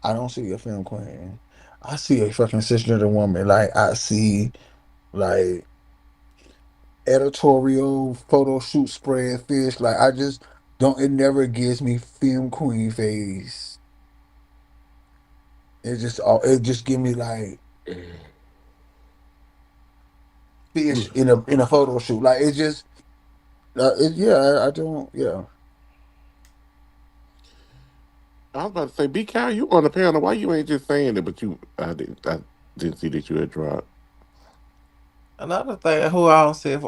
I don't see a film queen. I see a fucking cisgender woman. Like I see like editorial photo shoot spread fish. Like I just don't. It never gives me film queen face. It just give me like fish in a photo shoot. Like it just yeah. I don't yeah. I was about to say, be Cal, you on the panel. Why you ain't just saying it? But I didn't see that you had dropped. Another thing, who I don't see, if,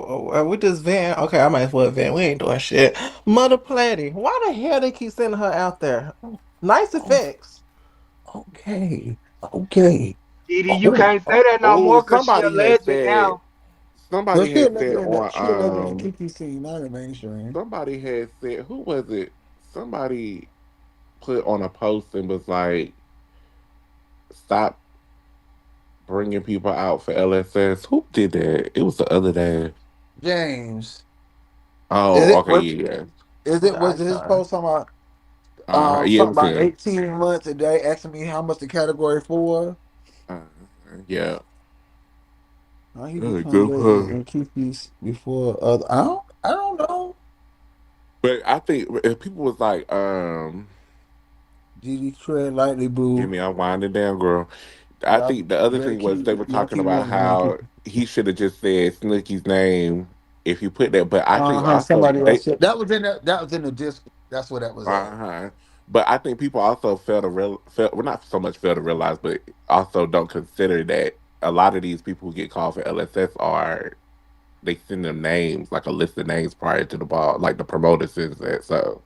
we just vent. Okay, I might as well vent. We ain't doing shit. Mother Platty, why the hell they keep sending her out there? Nice Oh, effects. okay, okay. Didi, you Oh, can't say that no Oh, more because she a somebody had legend said. now. well, Somebody had said she a legend in the on. Kiki scene, not in the mainstream. Somebody had said, who was it? Somebody put on a post and was like, "Stop bringing people out for LSS." Who did that? It was the other day. James, is Oh, it okay, what? yeah, Is Okay, it I was his saw. post talking about yeah, it something was about him. 18 months a day asking me how much the category for? Uh, yeah. How he become Go legend ahead. in Kiki's before other? I don't know. But I think if people was like, Didi tread lightly, give boo. me a winding down, girl. I Y'all think the other better thing was keep they were y'all talking keep about running, young how people. he should have just said Snooki's name if you put that. But I think also Somebody else said that was in that was in the disc. That's where that was at. uh-huh. But I think people also well, not so much fail to realize, but also don't consider that a lot of these people who get called for LSS are they send them names like a list of names prior to the ball, like the promoter sends that. So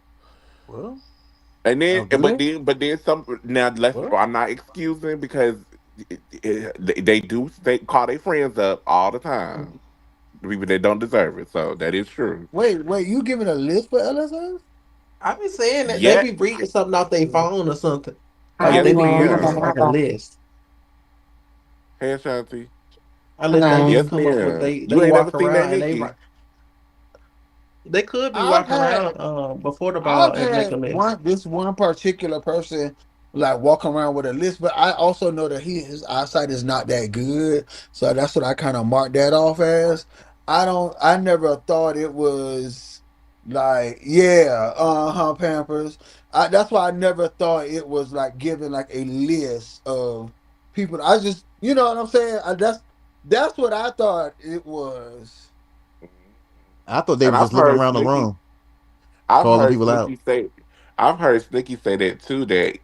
Well, and then, oh, do they? but then some. Now, let's. What? I'm not excusing because they do. They call their friends up all the time. The people that don't deserve it. So that is true. Wait, you giving a list for LSS? I be saying that they Yeah. be reading something off their phone or something. Like Yes, they be reading ma'am. from like a list. Hey, Ashanti. Unless they Hello. just Yes, come up with ma'am. they You ain't never walk seen that, around and they Nikki. write. They could be I've walking had around before the ball I've and make had a list. one particular person like walking around with a list, but I also know that his eyesight is not that good, so that's what I kind of marked that off as. I never thought it was like yeah, Pampers. That's why I never thought it was like giving like a list of people. I just you know what I'm saying. That's what I thought it was. I thought they And were just looking around the room, I've calling heard people out. Snooki say, I've heard Snooki say that too. That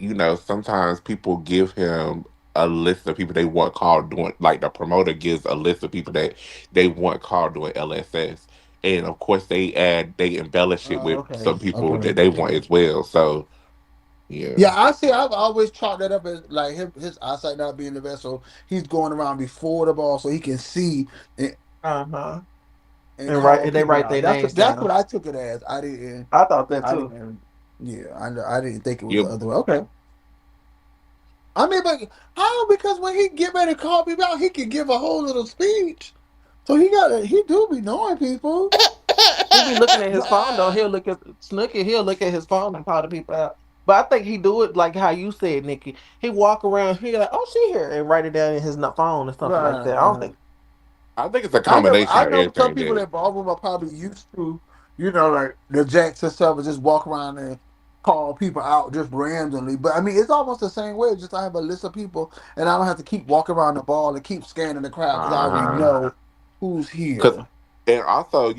sometimes people give him a list of people they want called doing, like the promoter gives a list of people that they want called doing LSS, and of course they embellish it with Okay, some people okay. that they want as well. So yeah, Yeah, I see. I've always chalked that up as like his eyesight not being the best, so he's going around before the ball so he can see and, Uh-huh. and call And they people write out. their names That's down. what I took it as. I thought that I too. didn't. Yeah, I didn't think it was the you other way. Okay. I mean, but how? Because when he get ready to call people out, he can give a whole little speech. So he do be knowing people. He be looking at his phone though. But, He'll look at Snooki. He'll look at his phone and call the people out. But I think he do it like how you said, Nikki. He walk around here like, "Oh, she here," and write it down in his phone or something like right, that. I don't right. think. I think it's a combination I of know some everything. people That at ballroom are probably used to, like the Jacks and stuff, and just walk around and call people out just randomly. But I mean, it's almost the same way. Just I have a list of people, and I don't have to keep walking around the ball and keep scanning the crowd because I already uh know who's because here. and also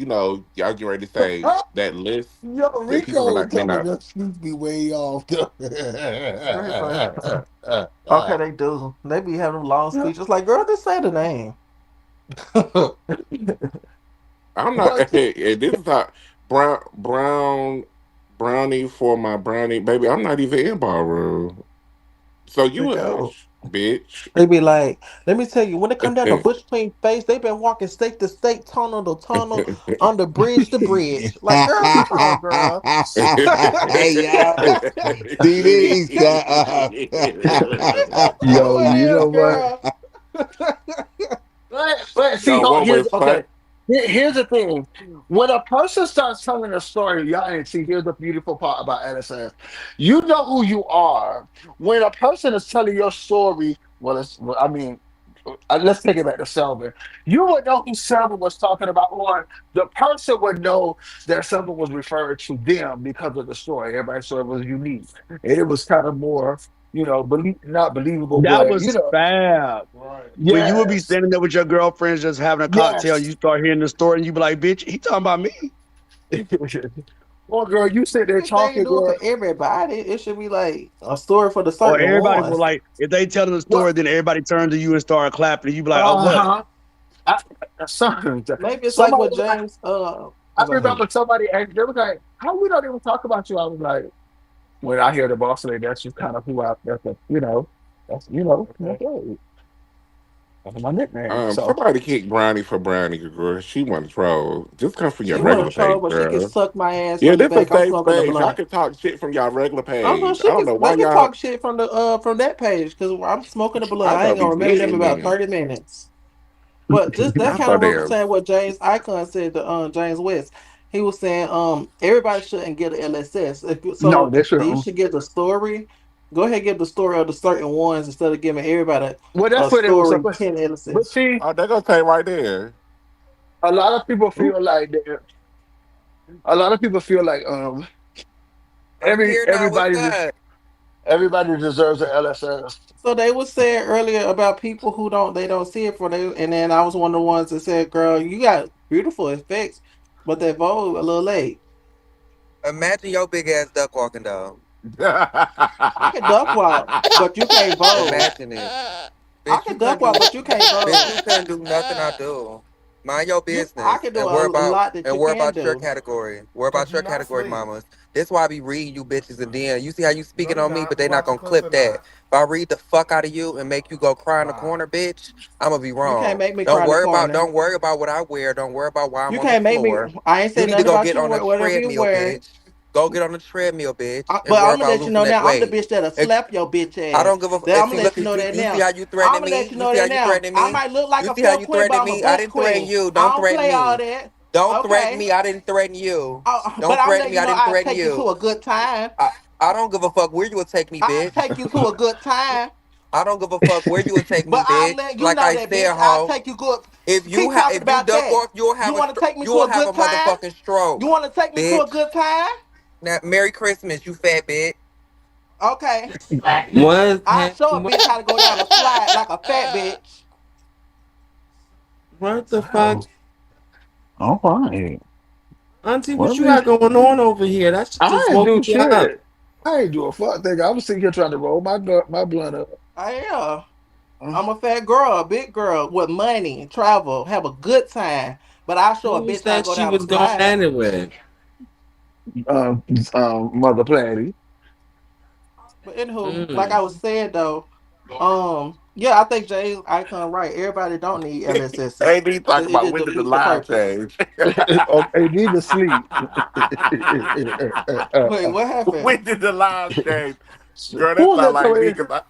y'all get ready to say that list Yo, that people were Rico like, told me the sneak be way off. He's like, okay, they do. They be having long speeches. Like, girl, just say the name. I'm not. but This is how brownie for my brownie, baby. I'm not even in ballroom, so you Rico. hush, bitch. They be like, let me tell you, when it come down to Bush Clean face, they been walking state to state, tunnel to tunnel, under bridge to bridge. Like, girl, come on, girl. hey yo, DD, shut up. Come Yo, on you here, know what? girl. But see, No, what here's was fun? okay. Here's the thing. When a person starts telling a story, y'all and see, here's the beautiful part about LSS. You know who you are. When a person is telling your story, I mean, let's take it back to Selvin. You would know who Selvin was talking about, or the person would know that Selvin was referring to them because of the story. Everybody's story was unique. And it was kind of more, not believable, That but, was fab. When you would be yes, standing there with your girlfriends just having a cocktail, yes. you start hearing the story, and you be like, "Bitch, he talking about me." Well, girl, you sit I there think they talking, do it girl. for everybody. It should be like a story for the Or certain everybody will ones. like, if they telling the What? story, then everybody turn to you and start clapping, and you be like, "Oh, Uh what?" huh. I, somebody, Maybe it's like somebody what was like, James. I Go ahead. remember somebody asked, they was like, "How we don't even talk about you?" I was like, when I hear the boss lady, that's just kind of who I. That's it. That's my nickname. So Somebody kick Brownie for Brownie, girl. She want to troll. Just come from your She want regular to troll, page, but she can girl. suck my ass Yeah, from the this a back. I'm safe smoking a space. Y'all blunt. can talk shit from y'all regular Uh-huh. page. I She don't can. know why They can y'all. talk shit from that page because I'm smoking a blunt. I I don't ain't gonna be remember them in getting about it. 30 minutes. But just that I kind so of what was damn. saying what James Icon said to James West. He was saying everybody shouldn't get an LSS. no, If this you room. should get the story, go ahead and give the story of the certain ones instead of giving everybody Well, a that's what it was story supposed. 10 But LSS. see, Oh, they gonna say right there. a lot of people Oop. feel like a lot of people feel like I'm here now. What's everybody up? everybody deserves an LSS. So they was saying earlier about people who don't see it for they, and then I was one of the ones that said, "Girl, you got beautiful effects, but that vote a little late." Imagine your big ass duck walking down. I can duck walk, but you can't vote. Imagine it. I Bitch, you can duck couldn't walk, do but you can't bitch, vote. you couldn't do nothing I do. Mind your I business can do a lot that you and worry can about your do. category. Worry Cause about you your not category, sleep. mamas. This why I be reading you bitches and then you see how you No, speaking you on me, but not. We they not watching gonna clips clip or that. not? If I read the fuck out of you and make you go cry in the Nah. corner, bitch, I'ma be You can't wrong. make me cry in the corner. Don't worry about what I wear. Don't worry about why I'm You on the can't make me. floor. I ain't You saying need to nothing go about get you. on a Whatever you treadmill, wear. bitch. Go get on the treadmill, bitch, and But worry I'm gonna about let you losing know that now. I'm the weight. bitch that'll slap your bitch I ass. don't give a. Then I'm See, gonna let look, you know that you see now. how you I'm threatening gonna let me? you You know see how that you now. threatening I me? might look like You a see how fifth you queen, but threatening I'm a me? I bush didn't threaten queen. you. I Don't don't threaten play all me. that. Don't threaten Okay. me. I didn't threaten you. But Don't I'm threaten letting me. you I know didn't I'll threaten take you to you. a good time. I don't give a fuck where you would take me, I'll bitch. take you to a good time. I don't give a fuck where you would take me, But I'll bitch. let you Like know I that, bitch. said, I'll ho. take you good. If Keep talking if you about duck that. off, You want to take me to you'll a have good a time? motherfucking You stroke, want to take me to a bitch. good time? Now, Merry Christmas, you fat bitch. Okay. What I'll happened? show a bitch how to go down a slide like a fat bitch. What the fuck? Oh, all right. Auntie, what Well, you got going on over here? That shit just I ain't woke do me up. shit. I ain't do a fuck thing. I was sitting here trying to roll my blunt up. I am. Uh, I'm a fat girl, a big girl with money, travel, have a good time. But I'll show a Who bitch how to said go she down a was going slide. anywhere? Mother Platty. But anywho, like I Mm. was saying though, yeah, I think Jay's icon right. Everybody don't need LSSs. AD talk It about just when did the defeats the live purpose. change? Okay, need to sleep. Wait, what happened? When did the live change? Girl, Who that was sound that like me coming? because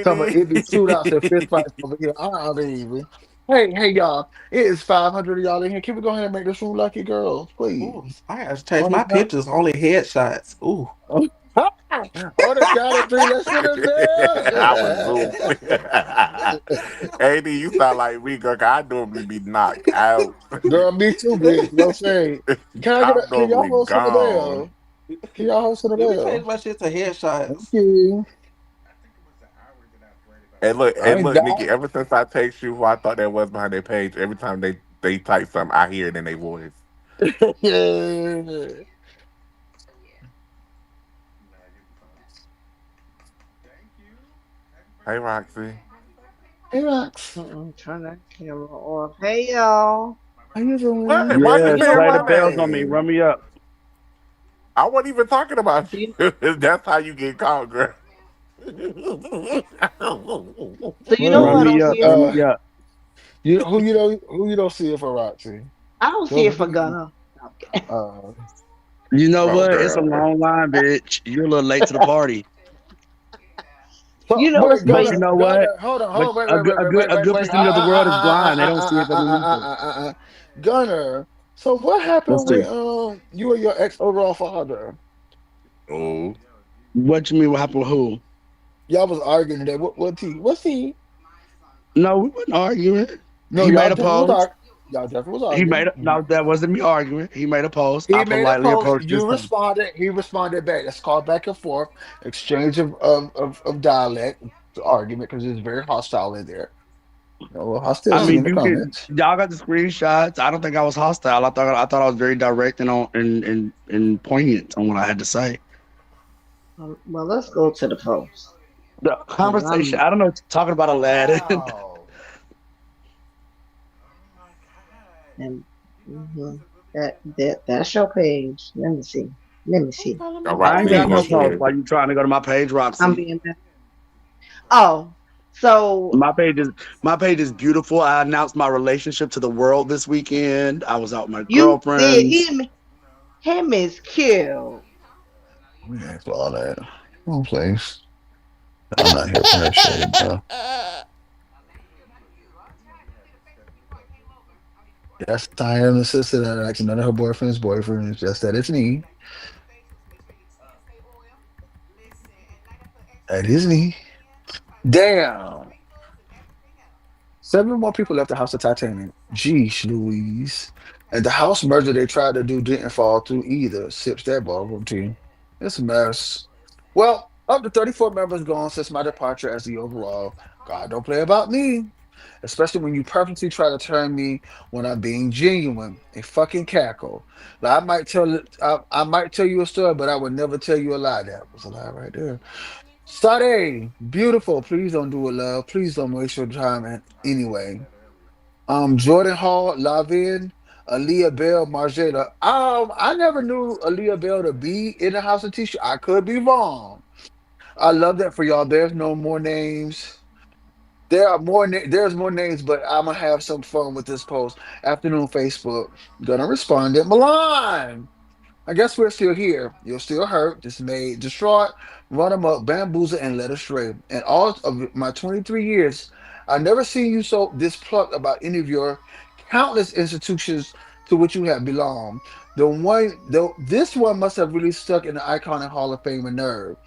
Talking about AD. it be shootouts and fist fights over here. I don't even. Hey, y'all! It is 500 of y'all in here. Can we go ahead and make this room lucky girls, Ooh, please? I gotta change On the my count, pictures. Only headshots. Ooh. on the count of three, let's get in I was zooming. there. AD, you sound like me, girl. 'Cause I normally be knocked out. Girl, me too, bitch. No shade. Can I get a? I'm Can y'all normally hold the gone. bell? Can y'all hold the Let me change bell? my shit to Thank headshots. you. I And ain't look, died. Nikki. Ever since I text you who I thought that was behind their page, every time they type something, I hear it in their voice. Yeah. Hey, Roxy. Hey, Max. Turn that camera off. Hey y'all. How you What? doing? Why you Yeah, You know saying slay the my what? bells on me. name? Run me up. I wasn't even talking about You, you. That's how you get caught, girl. so you know who Run I You, me don't up. see it Run for? me up. who you don't see it for, Roxy? I don't see Go it for Gunna. Okay. uh You know Oh, what? It's a girl. long line, bitch. You're a little late to the party. You know But what's But you Gunner, crazy? know what? Gunner, hold on, But hold on, wait, a wait, good wait, a wait, good wait, a wait, good wait. percentage of the world is blind. They don't see it, but they need to. Gunner. So what happened Let's see. with you and your ex overall father? Oh, What you mean? What happened with who? Y'all was arguing today. What's he? What's he? No, we weren't arguing. No, He y'all made a definitely was post. arguing. Y'all definitely was He made arguing. a no. That wasn't me arguing. He made a post. I He made a politely post. approached this You time. responded. He responded back. That's called back and forth, exchange of dialect, argument because it's very hostile in there. A little I hostility mean, in the you can comments. y'all got the screenshots. I don't think I was hostile. I thought I was very direct and on and poignant on what I had to say. Well, let's go to the post The because conversation. I'm I don't know. Talking about Aladdin. Wow. and mhm. That's your page. Let me see. Let me Who see. calling all my right. I ain't See, got you phone? no gonna post. say While you trying to go to my page, I'm Roxy? being back. Oh, so My page is beautiful. I announced my relationship to the world this weekend. I was out with my you did girlfriends. him is cute. We ain't for all that. Wrong place. I'm not here for that shit, bro. Yes, I am the sister that likes none of her boyfriend's boyfriend. It's just that it's me. That is me. Damn. Seven more people left the House of Titanic. Geesh, Louise. And the house merger they tried to do didn't fall through either. Sips that ballroom team. It's a mess. Well, up to 34 members gone since my departure as the overall. God don't play about me. Especially when you purposely try to turn me when I'm being genuine. A fucking cackle. Like, I might tell you a story, but I would never tell you a lie. That was a lie right there. Sade, beautiful. Please don't do it, love. Please don't waste your time. And anyway, Jordan Hall, Lavin, Aaliyah Bell, Marjada. I never knew Aaliyah Bell to be in the House of Tisha. I could be wrong. I love that for y'all. There's no more names. There are more. There's more names, but I'm gonna have some fun with this post. Afternoon Facebook. Gonna respond it. Milan. I guess we're still here. You're still hurt, dismayed, distraught, run amok, bamboozled, and led astray. And all of my 23 years, I've never seen you so displucked about any of your countless institutions to which you have belonged. This one must have really stuck in the iconic Hall of Fame and nerve.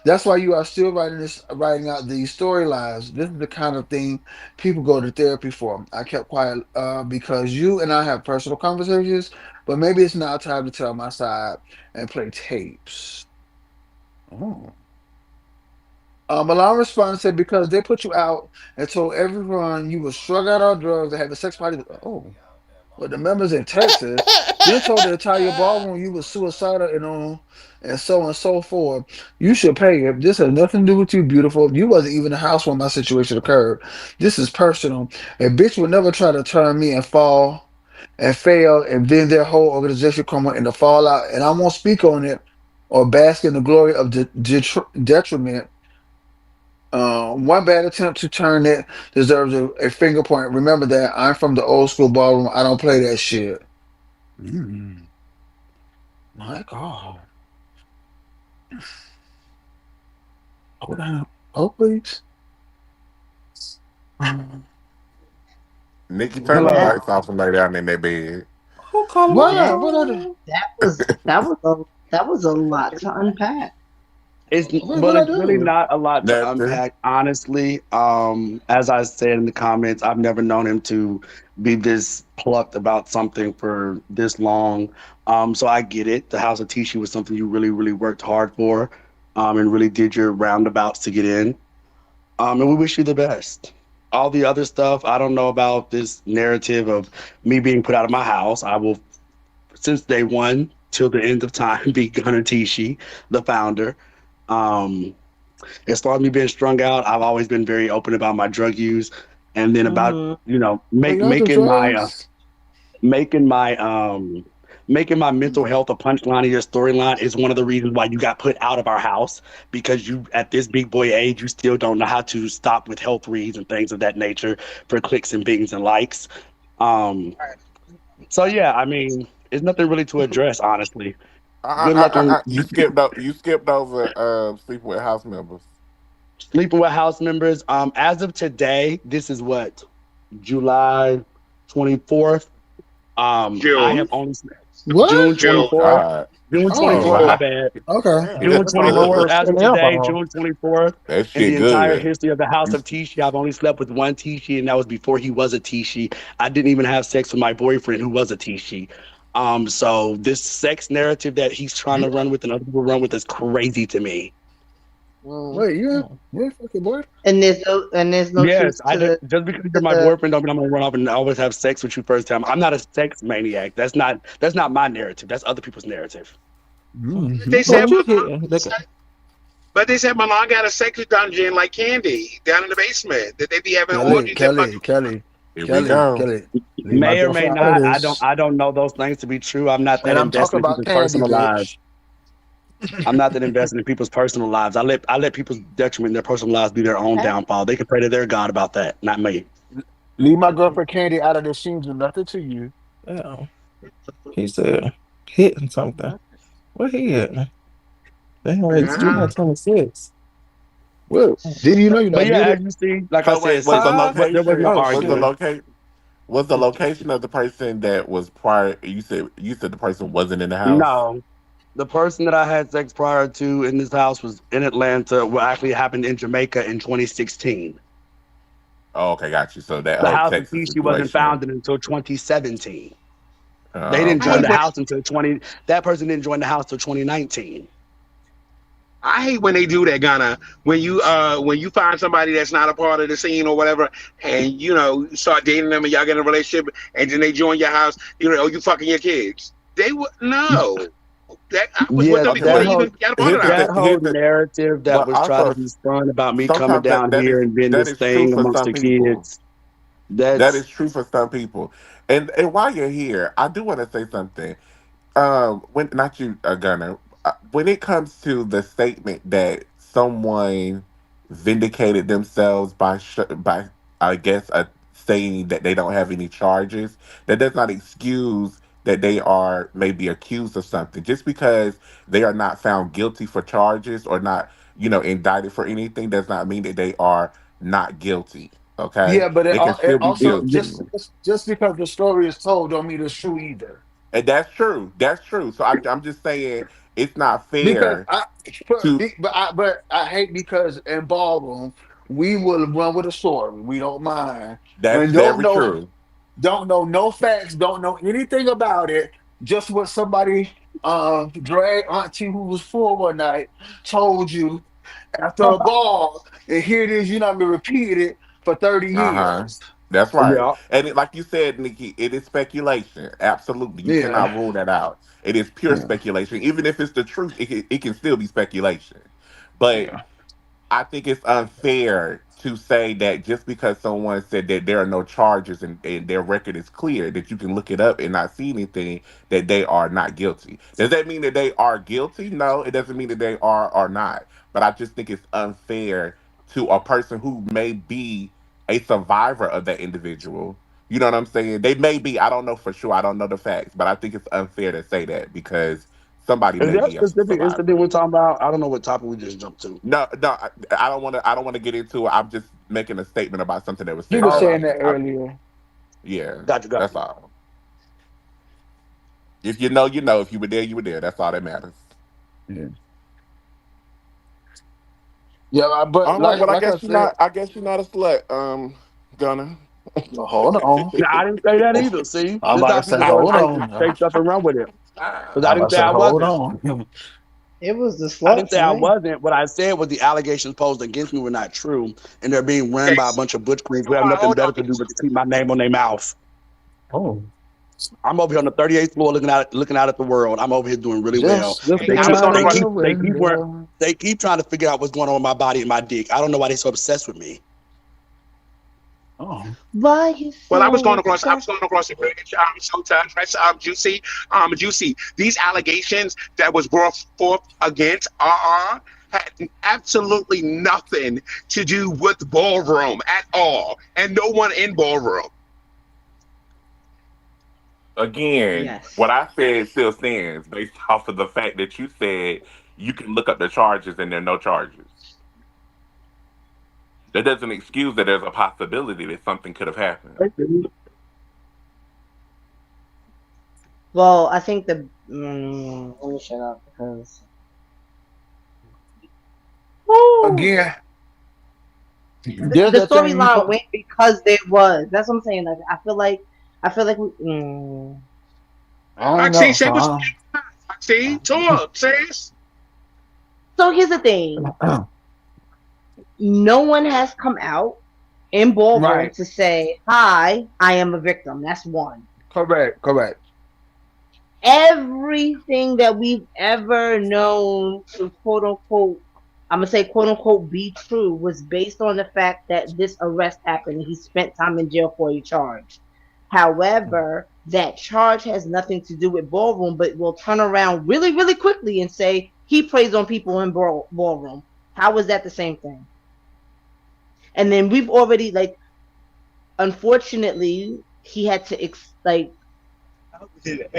That's why you are still writing out these storylines. This is the kind of thing people go to therapy for. I kept quiet because you and I have personal conversations, but maybe it's now time to tell my side and play tapes. Oh. Milan responded and said because they put you out and told everyone you were strung out on drugs and having sex parties. Oh. With the members in Texas, then told the entire ballroom you was suicidal and so forth. You should pay it. This has nothing to do with you, beautiful. You wasn't even in the house when my situation occurred. This is personal. A bitch would never try to turn me and fall and fail, and then their whole organization come in the fallout. And I won't speak on it or bask in the glory of detriment. One bad attempt to turn it deserves a finger point. Remember that I'm from the old school ballroom. I don't play that shit. Mm, my God. Hold on. Oh, please. Nikki, turn them Hello. That lights off and lay down in their bed. Who calling my that What are the, phone? that was a lot to unpack. what I It's really do? not a lot to Nothing. unpack, honestly. As I said in the comments, I've never known him to be this plucked about something for this long. So I get it. The House of Tishi was something you really, really worked hard for, and really did your roundabouts to get in. And we wish you the best. All the other stuff, I don't know about this narrative of me being put out of my house. I will, since day one till the end of time, be Gunnar Tishi, the founder. Um, as far as me being strung out, I've always been very open about my drug use, and then about Hmm. Oh, y'all do drugs? making my making my mental health a punchline of your storyline is one of the reasons why you got put out of our house, because you at this big boy age you still don't know how to stop with health reads and things of that nature for clicks and bings and likes. Um, so yeah, I mean, it's nothing really to address, honestly. Good luck on. You skipped over sleeping with house members. Sleeping with house members. As of today, this is what July 24th. I June. have only What? June Oh June. 24th. God. June Oh, 24th. My July. bad. okay. Damn, June that's my little 24th, work as in of the today, alcohol. June 24th. That In the shit entire good. history of the House You of Tishi, I've only slept with one Tishi, and that was before he was a Tishi. I didn't even have sex with my boyfriend, who was a Tishi. So this sex narrative that he's trying to run with and other people run with is crazy to me. Mm. Wait, Mm. you're a fucking boy? And there's no truth Yes, I to did, just because you're to my the. boyfriend don't mean I'm gonna run off and always have sex with you first time. I'm not a sex maniac. That's not my narrative. That's other people's narrative. Mm, They What said okay. you Milan, hitting? but they said Milan got a sex dungeon like Candy down in the basement. That they be having Kelly, orgies and Kelly, fucking. Kelly, here we Kelly, go. Kelly. Leave my May or may girlfriend out of not. I don't. this. I don't know those things to be true. I'm not that And I'm invested talking in about people's candy, personal lives. bitch. I'm not that invested in people's personal lives. I let people's detriment in their personal lives be their own Hey, downfall. They can pray to their God about that, not me. Leave my girlfriend Candy out of this. She ain't do nothing to you. Damn. He said hitting something. What he hitting? Damn, it's July Yeah. 26th. Well, did you know you're But not yeah, muted? as you see, like I So said, wait, was the Huh? there was no location Oh arguing. shit. was the location of the person that was prior, you said the person wasn't in the house? No, the person that I had sex prior to in this house was in Atlanta. What actually happened in Jamaica in 2016. Oh, okay, got you. So that The whole house of Texas Kishi wasn't situation. founded until 2017. They Oh, didn't I join hate the okay. when house until 20. That person didn't join the house till 2019. I hate when they do that, Ghana. When you find somebody that's not a part of the scene or whatever, and you start dating them and y'all get in a relationship, and then they join your house, oh, you fucking your kids. They would no. That I was with Yeah, them Okay, before they that but whole even got a part of here's the the thing. that house. whole narrative that But was trying to also be spun about me coming sometimes down here and being that this is true thing for amongst some the people. kids. That That's is true for some people. And while you're here, I do want to say something. When not you, Gunner. When it comes to the statement that someone vindicated themselves by I guess saying that they don't have any charges, that does not excuse that they are maybe accused of something. Just because they are not found guilty for charges or not, indicted for anything, does not mean that they are not guilty. Okay, Yeah, but they can it still be also guilty. just because the story is told don't mean it's true either. And that's true. That's true. So I'm just saying it's not Because fair I, to. but I hate because in ballroom we will run with a story. We don't mind That's and very true. don't know no facts, don't know anything about it. Just what somebody Dre auntie who was full one night told you after a ball, and here it is. You not been repeated it for 30 Uh huh. years. That's right. yeah. And like you said, Nikki, it is speculation. Absolutely, you Yeah, cannot rule that out. It is pure yeah, speculation. Even if it's the truth, it can still be speculation. But yeah. I think it's unfair to say that just because someone said that there are no charges and their record is clear, that you can look it up and not see anything, that they are not guilty. Does that mean that they are guilty? No, it doesn't mean that they are or not. But I just think it's unfair to a person who may be a survivor of that individual. You know what I'm saying? They may be, I don't know for sure, I don't know the facts, but I think it's unfair to say that because somebody Is may there a be a specific incident survivor. we're talking about? I don't know what topic we just jumped to. No, no, I don't want to. I don't want to get into it. I'm just making a statement about something that was He said was Oh, saying earlier. that earlier. Yeah, got you, got that's you. all. If you know, you know. If you were there, you were there. That's all that matters. Yeah, yeah. But All right. Well, I like I guess you're said, not. I guess you're not a slut, Gunner. well, hold on. No, I didn't say that either. See, I'm this about how to say, people want hold to on. take stuff and run with it. Because I I'm about didn't to say say, I hold wasn't. on. it was the I didn't slut say to I me. wasn't. What I said was the allegations posed against me were not true, and they're being ran Okay, by a bunch of butch queens so who have nothing hold on. better to do but to keep my name on their mouth. Oh, I'm over here on the 38th floor looking out at the world. I'm over here doing really well. just Hey, They I keep was because gonna they of cross. the keep they keep wor- window. they keep trying to figure out what's going on with my body and my dick. I don't know why they're so obsessed with me. Oh, Why you Well, so I was obsessed? going across the bridge. Sometimes, right, Juicy, Juicy. These allegations that was brought forth against RR had absolutely nothing to do with ballroom at all, and no one in ballroom. Again, Yes. what I said still stands based off of the fact that you said you can look up the charges and there are no charges. That doesn't excuse that there's a possibility that something could have happened. Well, I think let me shut up because woo, Again, there's the that thing you storyline call. went because there was. That's what I'm saying. Like I feel like I don't Roxy, know. say So what's I Roxy, talk, sis. so here's the thing. don't. No one has come out in ballroom Right. to say, "Hi, I am a victim." That's one. Correct. Correct. Everything that we've ever known to quote unquote, I'm gonna say quote unquote be true was based on the fact that this arrest happened and he spent time in jail for a charge. However, that charge has nothing to do with ballroom, but will turn around really, really quickly and say he preys on people in ballroom. How is that the same thing? And then we've already like, unfortunately, he had to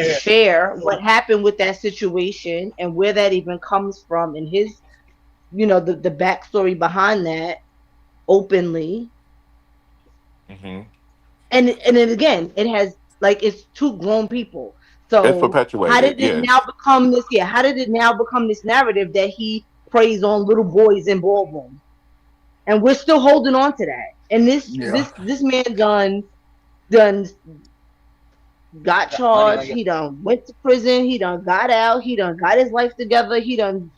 share what happened with that situation and where that even comes from and his the backstory behind that openly. Hmm. And then again, it has like it's two grown people. It's So how perpetuated, did it yes. now become this? Yeah, how did it now become this narrative that he preys on little boys in ballroom? And we're still holding on to that. And this Yeah. this this man done got charged. He done went to prison. He done got out. He done got his life together. He done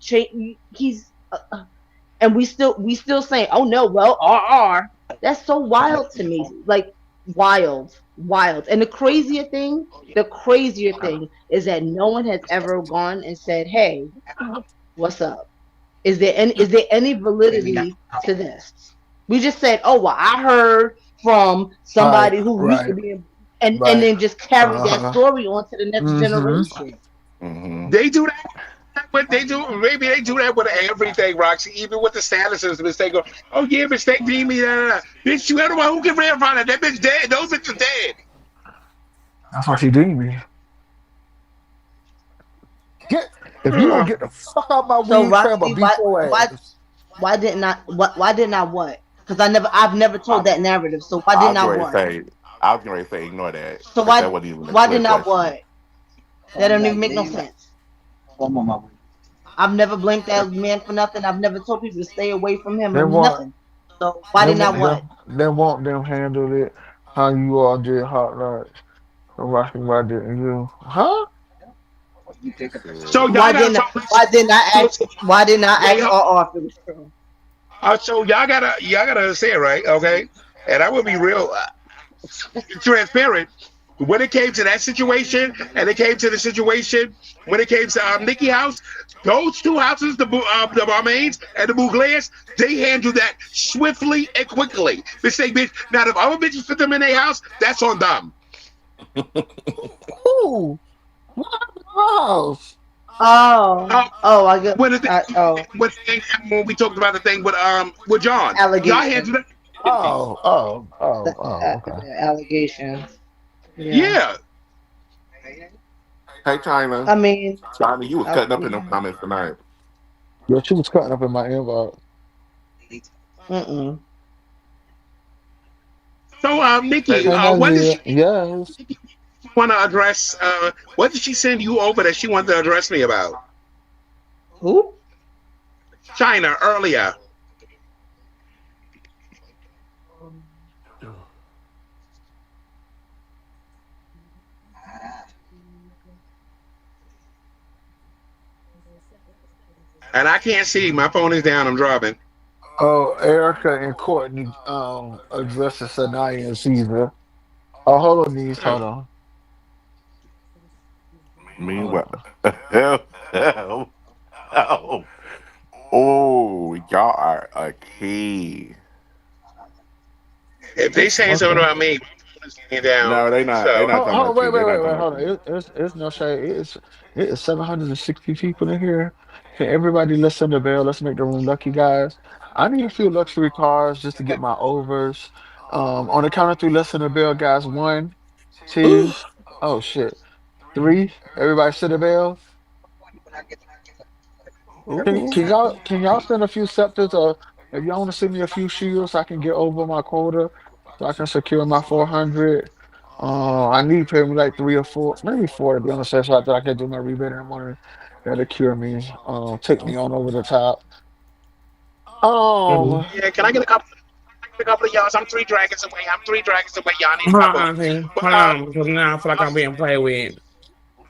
he's and we still saying, oh no, well, RR. That's so wild to me. Like wild. And the crazier thing is that no one has ever gone and said, hey, what's up? Is there any validity to this? We just said, oh well, I heard from Right. somebody who used to Right. be and Right. then just carry Uh that huh. story on to the next Mm-hmm. generation. Hmm. They do that. What they do, maybe they do that with everything, Roxy. Even with the statuses, mistake. Oh yeah, mistake beat me. Bitch, you ever who can verify that? That bitch dead. Those bitches dead. That's what she doing me. Get if you don't Ugh. get the fuck out my So weed trap, I'll Roxy, beat your why ass. why didn't I what? Because I've never I, told that narrative. So why I didn't was I getting ready to what? say, I was getting ready to say, ignore that So because that why wasn't even a why clear didn't I question. what? That don't even make no sense. I've never blamed that man for nothing. I've never told people to stay away from him They or want nothing. So why didn't I what? they want them handle it how you all did hot rods. And rocking why didn't you? Huh? So Shit. y'all gotta follow. So, Why didn't I wait, ask RR if it was true? so y'all gotta understand, right? Okay, and I will be real transparent. When it came to that situation, and it came to the situation when it came to Nikki House, those two houses, the Balmains and the Bouglers, they handled that swiftly and quickly. Mistake, bitch. Now, if other bitches put them in their house, that's on them. Ooh, what happened to the house? Oh, Uh, oh, I get. when the thing, Oh, when we talked about the thing with John, y'all allegations. handled that quickly. Okay. The allegations. Yeah. Yeah. Hey, China. I mean, China, you was I, cutting up in them comments tonight. Yo, she was cutting up in my inbox. mm-mm. So, Nikki, Hey, Hey, what did Nazia, she yes. want to address? What did she send you over that she wanted to address me about? Who? China earlier. And I can't see. My phone is down. I'm driving. Oh, Erica and Courtney addressing Sanaya and Caesar. Oh, hold on, niece. Hold on. Hold meanwhile, on. oh, oh, y'all are a key. If they saying something Okay. about me, my phone is laying down. No, they not. They So not talking about you. They not talking Wait. about Hold on. you. It's no shade. It is 760 people in here. Can everybody listen to Bell? Let's make the room lucky, guys. I need a few luxury cars just to get my overs. On the count of three, listen to Bell, guys. One, Ooh, two, oh shit. Three. Everybody sit a Bell. ooh. Can y'all send a few scepters or If y'all want to send me a few shields, I can get over my quota, so I can secure my 400. I need probably like three or four, maybe four to be on the safe side that I can do my rebate in the morning. That'll cure me. Take me on over the top. Mm. Um, Yeah, can I get a couple? A couple of y'all. I'm 3 dragons away. I'm 3 dragons away. Y'all need a Hold couple. on, Auntie. But Hold on, because now I feel like I'm being played with.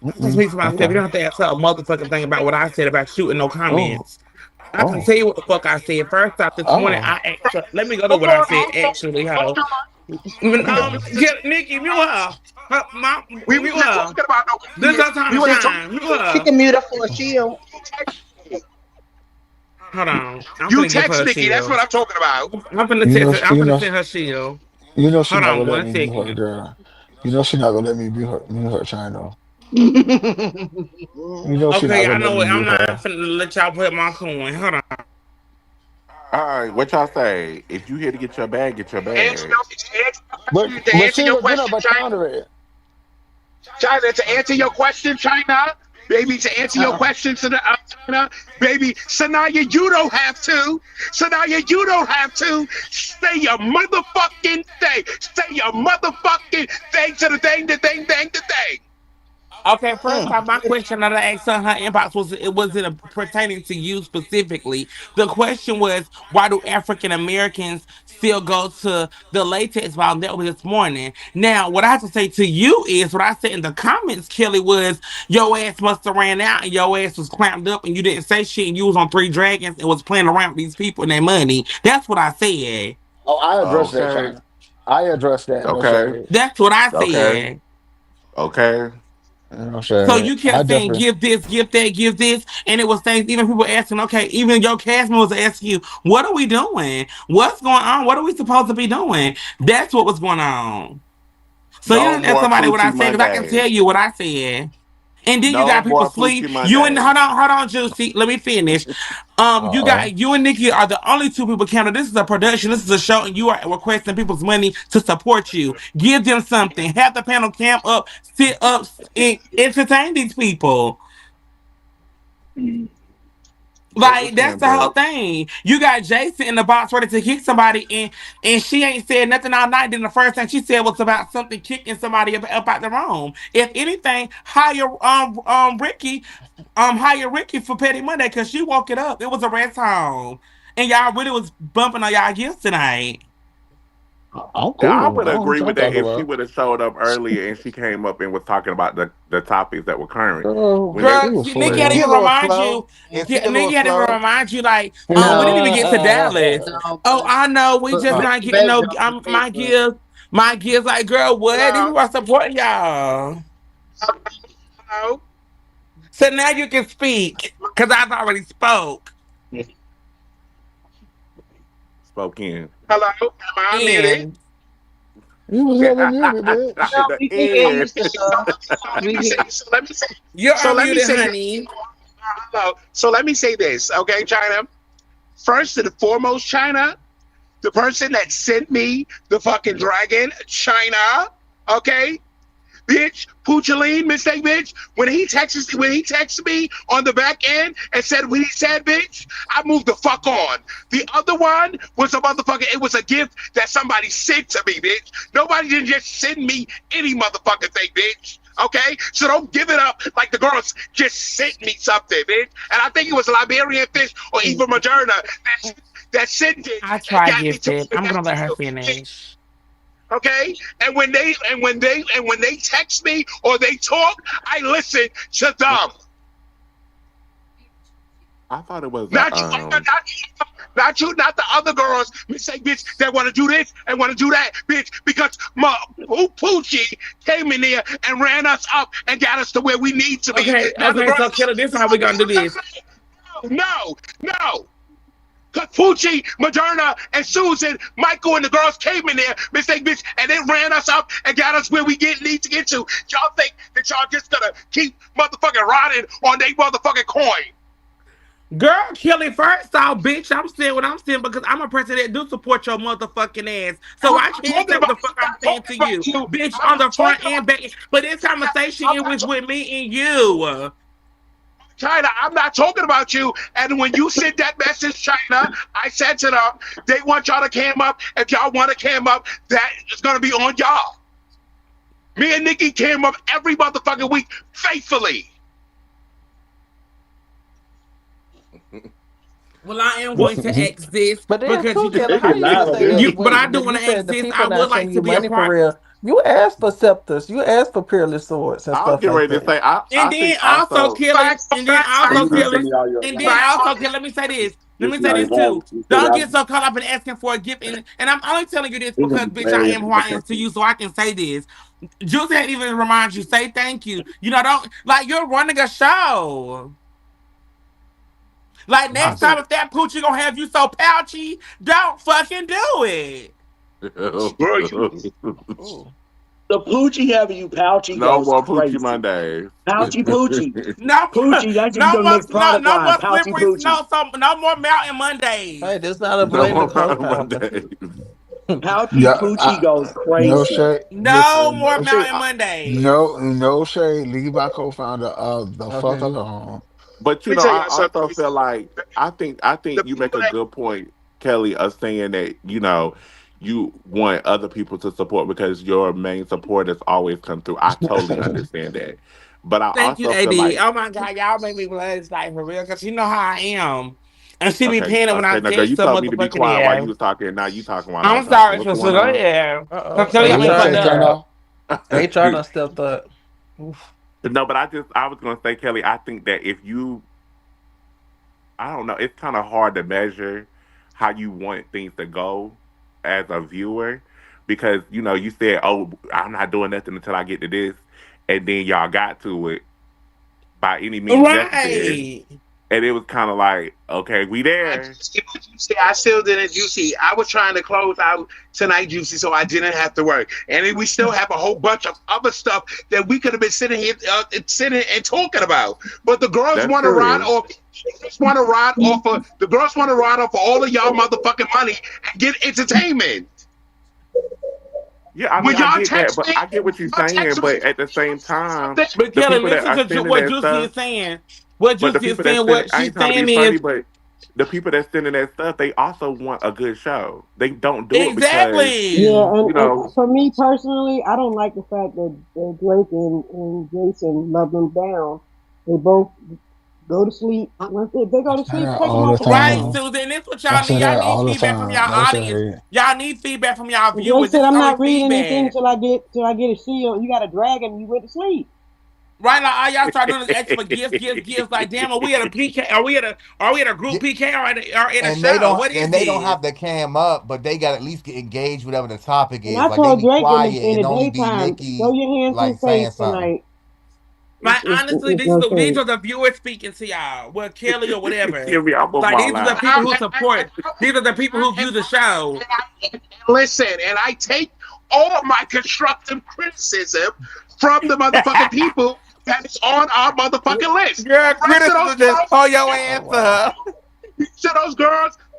I can speak for myself. You okay. don't have to ask her a motherfucking thing about what I said about shooting no Oh, comments. I can oh, tell you what the fuck I said. First off, this morning oh, I asked her, let me go to Hold what I on, said hold actually. on, Hold hold on. yeah. Get Nikki, mute her. we Mute weren't just her. talking about no This comments. her time We to were just talking. shine. Mute on. She her. can mute up for a shield. Hold on. I'm You finna give her text a Nikki. That's what shield. I'm talking about. I'm finna You know, text her. I'm you finna know, send her shield. you know, she Hold not gonna on let one me mute her, second. girl. You know, she not gonna let me mute her channel. You know, she not Okay, gonna I let know me it. I'm mute not her. finna let y'all put my coin. Hold on. All right, what y'all say? If you here to get your bag, get your Answer bag. your, to But answer she your was gonna question, but China. counter it. China, to answer your question, China. Baby, to answer your Uh-uh. question, to the China. Baby, Sanaya, you don't have to. Sanaya, you don't have to. Say your motherfucking thing. Say your motherfucking thing to the thing, the thing, thing, the thing. Okay, first off, my question that I asked her in her inbox was it wasn't pertaining to you specifically. The question was, why do African Americans still go to the latex ball? That was this morning. Now, what I have to say to you is what I said in the comments, Kelly, was your ass must have ran out and your ass was clamped up and you didn't say shit and you was on Three Dragons and was playing around with these people and their money. That's what I said. Oh, I addressed that, Okay, China. I addressed that, no okay, shade. That's what I okay, said. okay. No So shade. you I kept saying, definitely give this, give that, give this. And it was things, even people asking, okay, even your cast members was asking you, what are we doing? What's going on? What are we supposed to be doing? That's what was going on. So you No don't ask more somebody what I Poochie said, because I can tell Mondays. you what I said. And then you No got people more sleep. Poochie You and Mondays. hold on, Juicy. Let me finish. You uh-uh. got you and Nikki are the only two people counted. This is a production. This is a show, and you are requesting people's money to support you. Give them something. Have the panel camp up, sit up, and entertain these people. They was Like that's camped the whole up. thing. You got Jason in the box ready to kick somebody, and she ain't said nothing all night. Then the first thing she said was about something kicking somebody up out the room. If anything, hire Ricky for Petty Monday because she woke it up. It was a rest home, and y'all really was bumping on y'all gifts tonight. I'm Yeah, I cool. I would don't know what agree y'all with that talking if she about. would have showed up earlier and she came up and was talking about the topics that were current. When they She Girl, was Nikki had Is to she slow. a even little remind slow? you. Is she a little Nikki had to even slow? remind you, like, we didn't even get to Dallas. No, Oh, I know. We but just Uh, Miss not getting Red no on my Facebook. gifts. My gifts, like, girl, what? These Hello? people are supporting y'all. Hello? So now you can speak because I've already spoke. spoke in. Hello? Am I muted? And You was never muted, bitch. No, The we can hear you, end. sister. Let We me say, hear. you're so let me unmuted, say this. honey. Hello. So let me say this, okay, China? First and foremost, China, the person that sent me the fucking dragon, China, okay? Bitch, Puchaline, mistake, bitch. When he texted me on the back end and said what he said, bitch, I moved the fuck on. The other one was a motherfucker. It was a gift that somebody sent to me, bitch. Nobody didn't just send me any motherfucking thing, bitch. Okay, so don't give it up like the girls just sent me something, bitch. And I think it was Liberian Fish or Eva Moderna that sent it I and try got me to gifted. I'm that gonna let her deal. finish. Okay, and when they text me or they talk, I listen to them. I thought it was a Not you, not you, not the other girls. Mistake, bitch, that want to do this and want to do that, bitch, because my Poochie came in there and ran us up and got us to where we need to be. Okay, Now the okay, so girls, Killer, this is how we gonna do this. no, no. Cause Poochie, Moderna, and Susan, Michael, and the girls came in there, mistake, bitch, and they ran us up and got us where we need to get to. Y'all think that y'all just gonna keep motherfucking riding on they motherfucking coin? Girl, Kelly, first off, bitch, I'm saying what I'm saying because I'm a person that do support your motherfucking ass. So I'm I not can't talking say what about the fuck I'm I'm not saying talking to about you. you. Bitch, I'm on not the front talking and about back. But this conversation, I'm it not was talking with me and you. China, I'm not talking about you. And when you sent that message, China, I said to them, they want y'all to cam up. If y'all want to cam up, that is going to be on y'all. Me and Nikki came up every motherfucking week faithfully. Well, I am going to ask this But then because too, you, Kelly, how Nikki you gonna live on say this. that you, but I when do you want to ask said the this. people I not would like sending to you be a money for part. real? You asked for scepters, you asked for peerless swords and I was stuff getting like ready to that. say, I And then think also, also, Kelly, and then So also, you can send Kelly, me all your and then like also, Kelly, let me say this. Let me just say not this involved. too. You said Don't I get so caught up in asking for a gift. And I'm only telling you this this because, is bitch, I hilarious. am who I am to you, so I can say this. Juice had even remind you, say thank you. You know, don't like you're running a show. Like I next think time, if that poochie gonna have you so pouchy, don't fucking do it. Bro, you Ooh. the Poochie having you pouchy no goes more Poochie crazy. Mondays. Pouchy Poochie. No, Poochie, that should be no the more, next product no line. more Pouchy slippery, Poochie. no more Mountain Mondays. Hey, this not a No blame the more coast Mountain happening. Mondays. Pouchy Yeah, Poochie goes no crazy. shade. No Listen, more See, Mountain Mondays. no shade. Leave my co-founder the fuck Okay. alone. but Let me tell I y'all something. also feel like I think The you make people a that good point, Kelly, of saying that you want other people to support because your main supporters always come through. I totally understand that, but I Thank you, also feel AD. like Oh my God, y'all make me blush like for real, cause you know how I am. And she be okay, paying it when I okay, now girl, say you some told me to be motherfucking quiet while you yeah. was talking, and now you talking while I'm I'm talking. sorry, What's sister. going Go on? ahead. Cause Uh-oh. Kelly Are ain't you cut okay, HR up. China? HR done stepped up. Oof. No, but I was gonna say, Kelly, I think that if you I don't know. It's kind of hard to measure how you want things to go as a viewer because you said, "Oh, I'm not doing nothing until I get to this," and then y'all got to it by any means necessary, Right. and it was kind of like, "Okay, we I there." just get what you say. I still didn't, Juicy. I was trying to close out tonight, Juicy, so I didn't have to work. And then we still have a whole bunch of other stuff that we could have been sitting here, sitting and talking about. But the girls That's want to ride true. off. The girls want to ride off of all of y'all motherfucking money and get entertainment. Yeah, I mean, When I y'all get that, text but me, I get what you're saying. But at the same time, something. But the Kelly, people that listen are to sending what that Juicy stuff, is saying. What but the Juicy is people that saying, sending, what I she's ain't trying to be saying funny, is but the people that sending that stuff, they also want a good show. They don't do it because Yeah, exactly. you and know for me personally, I don't like the fact that Drake and Jason love them down. They both go to sleep. Once they go to I say sleep, that take them all out the the Right, room. time. Susan. This what I y'all say need. Y'all that need all the feedback from y'all time. Don't audience. say Y'all need feedback from y'all And Drake viewers. said, This is "I'm only not reading anything feedback. till I get a seal. You got a dragon. You went to sleep." Right, like all y'all start doing is asking for gifts. Like, damn, are we at a PK? Are we at a group Yeah, PK or at a and they show? don't What is and they don't this? have the cam up, but they got to at least get engaged whatever the topic And is. I Like they told be Drake in quiet the and only be daytime, throw Nikki your hands in like face saying something. tonight. Like honestly, It's no these sense. are the viewers speaking to y'all. Well, Kelly or whatever. Give me, I'm gonna Like these fall are the out. people who support. These are the people who view the show. Listen, and I take all of my constructive criticism from the motherfucking people that is on our motherfucking list. Girl, The rest of those criticism just girls, pull your Oh ass wow. up.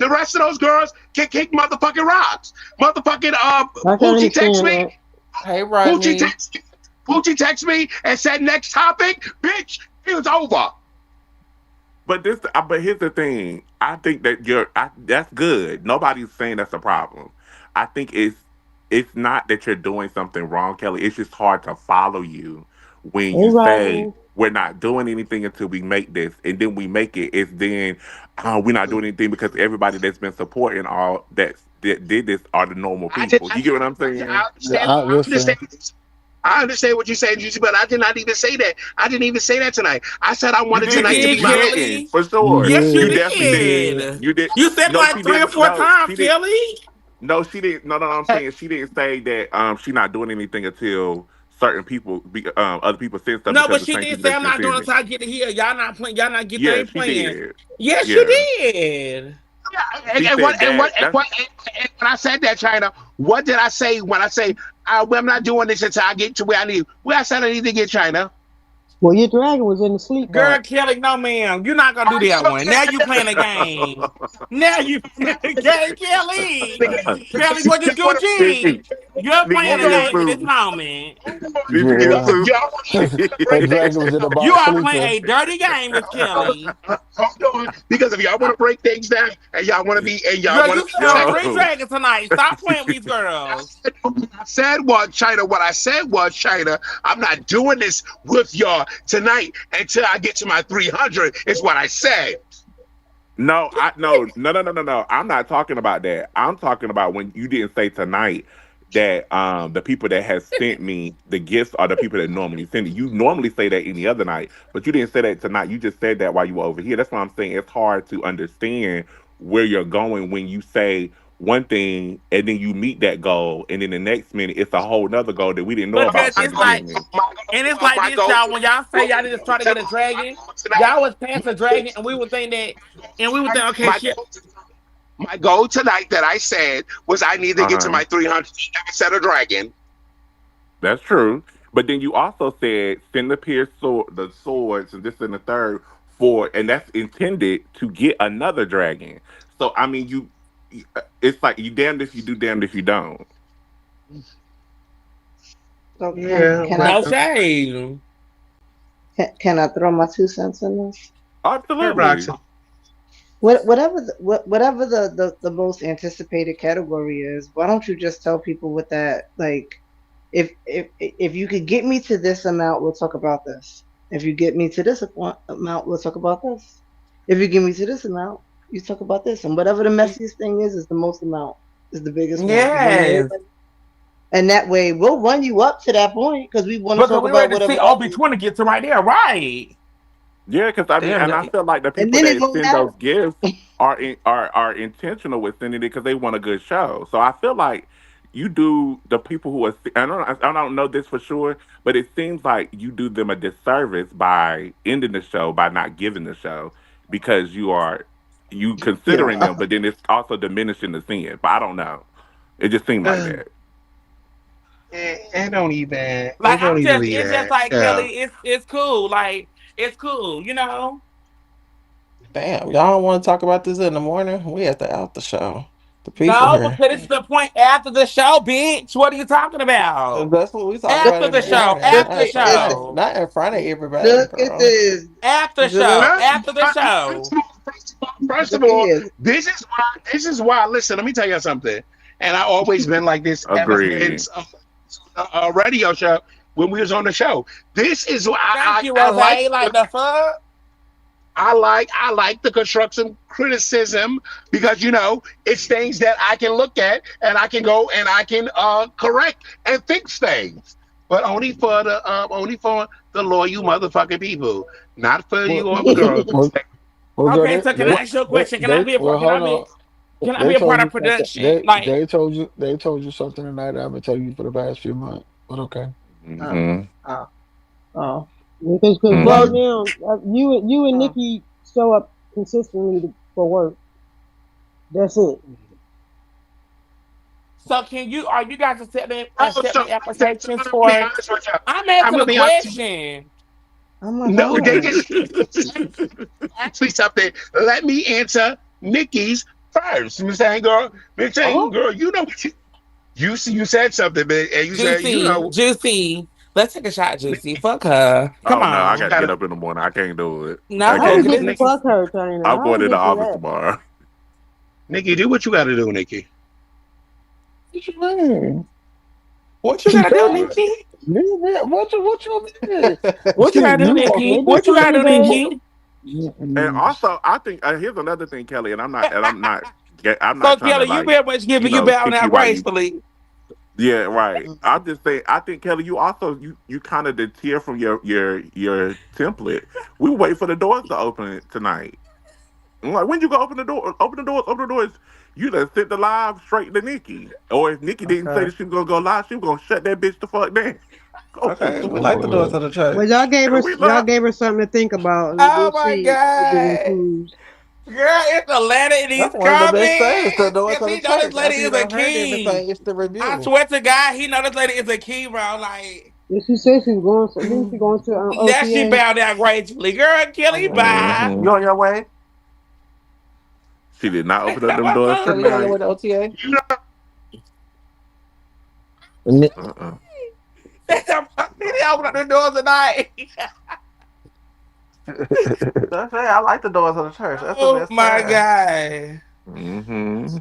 the rest of those girls can kick motherfucking rocks. Motherfucking I can Poochie text understand me. that. Hey Poochie Rodney. text Poochie text me and said next topic, bitch, it was over. But here's the thing. I think that that's good. Nobody's saying that's a problem. I think it's not that you're doing something wrong, Kelly. It's just hard to follow you when Hey, you say Rodney. we're not doing anything until we make this, and then we make it. It's then we're not doing anything because everybody that's been supporting all that did this are the normal I did people. not. You get what I'm saying? I understand. I listen. understand. I understand what you're saying, Juicy, but I did not even say that. I didn't even say that tonight. I said I You wanted You tonight to didn't. be did, You my didn't. Kelly. For You sure. Yes, you You did. definitely You didn't. did. did. You did. You said it No, like she three or didn't. four No, times, she didn't. Kelly. No, she didn't. No, no, no. I'm saying she didn't say that. She's not doing anything until certain people, other people send stuff No, because but the she same did people say that's I'm been not doing it sending it. until I get to here. Y'all not playing. Y'all not get they Yeah, ain't she playing. did. Yes, you Yeah, did. yeah, she and what said and what that. and That's what and when I said that, China, what did I say when I say well, I'm not doing this until I get to where I need? Where I said I need to get China. Well, your dragon was in the sleep Girl, box. Kelly, no ma'am. You're not gonna do I that sure one. Now you playing a game. Mhm. Now you Kelly. Kelly, because what is y'all want to Gucci? Nikki, You're Nikki, playing you a hold forget on, the game in this soup. moment. hold on. You forget the Yeah. Because soup. y'all want to Her break things dragon was in the down. You box are playing sleeping. a dirty game, Miss Kelly. Hold on, because if y'all want to break things down and y'all want to be and y'all Girl, want you to sound check, green Yo. dragon tonight. Stop playing with these I girls. said, I said what China. What I said was China. I'm not doing this with y'all tonight until I get to my 300. Is what I said. No, no. I'm not talking about that. I'm talking about when you didn't say tonight that the people that has sent me the gifts are the people that normally send it. You normally say that any other night, but you didn't say that tonight. You just said that while you were over here. That's why I'm saying it's hard to understand where you're going when you say one thing and then you meet that goal and then the next minute it's a whole nother goal that we didn't know Because about My from the it's goal, like, beginning. my and it's goal, like my this, goal. y'all. When y'all say y'all need to try to get a My dragon, goal tonight. y'all was past a dragon, and we would think that, and we would think, okay, My shit. goal. My goal tonight that I said was I need to get to Uh-huh. my 300. I said a dragon. That's true. But then you also said send the pierce sword, the swords, and this and the third for, and that's intended to get another dragon. So I mean, it's like you damned if you do, damned if you don't. So Yeah, No well, shade. can I throw my 2 cents in this? her Absolutely. boxing. Whatever whatever the most anticipated category is, why don't you just tell people with that, like, if you could get me to this amount, we'll talk about this. If you get me to this amount, we'll talk about this. If you get me to this amount, you talk about this. And whatever the messiest thing is the most amount, is the biggest one. Because when Yes. everybody, and that way we'll run you up to that point because we want to Because talk we about ready to whatever see that OB is. 20 get to right there, right? Yeah, because I mean, Damn, and I feel like the And people then it that won't send matter. those gifts are intentional with sending it because they want a good show. So I feel like you do the people who are. I don't know this for sure, but it seems like you do them a disservice by ending the show by not giving the show because you considering Yeah. them, but then it's also diminishing the sin. But I don't know. It just seemed like that. It don't even. It Like don't I'm even just, be it's just that. like Yeah. Kelly. It's cool. Like it's cool, you know. Damn, y'all don't want to talk about this in the morning? We at the after show. The people No, here. because it's the point after the show, bitch. What are you talking about? That's what we talk Look, about After in the the look, show, morning. look after Not the in at front, this. show, not in front of everybody, Look at girl. this. after Look, show, First, after the show. first of look at all, here. this is why. This is why. Listen, let me tell you something. And I always been like this ever Agree. since a radio show when we was on the show. This is why Thank you, I Rose. like Like the fuck. I like the constructive criticism because it's things that I can look at and I can go and I can correct and fix things, but only for the loyal motherfucking people, not for Well, you other girls. well, well, girl, Okay, so can I ask you a question? Can I be a part? well, hold on. Can I They be a part told of you something. production? Like, They told you something tonight. I've been telling you for the past few months. But okay. Oh, Hmm. oh, oh. Because right Well, Hmm. now, you and oh. Nikki show up consistently for work. That's it. so can you? Are you guys accepting Oh, so, applications I'm gonna be for? honest with you. I'm I'm asking gonna a be honest with you. question. Oh my No, they God. just ask me something. Let me answer Nikki's first. Miss Girl, Miss Oh, Girl, you said something, man, and you said, Juicy, Juicy. Let's take a shot, Juicy. Fuck her. Come Oh no, I you got to on. get gotta, up in the morning. I can't do it. I How No, we can't because do get this to it. nigga. fuck her, China? I'm How going we to the get to office that? tomorrow. Nikki, do what you gotta do, Nikki. What you mean? What you gotta do, Girl, Nikki? what you mean? What you See, gotta do, you Nikki? They talking. do What you gotta 30 do, days. Nikki? And Mm-mm. also, I think here's another thing, Kelly. I'm So not trying to Kelly, you like, very much giving you better kick now you while you. gracefully. Yeah, right. Mm. I'm just saying. I think Kelly, you also you kind of deter from your template. We wait for the doors to open tonight. I'm like, when you go open the door, open the doors, open the doors. You done sent the live straight to Nikki. Or if Nikki didn't say okay. that she was gonna go live, she was gonna shut that bitch the fuck down. Okay. We like the doors Well, to the Well, church. We y'all love. gave her something to think about, and Oh we'll my see if it god. improves. Girl, it's the lady and he's That's one of the best things. The coming. doors Cause to the he know this church. lady After you is a done heard king. everything, it's the I review. swear to God, he know this lady is a king, bro. Like Yeah, she said she was going. So didn't she going to Now she OTA? bowed down gracefully. Girl, Kelly, bye. Hmm. You on your way? She did not open up them What's doors up? Kelly, you on your way tonight. to OTA? You know, Ni- Uh-uh. That's how they open up the doors tonight. That's it. I like the doors of the church. That's the Oh best my time. god. Hmm.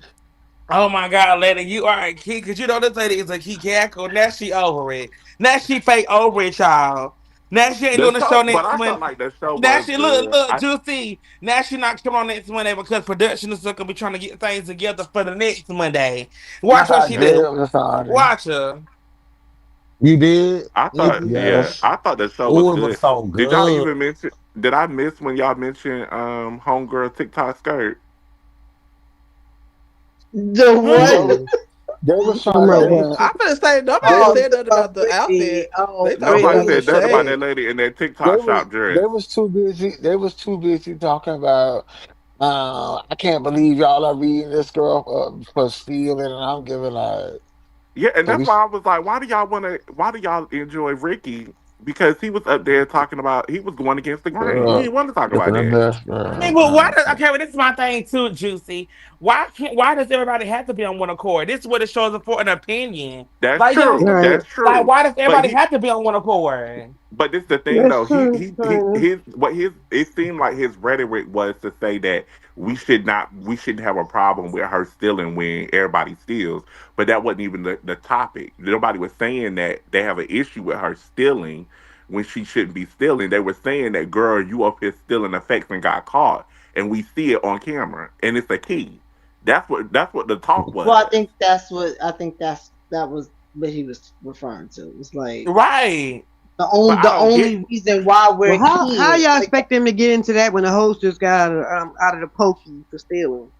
Oh my god, lady, you are a key because you know this lady is a key cackle. Now she over it. Now she fake over it, y'all. Now she ain't The doing the show show, but next I felt Monday. like the show Now was she good. look, Juicy. Now she not coming on next Monday because production is gonna be trying to get things together for the next Monday. Yes, Watch what I she did. do. I'm sorry. Watch her. You did, I thought, Nikki? yeah, Yes. I thought the show was Oh, it good. was so Did y'all good. even mention? Did I miss when y'all mentioned homegirl TikTok skirt? The They what? Hmm? was Mm-mm. they was You talking trying about they what? was I'm finna say they nobody Oh, was said you nothing about about the Brittany. outfit. Oh, They thought they Nobody somebody Brittany. threw said was nothing about shade. that lady in that they TikTok was shop dress. they was too busy talking about I can't believe y'all are reading this girl for stealing and I'm giving like Yeah, and so that's we why I was like, why do y'all want to? Why do y'all enjoy Ricky? Because he was up there talking about he was going against the grain. We uh, didn't want to talk look about at that that. mess, I mean, man. but why does okay? Well, this is my thing too, Juicy. Why does everybody have to be on one accord? This is what it shows up for an opinion. That's Like y'all true. Right. That's stupid. Like true. why does But everybody he have to be on one accord? But this the thing That's though. true, China. His it seemed like his rhetoric was to say that we shouldn't have a problem with her stealing when everybody steals. But that wasn't even the topic. Nobody was saying that they have an issue with her stealing when she shouldn't be stealing. They were saying that girl, you up here stealing effects and got caught. And we see it on camera. And it's a key. That's what the talk Well, I was. think that's what I think that was what he was referring to. It's like Right. But I the don't get only reason why Well, we're how keying y'all like expect them to get into that when the host just got out of the pokey for stealing?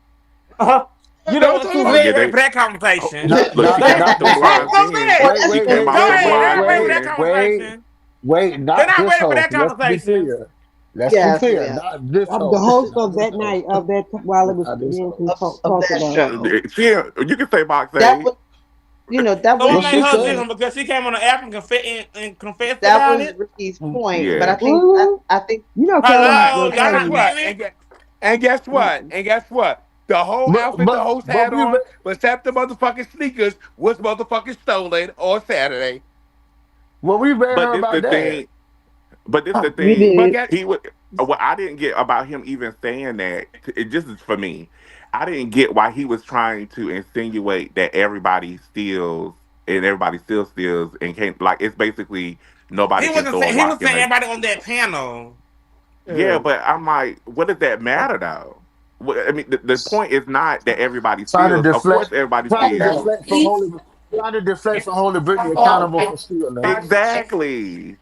Uh-huh. You know Don't what, talk Susan? oh They about. yeah, ain't ready they for that oh, conversation. Not look, she not They, came not out them this hey, blinds host. in. well, Susan, that's She Wait, because came wait, go out wait, them ahead. wait, They're not blinds ready for wait, that in. wait, conversation. wait, They're not not this ready for host. that Let's be conversation. clear. Let's be yes, clear. yeah, Not this Of the host. host Not of this that host. night, of that while it was Not this being host. of talked that about. show. She, you can say box That A. was that So was Well, what made she her Ricky's said. different because she came on the app and, and confessed that about was it? Ricky's point. But Yeah. Hmm. I think You know, Kelly. why Hello, Well, y'all and not Kelly. guess what? getting it? And guess what? Mm, And guess what? The whole outfit the host But had we on, re- except the motherfucking sneakers, was motherfucking stolen on Saturday. well we read But her this the about that. thing. But this the we thing. But did. get He would. What I didn't get about him even saying that. It just is for me. I didn't get why he was trying to insinuate that everybody steals and everybody still steals and can't. Like it's basically nobody can throw a He rock was in saying a. everybody on that panel. Yeah, uh, but I'm like, what does that matter though? I mean, the point is not that everybody Trying to steals. Of course, deflect everybody trying to steals. deflect from holy trying to deflect from Holy Brittany accountable for stealing. Exactly.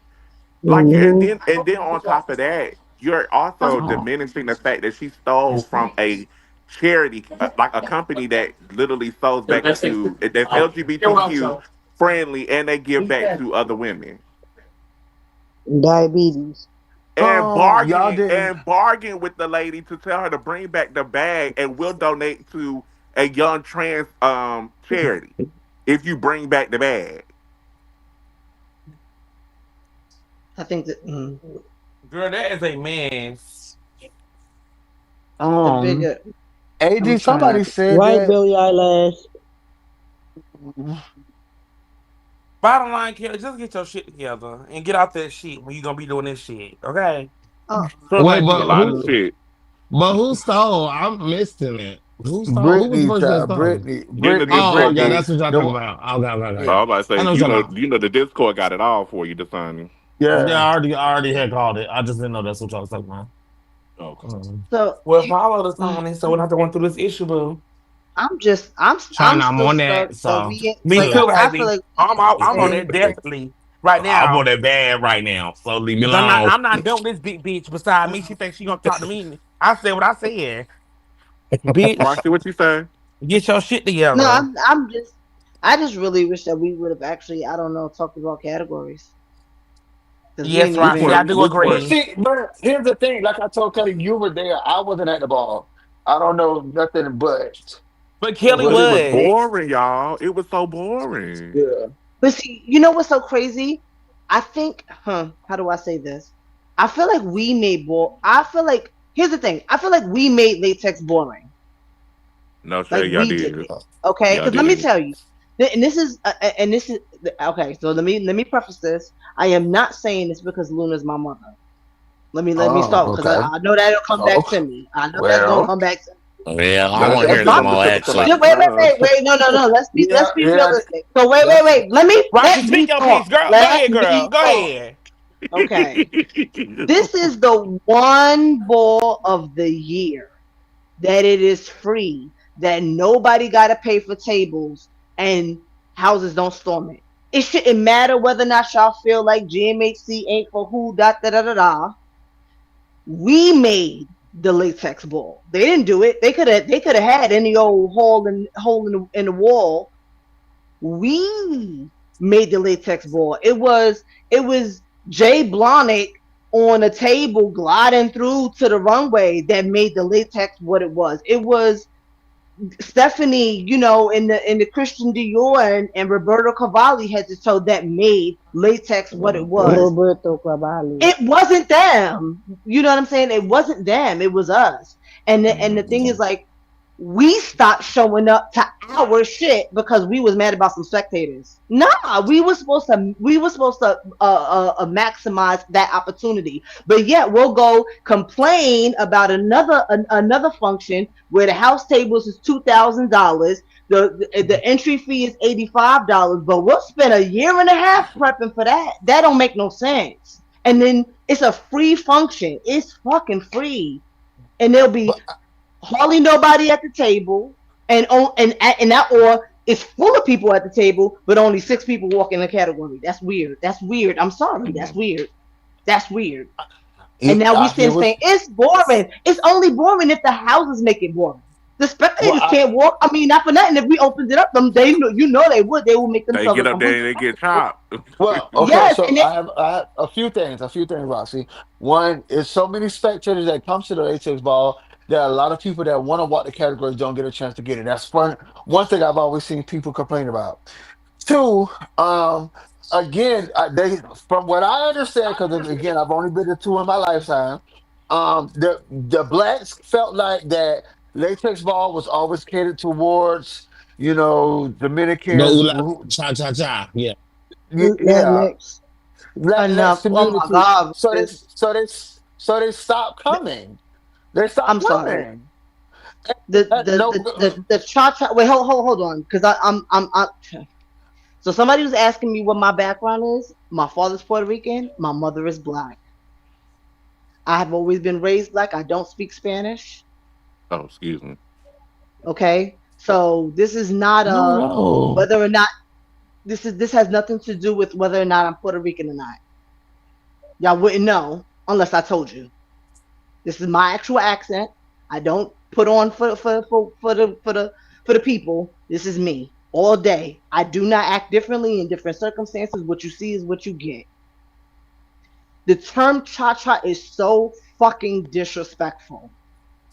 Like you, Hmm. and then on top of that, you're also diminishing the fact that she stole from a charity, like a company that literally sells back to that's LGBTQ friendly, and they give back to other women Diabetes. Y'all didn't and bargain with the lady to tell her to bring back the bag, and we'll donate to a young trans charity if you bring back the bag. I think that Girl, that is a mess. the um bigger. I'm AD trying somebody not to. said Right, that. Billy Eyelash. Bottom line, Kelly, just get your shit together and get out that shit when you gonna be doing this shit. Okay? Oh, Point Wait, blank It's a but lot of period. who? shit. But who stole? I'm missing it. Who stole? Who was the Brittany, person that child, stole? Get in the Oh, yeah, Discord. Brittany. that's what y'all The talking one- about. Okay, okay, okay. Oh, yeah, I'm about to I say, know what you're talking about. the Discord got it all for you, Dasani. Yeah, yeah. I already had called it. I just didn't know that's what y'all was talking about. Okay. so Well, follow the Tony so we're not going through this issue, boo. I'm China, I'm still on stuck. that, So so Me like yeah. too, I feel baby. like we keep I'm on saying that definitely right I'm on now. that bad right now, so leave me Cause alone. I'm not done with this big bitch beside me. She thinks she gonna talk to me. I said what I said. Bitch, Roxy, what you say? get your shit no. together. I just really wish that we would have actually I don't know talked about categories because we Yes, didn't Which Roxy, I one? even. do Which But one? agree. see, but here's the thing. Like I told Kelly, you were there. I wasn't at the ball. I don't know nothing But Kelly But but it was was. boring, y'all. It was so boring. yeah. But see, you know what's so crazy? I think, how do I say this? I feel like we made I feel like here's the thing. I feel like we made latex boring. No, Like sir, y'all we did did. it. Okay, Y'all because let me did. tell you, and this is okay. So let me preface this. I am not saying this because Luna's my mother. Let me Oh, start because okay. I know that'll come back Oh, to me. I know that's gonna well, come back to me. Well, I Not want to that hear That's it no my typical, more. typical Actually, like wait. No. yeah, Let's be yeah. realistic. So That's wait. Roxy, Let speak me your talk. piece, girl. Go Let ahead, girl. me Go talk. ahead. Okay. This is the one ball of the year that it is free, that nobody got to pay for tables, and houses don't storm it. It shouldn't matter whether or not y'all feel like GMHC ain't for who, da. We made the latex ball. They didn't do it. They could have had any old hole in the wall. We made the latex ball. It was Jay Blonick on a table gliding through to the runway that made the latex what it was. It was Stephanie, in the Christian Dior and Roberto Cavalli head to toe that made latex what it was. Roberto Cavalli. It wasn't them. You know what I'm saying? It wasn't them. It was us. And the thing is, like, we stopped showing up to our shit because we was mad about some spectators. Nah, we were supposed to maximize that opportunity. But yet we'll go complain about another function where the house tables is $2,000. The entry fee is $85, but we'll spend a year and a half prepping for that. That don't make no sense. And then it's a free function. It's fucking free, and there'll be but hardly nobody at the table, and that, or it's full of people at the table, but only six people walk in the category. That's weird. That's weird. I'm sorry. That's weird. That's weird. And now we I hear stand what. saying it's boring. It's only boring if the houses make it boring. The Well, spectators can't walk. I mean, not for nothing. If we opened it up, them they know, they would. They would make they themselves get a up there complete and they get spectacle. chopped. okay. Yes, So and I have a few things, Roxy. One is so many spectators that comes to the latex ball. There are a lot of people that want to walk the categories don't get a chance to get it. That's fun. One thing I've always seen people complain about. Two, again, they from what I understand, because again, I've only been to two in my lifetime. The blacks felt like that latex ball was always catered towards, the Dominicans, ula cha cha cha. Yeah. That yeah, next. Latinx enough. Oh my community. God, So they, this, so they, so they stopped coming. They I'm stopped sorry. coming. The the No, the the cha cha. Wait, hold on, because I'm. So somebody was asking me what my background is. My father's Puerto Rican. My mother is black. I have always been raised black. I don't speak Spanish. Oh, excuse me. Okay, so this is not no, a no. whether or not this has nothing to do with whether or not I'm Puerto Rican or not. Y'all wouldn't know unless I told you. This is my actual accent. I don't put on for the people. This is me all day. I do not act differently in different circumstances. What you see is what you get. The term cha cha is so fucking disrespectful.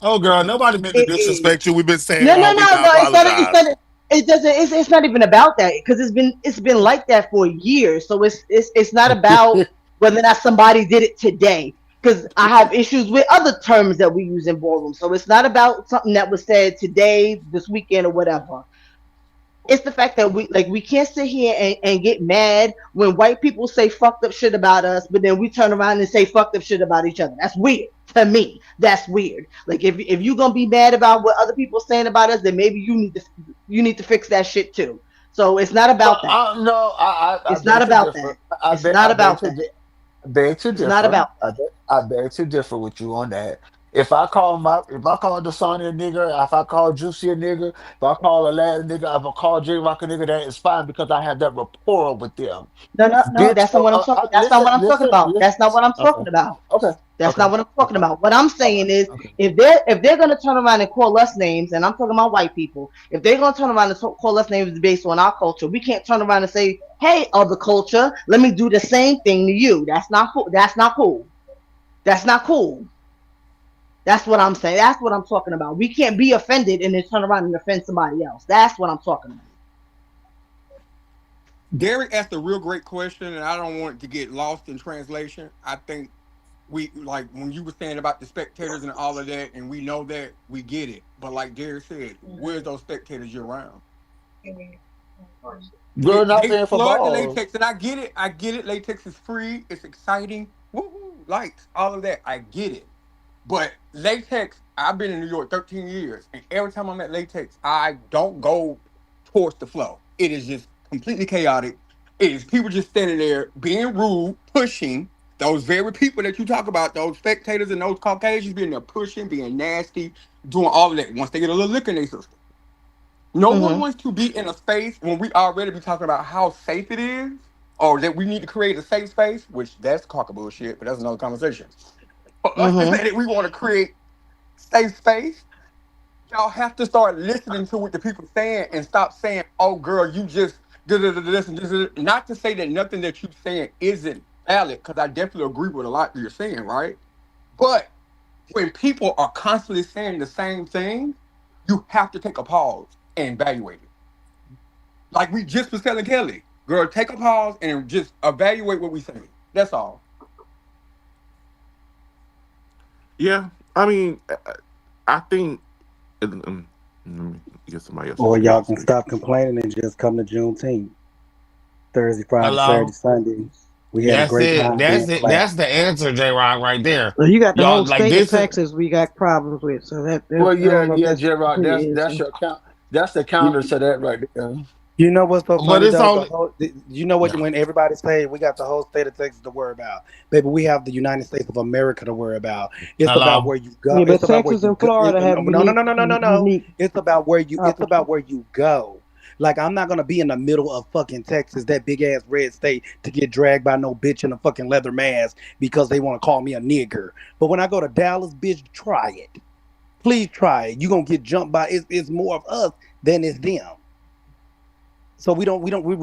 Oh, girl, nobody meant to It is. disrespect you. We've been saying it No, all week. I It's not. It's apologize. not. It doesn't. It's not even about that because it's been like that for years. So it's not about whether or not somebody did it today. Because I have issues with other terms that we use in ballroom. So it's not about something that was said today, this weekend, or whatever. It's the fact that we can't sit here and get mad when white people say fucked up shit about us, but then we turn around and say fucked up shit about each other. That's weird to me. That's weird. Like if you're gonna be mad about what other people saying about us, then maybe you need to fix that shit too. So it's not Well, about that. no, I It's not beg to about that. differ. I It's beg, not I beg about to, that. di- beg to It's not differ. about that. I beg to differ with you on that. If I call Dasani a nigger, if I call Juicy a nigger, if I call Aladdin a nigga, if I call J Rock a nigga, that is fine because I have that rapport with them. No. Bitch, That's not what I'm talking. That's not listen, what I'm talking listen, about. listen. That's not what I'm Okay, talking about. okay, That's okay, not what I'm talking okay. about. What I'm All right, saying is, okay. if they're gonna turn around and call us names, and I'm talking about white people, if they're gonna turn around and call us names based on our culture, we can't turn around and say, "Hey, other culture, let me do the same thing to you." That's not cool. That's not cool. That's not cool. That's what I'm saying. That's what I'm talking about. We can't be offended and then turn around and offend somebody else. That's what I'm talking about. Derek asked a real great question, and I don't want it to get lost in translation. I think we like when you were saying about the spectators and all of that, and we know that we get it. But like Derek said, where's those spectators year round? Girl not They paying for flood the balls. latex, and I get it. I get it. Latex is free. It's exciting. Woohoo! Lights, all of that. I get it. But latex, I've been in New York 13 years, and every time I'm at latex, I don't go towards the flow. It is just completely chaotic. It is people just standing there being rude, pushing. Those very people that you talk about, those spectators and those Caucasians being there pushing, being nasty, doing all of that. Once they get a little liquor in their system. No one Mhm. wants to be in a space when we already be talking about how safe it is, or that we need to create a safe space, which that's cock bullshit, but that's another conversation. For us to Mhm. say that we want to create safe space, y'all have to start listening to what the people saying and stop saying, "Oh, girl, you just this and this." Not to say that nothing that you saying isn't valid, because I definitely agree with a lot that you're saying, right? But when people are constantly saying the same thing, you have to take a pause and evaluate it. Like we just was telling Kelly, girl, take a pause and just evaluate what we saying. That's all. Yeah, I mean, I think. Let me get somebody else to Or say y'all this. can stop complaining and just come to Juneteenth. Thursday, Friday, Saturday, Hello. Sunday. We had a That's great it. time That's being it. black. That's the answer, J Rock, right there. Well, you got the Y'all whole like state of this is Texas we got problems with, so Well, I yeah, don't know if yeah, that's a Gerard, complete that's answer. your count. That's the You, counter to that right there. you know what's so but funny it's though? The only whole, you know what? When everybody say we got the whole state of Texas to worry about, baby, we have the United States of America to worry about. It's about hello. where you go. Yeah, It's but about where Texas you and go. Florida have No, no, no, no, no, no, no. unique It's about where you. It's about opportunities. where you go. Like I'm not gonna be in the middle of fucking Texas, that big ass red state, to get dragged by no bitch in a fucking leather mask because they want to call me a nigger. But when I go to Dallas, bitch, try it. Please try it. You gonna get jumped by. It's more of us than it's them. So we're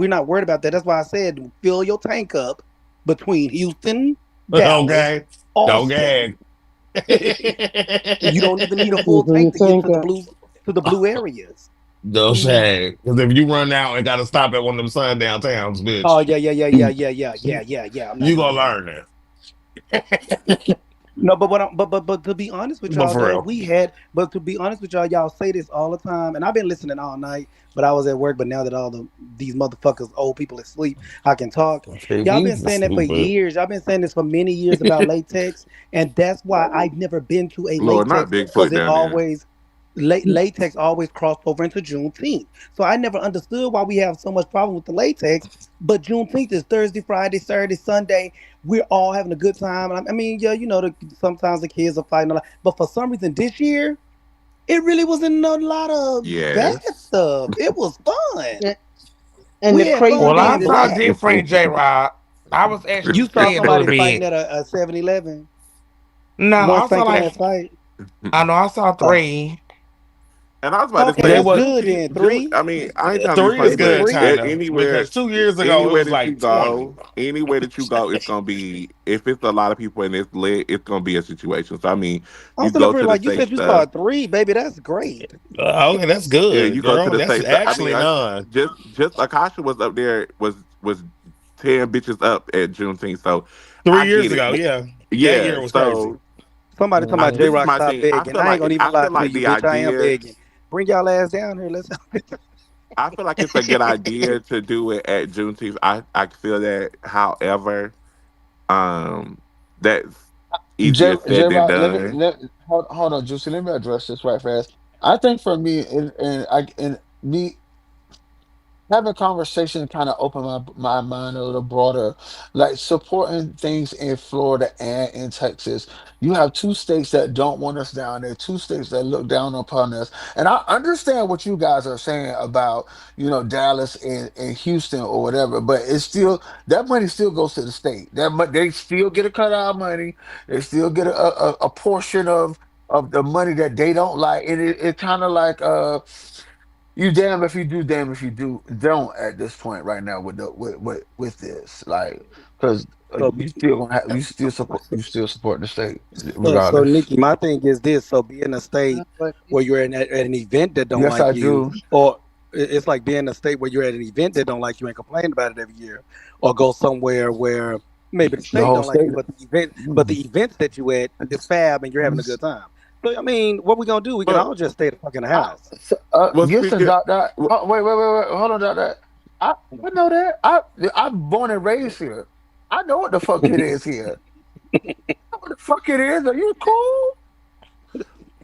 not worried about that. That's why I said fill your tank up between Houston, Dallas, Okay. Don't Austin. gag. You don't even need a full If you tank to get think to the blue areas. No shame. Because if you run out and got to stop at one of them sundown towns, Oh bitch, yeah, yeah, yeah, yeah, yeah, yeah, yeah, yeah, yeah. I'm not you doing gonna that. learn it. No, but what I'm, but to be honest with But y'all for though, real. we had. But to be honest with y'all, y'all say this all the time, and I've been listening all night. But I was at work. But now that these motherfuckers, old people, asleep, I can talk. Okay, Y'all we been saying that for stupid. years. Y'all been saying this for many years about latex, and that's why I've never been to a Lord, not latex because Bigfoot it down there. always latex always crossed over into Juneteenth. So I never understood why we have so much problem with the latex. But Juneteenth is Thursday, Friday, Saturday, Sunday. We're all having a good time. I mean, yeah, sometimes the kids are fighting a lot, but for some reason this year it really wasn't a lot of bad Yes. stuff. It was fun. Yeah, and We the had fun crazy Well, thing I being is saw that black. different J Rock. I was actually You saw scared a somebody little fighting bit. at a 7-Eleven, No, one I saw spanking like ass fight. I know I saw Oh, three. And I was about to okay, They say, that's was good then. I Three, mean, I ain't trying to be three is funny, is it but good, three? kind of, anywhere, because 2 years ago it anywhere was that you like 20. go, anywhere that you go, it's gonna be if it's a lot of people and it's lit, it's gonna be a situation. So I mean, I'm you still up go here to the like you safe said. You saw stuff. three, baby. That's great. Okay, that's Yeah, good, you go to girl. the That's safe stuff. I mean, actually none. just Akasha was up there was tearing bitches up at Juneteenth. So I 3 years get ago, it. yeah. That Yeah. year was crazy. So Somebody talking about Mhm. J this is Rock my stop thing. begging. I ain't gonna even I lie feel to like you, the bitch. I am idea. begging. Bring y'all ass down here. Let's. I feel like it's a good idea to do it at Juneteenth. I feel that, however, that's easier J said than Rock, done. hold on, Juicy. Let me address this right fast. I think for me, and me having conversation kind of open my mind a little broader, like supporting things in Florida and in Texas. You have two states that don't want us down there, two states that look down upon us. And I understand what you guys are saying about, Dallas and Houston or whatever, but it's still that money still goes to the state. They still get a cut of our money. They still get a portion of the money that they don't like. And it kind of like you damn if you do, damn if you don't at this point right now with with this, like, because So, you still support the state so regardless. Nikki, my thing is this: so be in a state but where you're at an event that don't Yes, like I you, do. or It's like being in a state where you're at an event that don't like you and complain about it every year, or go somewhere where maybe the The state whole don't like state. you, but the events that you at is fab and you're having a good time. So I mean, what we gonna do? We can But all just stay the fuck in the I, house. well, listen, speaking, doctor. wh- Oh, wait. Hold on, doctor. I know that. I'm born and raised here. I know what the fuck it is here. I know what the fuck it is. Are you cool?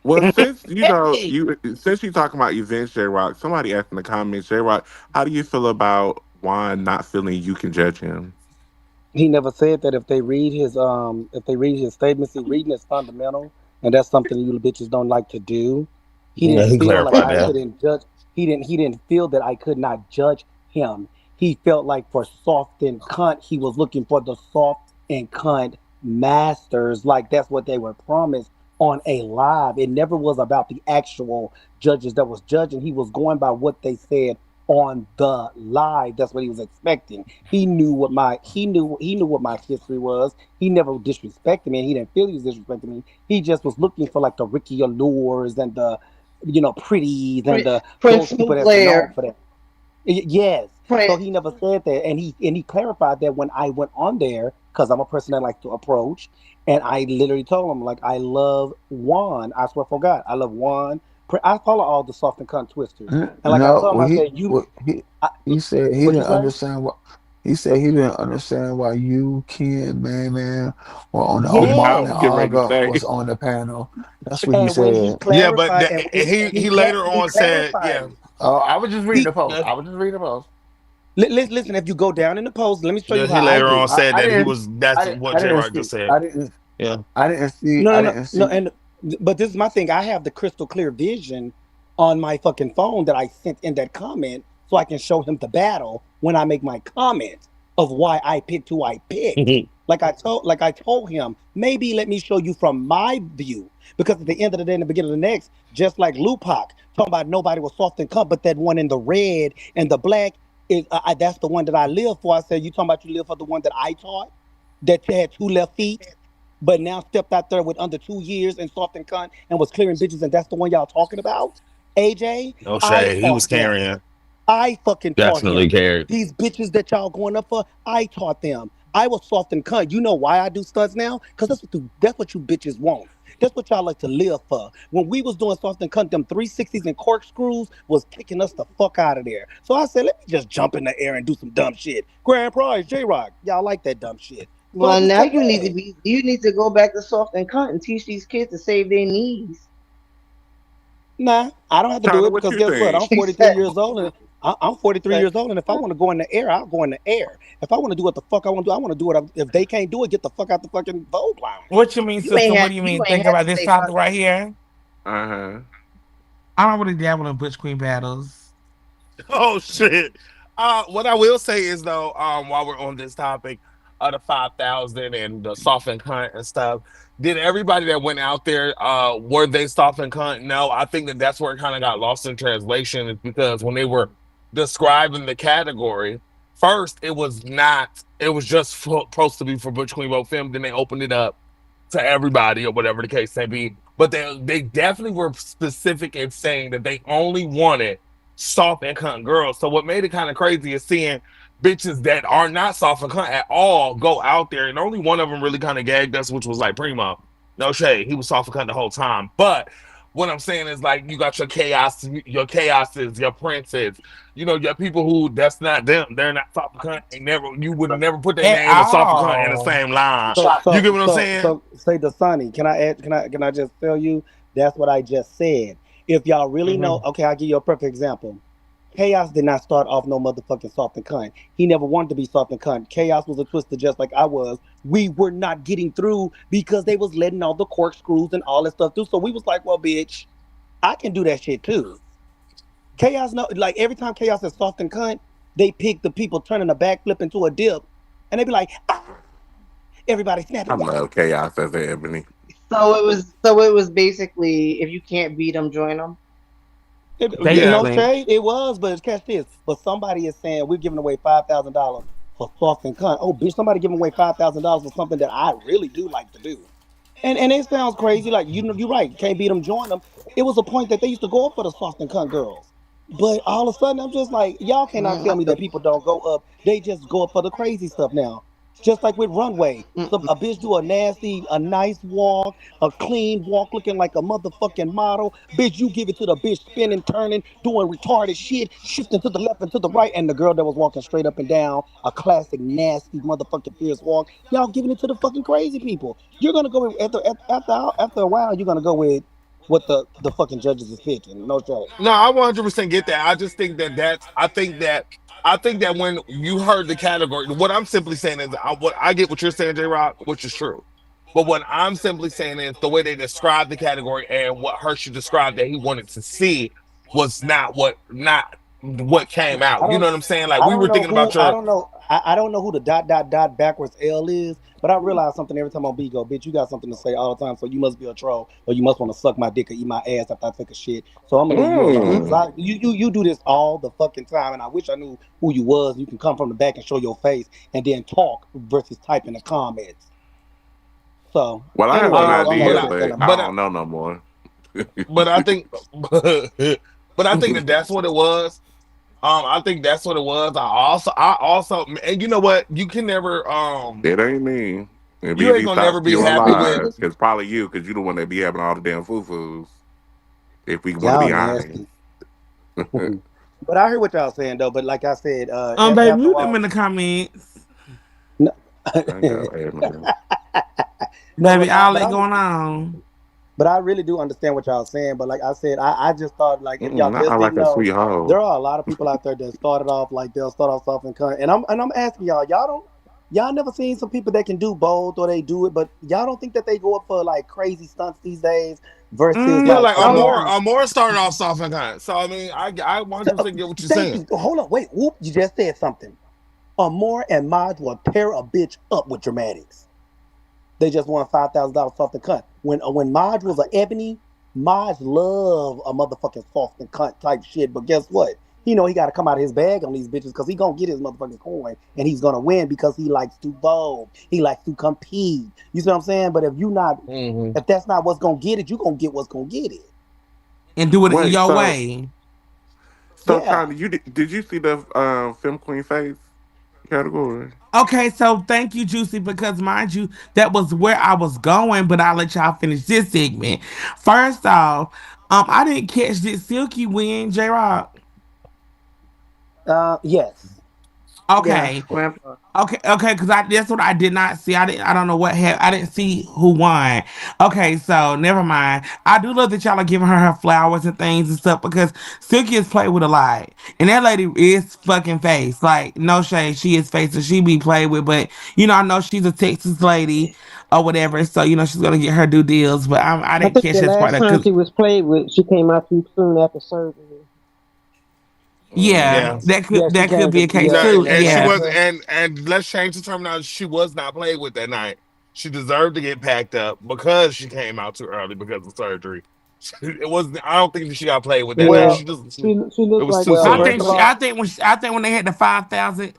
well, since Hey, since you talking about events, J Rock, somebody asked in the comments, J Rock, how do you feel about Juan not feeling you can judge him? He never said that. If they read his statements, he reading is fundamental, and that's something you bitches don't like to do. He Yeah, didn't he feel like clarified I that. couldn't judge. He didn't feel that I could not judge him. He felt like for soft and cunt, he was looking for the soft and cunt masters. Like that's what they were promised on a live. It never was about the actual judges that was judging. He was going by what they said on the live. That's what he was expecting. He knew what my history was. He never disrespected me. And he didn't feel he was disrespecting me. He just was looking for like the Ricky Allures and the pretties and the Prince those people Snoop that's known Blair. for that. Yes. So Prince. he never said that, and he clarified that when I went on there because I'm a person that likes to approach, and I literally told him like I love Juan. I swear for God, I love Juan. I follow all the soft and cunt twisters, and like I No, told him, I said you. I, he said he what you didn't say? understand what he said he didn't understand why you, Ken, man, were on the I Omar and was Yes. getting ready to Olga say. was on the panel. That's what he And when he said. Yeah, but clarified, he later he on said, clarified yeah, it. I was just reading the He post. yeah, I was just reading the post. listen. If you go down in the post, let me show yeah, you he how I later do on it. said I that he didn't was, that's what I J didn't Rock see just said. Yeah. No, I no, no, didn't no. see But this is my thing. I have the crystal clear vision on my fucking phone that I sent in that comment, so I can show him the battle when I make my comment of why I picked who I picked. Like I told him, maybe let me show you from my view, because at the end of the day, in the beginning of the next, just like Lupac talking about nobody was soft and cunt, but that one in the red and the black is that's the one that I live for. I said, you talking about you live for the one that I taught that had two left feet, but now stepped out there with under 2 years and soft and cunt and was clearing bitches, and that's the one y'all talking about? AJ, No I shade. He was taught them. carrying. I fucking taught Definitely him. carried. These bitches that y'all going up for, I taught them. I was soft and cunt. You know why I do stunts now? Because that's what you bitches want. That's what y'all like to live for. When we was doing soft and cunt, them 360s and corkscrews was kicking us the fuck out of there. So I said, let me just jump in the air and do some dumb shit. Grand Prize, J Rock. Y'all like that dumb shit. So I Well, just now said, you need to yeah. be. You need to go back to soft and cunt and teach these kids to save their knees. Nah, I don't have to do Tana, it what because you guess what? think? I'm He 43 said, years old and I'm 43 years old, and if I want to go in the air, I'll go in the air. If I want to do what the fuck I want to do, I want to do it. If they can't do it, get the fuck out the fucking Vogue lounge. what you mean, "You sister? ain't What had. do you You mean? ain't Think had about to this say topic nothing." right here. Uh huh. I don't really dabble in Butch Queen battles. Oh shit. What I will say is though, while we're on this topic of the 5,000 and the soft and cunt and stuff, did everybody that went out there, were they soft and cunt? No, I think that that's where it kind of got lost in translation, is because when they were describing the category, first it was not, it was just supposed to be for Butch Queen Vote Femme. Then they opened it up to everybody or whatever the case may be. But they definitely were specific in saying that they only wanted soft and cunt girls. So what made it kind of crazy is seeing bitches that are not soft and cunt at all go out there, and only one of them really kind of gagged us, which was like Primo. No shade, he was soft and cunt the whole time. But what I'm saying is like you got your chaoses, your princes, your people who that's not them. They're not soft and cunt. They never, you would never put their At name and soft and cunt in the all. same line. So You so get what I'm so saying? so say the Sunny. Can I add? Can I just tell you? That's what I just said. If y'all really know, Mhm. okay, I'll give you a perfect example. Chaos did not start off no motherfucking soft and cunt. He never wanted to be soft and cunt. Chaos was a twister just like I was. We were not getting through because they was letting all the corkscrews and all that stuff through. So we was like, well, bitch, I can do that shit too. Chaos, no, like every time Chaos is soft and cunt, they pick the people turning a backflip into a dip, and they be like, ah, everybody snap I it. love chaos as an Ebony. So it was basically if you can't beat them, join them. Yeah. No Basically. shade, it was, but catch this. But somebody is saying we're giving away $5,000 for soft and cunt. Oh, bitch, somebody giving away $5,000 for something that I really do like to do. And it sounds crazy. Like you're right. Can't beat them, join them. It was a point that they used to go up for the soft and cunt girls. But all of a sudden, I'm just like, y'all cannot tell me that people don't go up. They just go up for the crazy stuff now. Just like with runway, some a bitch do a nice walk, a clean walk, looking like a motherfucking model. Bitch, you give it to the bitch spinning, turning, doing retarded shit, shifting to the left and to the right, and the girl that was walking straight up and down, a classic nasty motherfucking fierce walk. Y'all giving it to the fucking crazy people. You're gonna go with after a while. You're gonna go with what the fucking judges is picking. No shade. No, I 100% get that. I just think that I think that when you heard the category, what I'm simply saying is what I get what you're saying, J Rock, which is true. But what I'm simply saying is the way they described the category and what Hershey described that he wanted to see was not what came I out. You don't know what I'm saying? Like I we don't were know thinking who about I your don't know I don't know who the dot dot dot backwards L is, but I realize something every time on B go, bitch, you got something to say all the time, so you must be a troll or you must want to suck my dick or eat my ass after I take a shit. So I'm gonna leave you alone. Cause Mm. you do this all the fucking time and I wish I knew who you was. You can come from the back and show your face and then talk versus type in the comments. So Well, I have an anyway, I'm gonna but idea, let I you say but no I but more. I, don't know no more. but I think but I think that that's what it was. I think that's what it was. I also, and you know what? You can never, It ain't me. And you ain't BB, gonna stop never be spewing happy with. lies. It's probably you, because you the one that be having all the damn foo-foos, if we want to Y'all be honest. nasty. But I heard what y'all saying though. But like I said, Baby, after a mute them while, in the comments. no, I go, Amen. no, Baby, all that going on. but I really do understand what y'all saying. But like I said, I just thought like if y'all Mm-mm, not just I like didn't a know, sweet hoe. there are a lot of people out there that started off like they'll start off soft and cunt. And I'm asking y'all, y'all never seen some people that can do both or they do it, but y'all don't think that they go up for like crazy stunts these days versus Yeah, Mm, like like oh Amore, yeah. Amore. Amore started off soft and kind. So I mean, I 100% get what you're Thank saying. you. Hold on, wait, whoop, you just said something. Amore and Maj will tear a bitch up with dramatics. They just won $5,000 soft and cunt. When Marge was an ebony, Marge loved a motherfucking soft and cunt type shit. But guess what? He know he got to come out of his bag on these bitches because he gonna get his motherfucking coin and he's gonna win because he likes to vogue. He likes to compete. You see what I'm saying? But Hmm. if that's not what's gonna get it, you gonna get what's gonna get it. And do it Wait, your so way. China, Yeah. did you see the film Queen Face category? Okay, so thank you, Juicy, because mind you, that was where I was going, but I'll let y'all finish this segment. First off, I didn't catch this Silky win, J Rock. Yes. Yeah, Okay. grandpa. Okay, because I that's what I did not see. I don't know what happened. I didn't see who won. Okay, so never mind. I do love that y'all are giving her flowers and things and stuff because Silky is played with a lot, and that lady is fucking face. Like no shade, she is face, and she be played with. But I know she's a Texas lady or whatever, so she's gonna get her due deals. But I I didn't think catch the that part last of time because she was played with, she came out too soon after surgery. yeah, Mm. Yeah. that could Yeah, she that could came be a to case No, yeah, too. and that and she Yeah. was, cancer. and let's change the terminology. She was not played with that night. She deserved to get packed up because she came out too early because of surgery. It was. I don't think that she got played with that night. Well, She just. She It looked was like too well, I soon. first think of she. all, I think when they had the 5,000,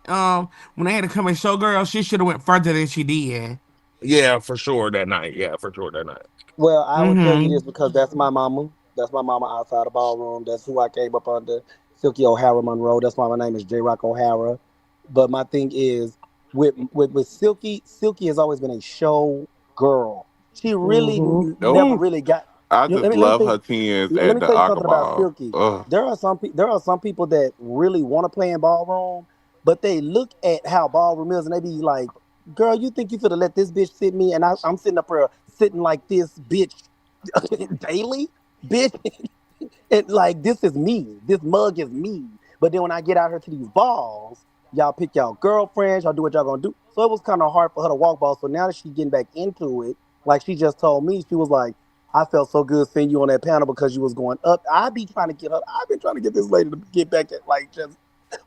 when they had to come and show girl, she should have went further than she did. Yeah, for sure that night. Yeah, for sure that night. well, I will tell you Mm-hmm. this because that's my mama. That's my mama outside the ballroom. That's who I came up under. Silky O'Hara Monroe. That's why my name is J Rock O'Hara. But my thing is with Silky, Silky has always been a show girl. She really hmm Nope. never really got. I You know, just let me love tell her you, tens let at me the tell you Aqua something about Ball. Silky. Ugh. There are some people that really want to play in ballroom, but they look at how ballroom is and they be like, "Girl, you think you finna let this bitch sit me?" And I'm sitting up here sitting like this bitch daily, bitch. And like this is me. This mug is me. But then when I get out here to these balls, y'all pick y'all girlfriends, y'all do what y'all gonna do. So it was kind of hard for her to walk ball. So now that she's getting back into it, like she just told me, she was like, I felt so good seeing you on that panel because you was going up. I be trying to get her. I've been trying to get this lady to get back at like just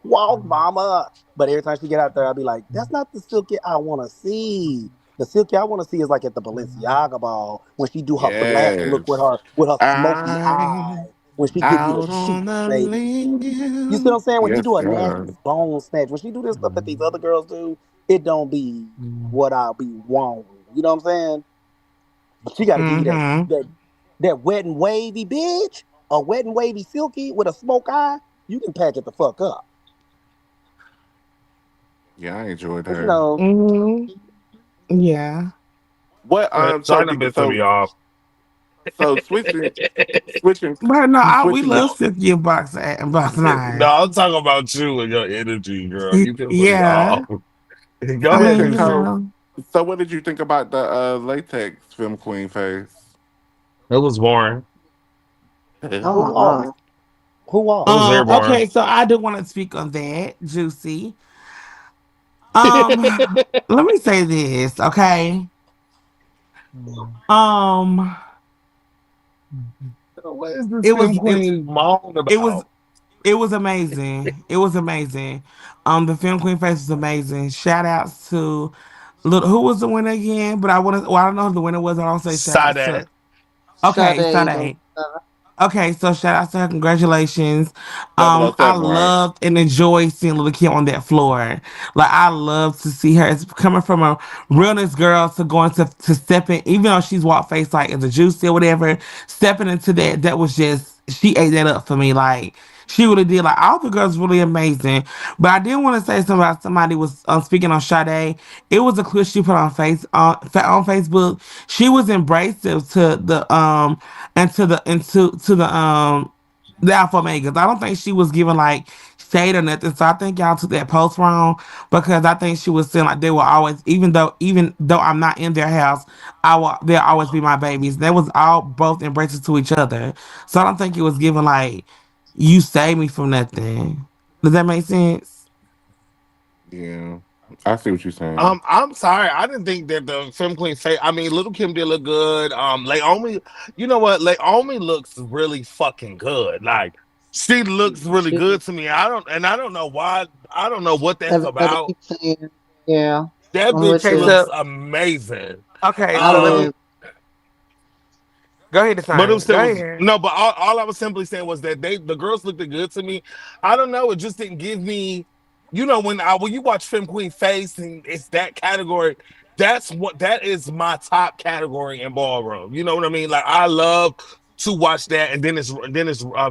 walk mama. But every time she get out there, I'll be like, that's not the Silky I want to see. The Silky I want to see is like at the Balenciaga ball when she do her black look Yes. with her smoky I'm eye. When she give you the out sheep, on a baby. You see what I'm limb. saying? When you Yes, do a nasty God. bone snatch, when she do this stuff that these other girls do, it don't be what I'll be wanting. You know what I'm saying? But she got to give you Mm-hmm. that wet and wavy bitch, a wet and wavy silky with a smoke eye. You can pack it the fuck up. Yeah, I enjoyed But you her. know, Hmm. Yeah. What Sorry, I'm pissing me off. so switching But no, we switching love Cynthia Box No, Nine. I'm talking about you and your energy, girl. You pissing me Yeah. off. Go I ahead, mean, switching you Nikki. coat. know. So what did you think about the latex film queen face? It was boring. Oh who my lost? god. Who It was lost? very boring. Okay, so I do want to speak on that, Juicy. Um, let me say this, okay? Um, What is this it film was it, queen moan it was about? it was amazing. It was amazing. The film Queen Face was amazing. Shout outs to little who was the winner again? But I want to. Well, I don't know who the winner was. I don't say shout outs Sade. to. Okay, Sade, the Sade. Okay, so shout out to her. Congratulations. Double O I seven, right? loved and enjoyed seeing Little Kim on that floor. Like I love to see her. It's coming from a realness girl to going to stepping, even though she's walked face like as a juicy or whatever, stepping into that, that was just she ate that up for me. Like she really did. Like all the girls really amazing. But I did want to say something about somebody was speaking on Sade. It was a clip she put on on Facebook. She was embracive to the and to the Alpha Omegas. I don't think she was giving like shade or nothing. So I think y'all took that post wrong because I think she was saying like they will always, even though I'm not in their house, they'll always be my babies. They was all both embraces to each other. So I don't think it was giving like you save me from nothing. Does that make sense? Yeah, I see what you're saying. I'm sorry. I didn't think that the film queen say. I mean, Little Kim did look good. Laomi, you know what? Laomi looks really fucking good. Like she looks really she, good to me. I don't know why. I don't know what that's everybody about. keeps saying, yeah, That I'm with bitch Okay, you. looks so amazing. okay, I so let Um, me live. go ahead, But it was Design. Go still was ahead. no, but all I was simply saying was that the girls looked good to me. I don't know, it just didn't give me, when you watch Femme Queen Face and it's that category, that is my top category in ballroom. You know what I mean? Like I love to watch that, and then it's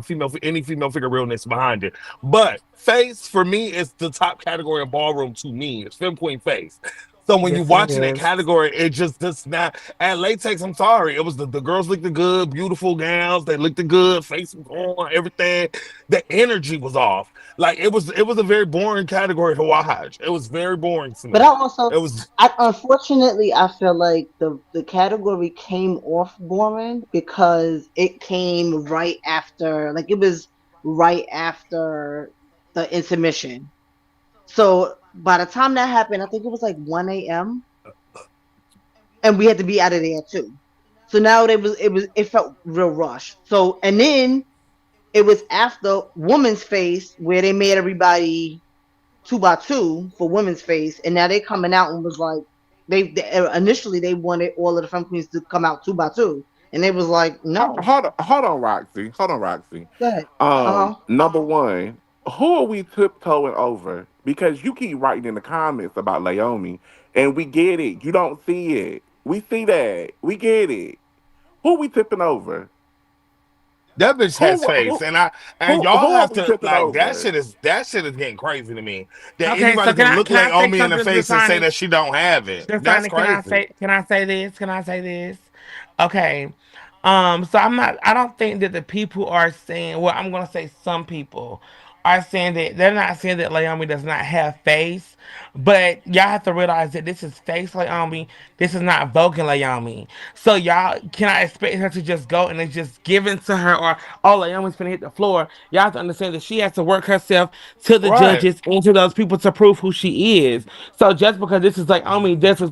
female any female figure realness behind it. But face for me is the top category in ballroom to me. It's Femme Queen Face. So when you Yes, it watching that is. category, it just does not. At latex, I'm sorry, it was the girls looked good, beautiful gowns, they looked good, face was on, everything. The energy was off. Like it was a very boring category to watch. It was very boring to But I me. also, It was unfortunately, I feel like the category came off boring because it came right after, like it was right after the intermission. So by the time that happened, I think it was like 1 a.m. and we had to be out of there too. So now it felt real rushed. So and then it was after Woman's Face where they made everybody two by two for Women's Face, and now they coming out and was like they initially they wanted all of the femme queens to come out two by two, and they was like no. Hold on, Roxy. Hold on, Roxy. Go ahead. Uh huh. Number one, who are we tiptoeing over? Because you keep writing in the comments about Laomi, and we get it. You don't see it. We see that. We get it. Who we tipping over? that bitch has Who face, who and y'all who are have we to tipping like over? that shit is getting crazy to me. That Okay, anybody so can look can like I say on me in the something to face and say Design? that she don't have it. That's Designer, crazy. can I say this? Can I say this? Okay. So I don't think that the people are saying, well, I'm gonna say some people are saying that they're not saying that Laomi does not have face, but y'all have to realize that this is face Laomi, this is not Vulcan Laomi. So y'all cannot expect her to just go and it's just given to her or oh Laomi's gonna hit the floor. Y'all have to understand that she has to work herself to the Right. judges and to those people to prove who she is. So just because this is like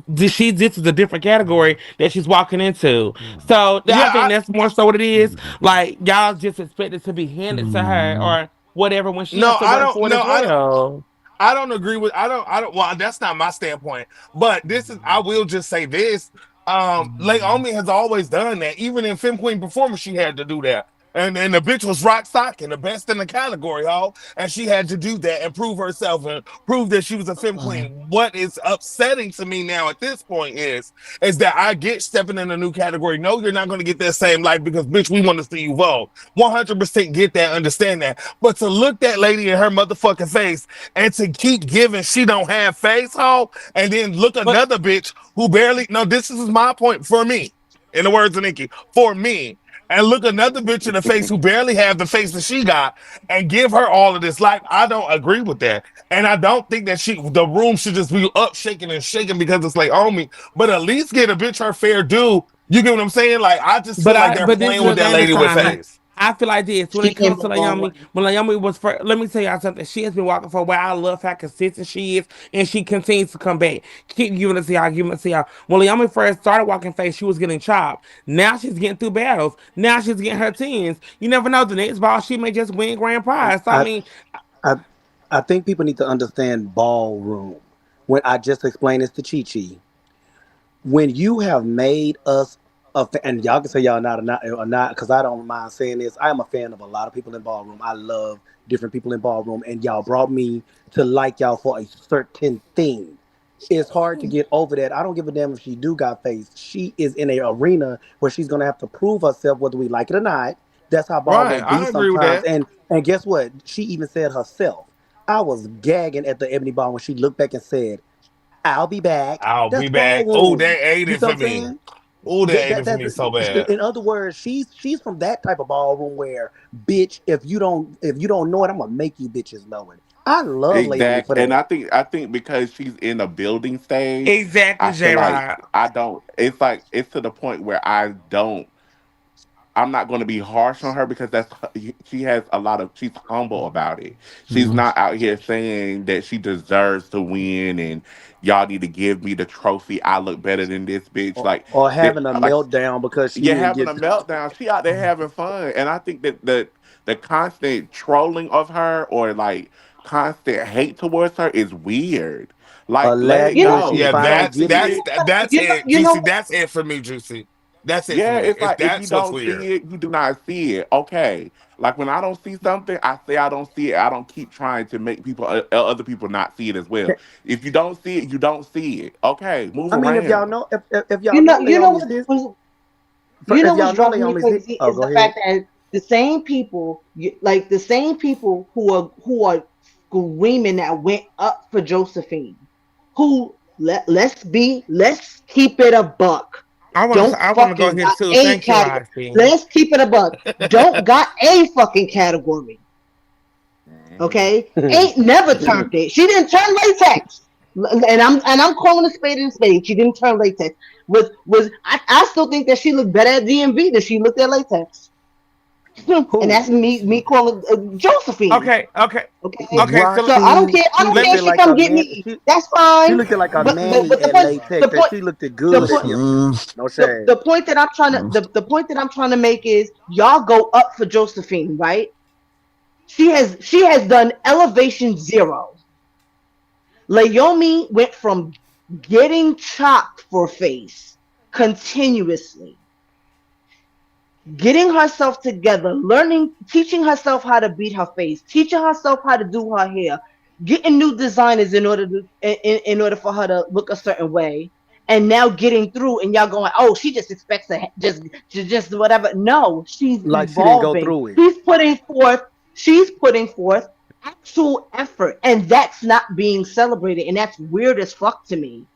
this is a different category that she's walking into. So I think Yeah, that's more so what it is. Like y'all just expect it to be handed to her or whatever when she has no, to I work don't. for it No, as well. I don't agree with. I don't. Well, that's not my standpoint. But this is. I will just say this. Naomi has always done that. Even in Femme Queen performance, she had to do that. And the bitch was rock stock and the best in the category, all. And she had to do that and prove herself and prove that she was a femme Mm. queen. What is upsetting to me now at this point is that I get stepping in a new category. No, you're not going to get that same life because bitch, we want to see you vote. 100% get that, understand that. But to look that lady in her motherfucking face and to keep giving she don't have face, ho, and then look But another bitch who barely. No, this is my point for me. In the words of Nikki, for me, and look another bitch in the face who barely have the face that she got and give her all of this life. I don't agree with that. And I don't think that the room should just be up shaking and shaking because it's like on me, but at least get a bitch her fair due. You get what I'm saying? Like I just feel like they're But this is playing with the that thing, lady with Tommy. face. I feel like this when She it came comes a to long Naomi. way. When Naomi was first, let me tell y'all something. She has been walking for a while. I love how consistent she is, and she continues to come back. Keep giving it to y'all, giving it to y'all. When Naomi first started walking face, she was getting chopped. Now she's getting through battles. Now she's getting her tens. You never know. The next ball, she may just win grand prize. So I I, mean, I, I think people need to understand ballroom. When I just explained this to Chi Chi, when you have made us and y'all can say y'all not or not because I don't mind saying this. I am a fan of a lot of people in ballroom. I love different people in ballroom, and y'all brought me to like y'all for a certain thing. It's hard to get over that. I don't give a damn if she do got face. She is in a arena where she's gonna have to prove herself whether we like it or not. That's how Right. ballroom be I agree with sometimes. that. And guess what? She even said herself. I was gagging at the Ebony Ball when she looked back and said, I'll be back. I'll be That's back. Oh, ballroom. that ate You it see what for I'm me. saying? Oh, that ate it for That's me so bad. in other words, she's from that type of ballroom where, bitch, if you don't know it, I'm gonna make you bitches know it. I love Naomi for Exact, and that. I think because she's in a building stage, exactly, I feel J. like Rod. I don't. It's like it's to the point where I don't. I'm not going to be harsh on her because she has a lot of. She's humble about it. She's Mm. not out here saying that she deserves to win and y'all need to give me the trophy. I look better than this bitch. Or That, having a like meltdown because she you're didn't having get. a meltdown. She out there having fun, and I think that the constant trolling of her or like constant hate towards her is weird. Like, let it You When know, she Yeah, go. You finally don't that's get see it, that's it. that's it, you know Juicy. what? That's it for me, Juicy. That's it for Yeah, me. it's If like if you that's what's don't weird. see it, you do not see it. Okay. Like when I don't see something, I say I don't see it. I don't keep trying to make people other people not see it as well. If you don't see it, you don't see it. Okay, move I mean, if y'all around. know, if y'all know You know Naomi's this, what if was y'all know driving me Naomi's this, crazy oh, is go the ahead. fact that the same people, like the same people who are screaming that went up for Josephine, who let's keep it a buck. Don't I want to go fucking here got too. a Thank you, category. Roxy. Let's keep it a buck. Don't got a fucking category. Mhm. Okay, ain't never turned it. She didn't turn latex, and I'm calling a spade and spade. She didn't turn latex. I still think that she looked better at DMV than she looked at latex, and Who? that's me calling Josephine. Okay. Okay, Okay. So so Roxy, I she don't let care looked if at she like come a get man. me. She That's she fine. looked at like a But Manny the at point latex, the and point she looked at the good at point DMV. Mm. No shade. the point that I'm trying to Mm. the point that I'm trying to make is y'all go up for Josephine, right? She has done elevation zero. Laomi went from getting chopped for face continuously, getting herself together, learning, teaching herself how to beat her face, teaching herself how to do her hair, getting new designers in order for her to look a certain way, and now getting through. And y'all going, oh, she just expects to just whatever. No, she's Like she didn't go evolving. through it. She's putting forth actual effort, and that's not being celebrated, and that's weird as fuck to me.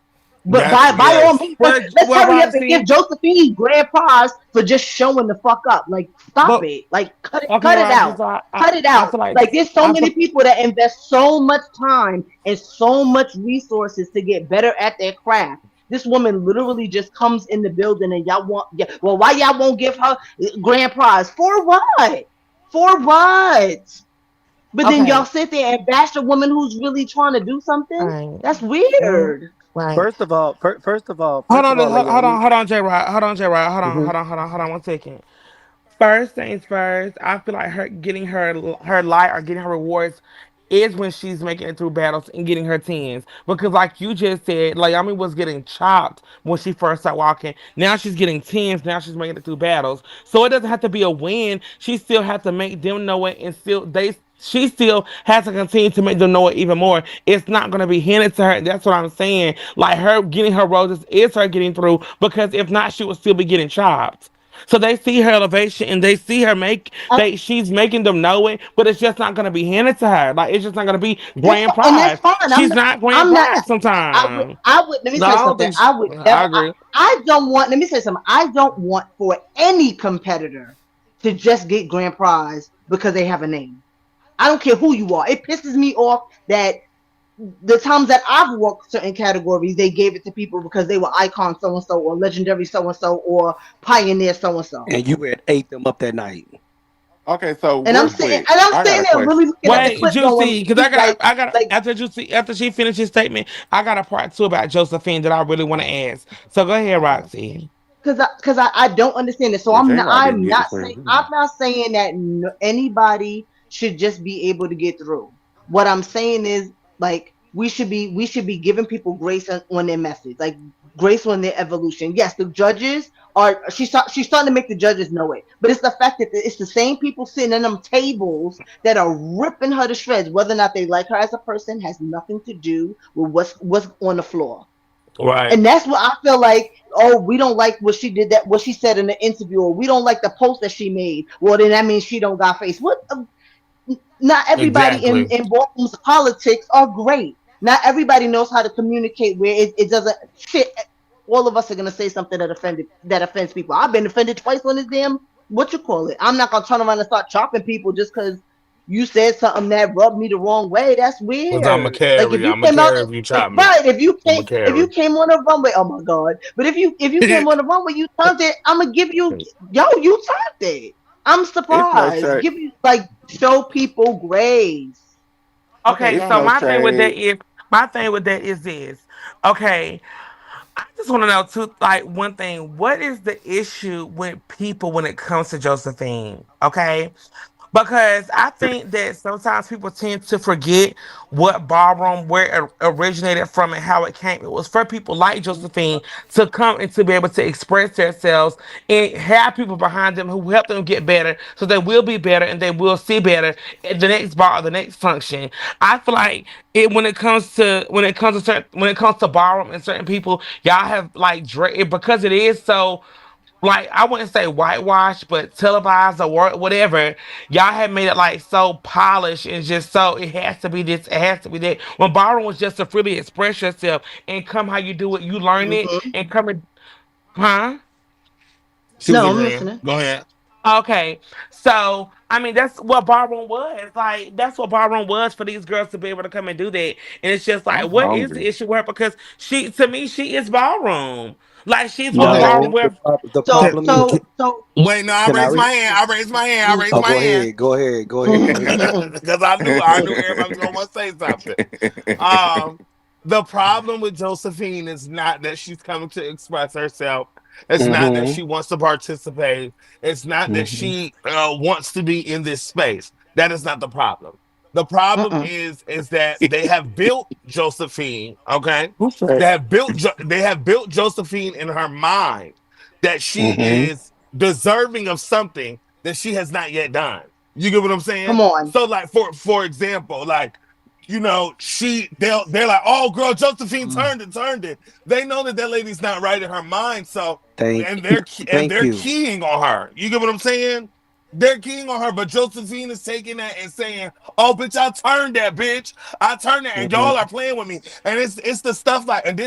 But That's by all yes. means, let's hurry up and give Roxy. Josephine grand prize for just showing the fuck up. Like, stop But it. Like, okay, cut it Roxy. out. So Cut it I out. feel like Like, there's so I many feel people that invest so much time and so much resources to get better at their craft. This woman literally just comes in the building and y'all want, yeah, well, why y'all won't give her grand prize? For what? For what? But then y'all okay. sit there and bash a woman who's really trying to do something? Right. That's Mm, weird. right. First of all, Naomi. Hold on, J. Rod. Hold on, J. Rod. Mhm. Hold on 1 second. First things first, I feel like her getting her light or getting her rewards is when she's making it through battles and getting her tens. Because like you just said, like I mean was getting chopped when she first started walking. Now she's getting tens. Now she's making it through battles. So it doesn't have to be a win. She still has to make them know it, and still they she still has to continue to make them know it even more. It's not going to be handed to her. That's what I'm saying. Like her getting her roses is her getting through because if not, she would still be getting chopped. So they see her elevation and they see her make I, she's making them know it, but it's just not gonna be handed to her. Like it's just not gonna be grand and that's prize. fine. She's not grand I'm not. prize sometimes. I would. Let me No, tell I you don't something. think. I would I never. agree. I don't want. Let me say something. I don't want for any competitor to just get grand prize because they have a name. I don't care who you are. It pisses me off that the times that I've worked certain categories, they gave it to people because they were icon so and so or legendary so and so or pioneer so and so. And you had ate them up that night. Okay, so And real quick, I'm I got sitting a there really question. looking at the Wait, clip going Juicy, because I got like after Juicy after she finished his statement, I got a part two about Josephine that I really want to ask. So go ahead, Okay. Roxy. I don't understand it. So Yeah, J Rock didn't get the I'm same. not saying that anybody should just be able to get through. What I'm saying is like we should be giving people grace on their message, like grace on their evolution. Yes, the judges are she's starting to make the judges know it, but it's the fact that it's the same people sitting in them tables that are ripping her to shreds. Whether or not they like her as a person has nothing to do with what's on the floor. Right. And that's what I feel like. Oh, we don't like what she did, that what she said in the interview, or we don't like the post that she made. Well, then that means she don't got face. What? Not everybody Exactly. in Baltimore's politics are great. Not everybody knows how to communicate where it doesn't shit. All of us are gonna say something that offends people. I've been offended twice on this damn what you call it. I'm not gonna turn around and start chopping people just because you said something that rubbed me the wrong way. That's Because I'm a weird. Like if carry. you I'm a came out, carry if you chop me. right? I'm a If you carry. came on the runway, oh my god! But if you came on the runway, you turned it. I'm gonna give you, yo, you turned it. I'm It's no surprised. shade. Give you like show people grace. Okay, Okay, It's so no go. shade. my thing with that is this. Okay, I just want to know too, like one thing. What is the issue with people when it comes to Josephine? Okay, because I think that sometimes people tend to forget what ballroom where it originated from and how it came. It was for people like Josephine to come and to be able to express themselves and have people behind them who help them get better, so they will be better and they will see better at the next bar or the next function. I feel like it when it comes to ballroom and certain people, y'all have like because it is so like I wouldn't say whitewash, but televised or whatever, y'all had made it like so polished and just so it has to be this, it has to be that. When ballroom was just to freely express yourself and come how you do it, you learn it Hmm. and come and huh? She was No, I'm agreeing. listening. Go ahead. Okay, so I mean that's what ballroom was like. That's what ballroom was for these girls to be able to come and do that. And it's just like, I'm what is hungry. the issue with her? Because she, to me, she is ballroom. Like she's what Okay. ballroom No, where. the So Can, problem is. can, wait, no, I Can I raised read? my hand. I raised my hand. I raised Oh, my go hand. ahead. Go ahead. Go ahead. Because I knew everybody was gonna want to say something. Um, the problem with Josephine is not that she's coming to express herself. It's not that Mm-hmm. she wants to participate. It's not that Mm-hmm. she wants to be in this space. That is not the problem. The problem mm-mm. is that they have built Josephine. Okay, Who said? they have built Josephine in her mind that she Mm-hmm. is deserving of something that she has not yet done. You get what I'm saying? Come on. So, like for example, like they're like, oh girl, Josephine turned it. They know that that lady's not right in her mind, so Thank and you. they're Thank you. keying on her. You get what I'm saying? They're keying on her, but Josephine is taking that and saying, "Oh, bitch, I turned that, bitch. I turned that, and y'all Mm-hmm. are playing with me." And it's the stuff like, and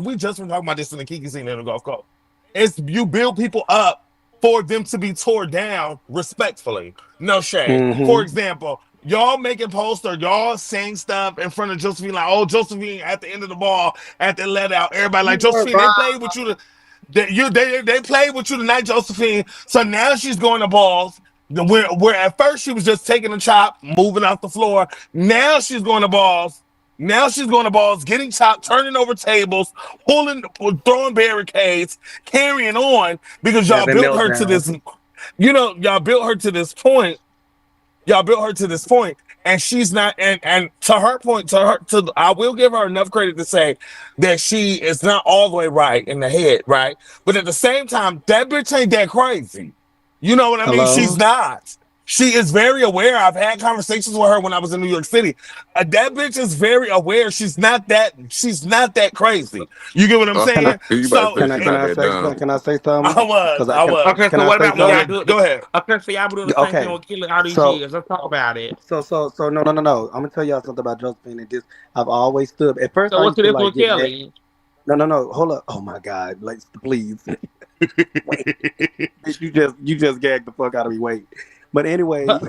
we just been talking about this in the Kiki scene in the Gulf Coast. It's you build people up for them to be tore down respectfully. No shade. For Mm-hmm. example, y'all making posts or y'all saying stuff in front of Josephine, like, oh, Josephine at the end of the ball, at the let out, everybody like, You were Josephine, they wrong. played with you. They played with you tonight, Josephine. So now she's going to balls. Where at first she was just taking a chop, moving off the floor. Now she's going to balls. Now she's going to balls, getting chopped, turning over tables, throwing barricades, carrying on because y'all Having built her to meltdowns. this. Y'all built her to this point. Y'all built her to this point, and she's not. And to her point, I will give her enough credit to say that she is not all the way right in the head, right? But at the same time, that bitch ain't that crazy. You know what I mean? She's Hello. not. She is very aware. I've had conversations with her when I was in New York City. That bitch is very aware. She's not that. She's not that crazy. You get what I'm Can I saying? You about to So say she can not I that say dumb. can I say something? I was. Cause I I was. Okay, can so I what say about when Go y'all something? ahead. do? Go ahead. Okay, so y'all be doing the same thing Okay. with killing all these So years. Let's talk about it. so no. I'm gonna tell y'all something about Josephine and this. I've always stood. At first, So I what's used the to difference like with get mad. Kelly? No. Hold up. Oh my God. Like, please. Wait. Bitch, you just gagged the fuck out of me. Wait. But anyways,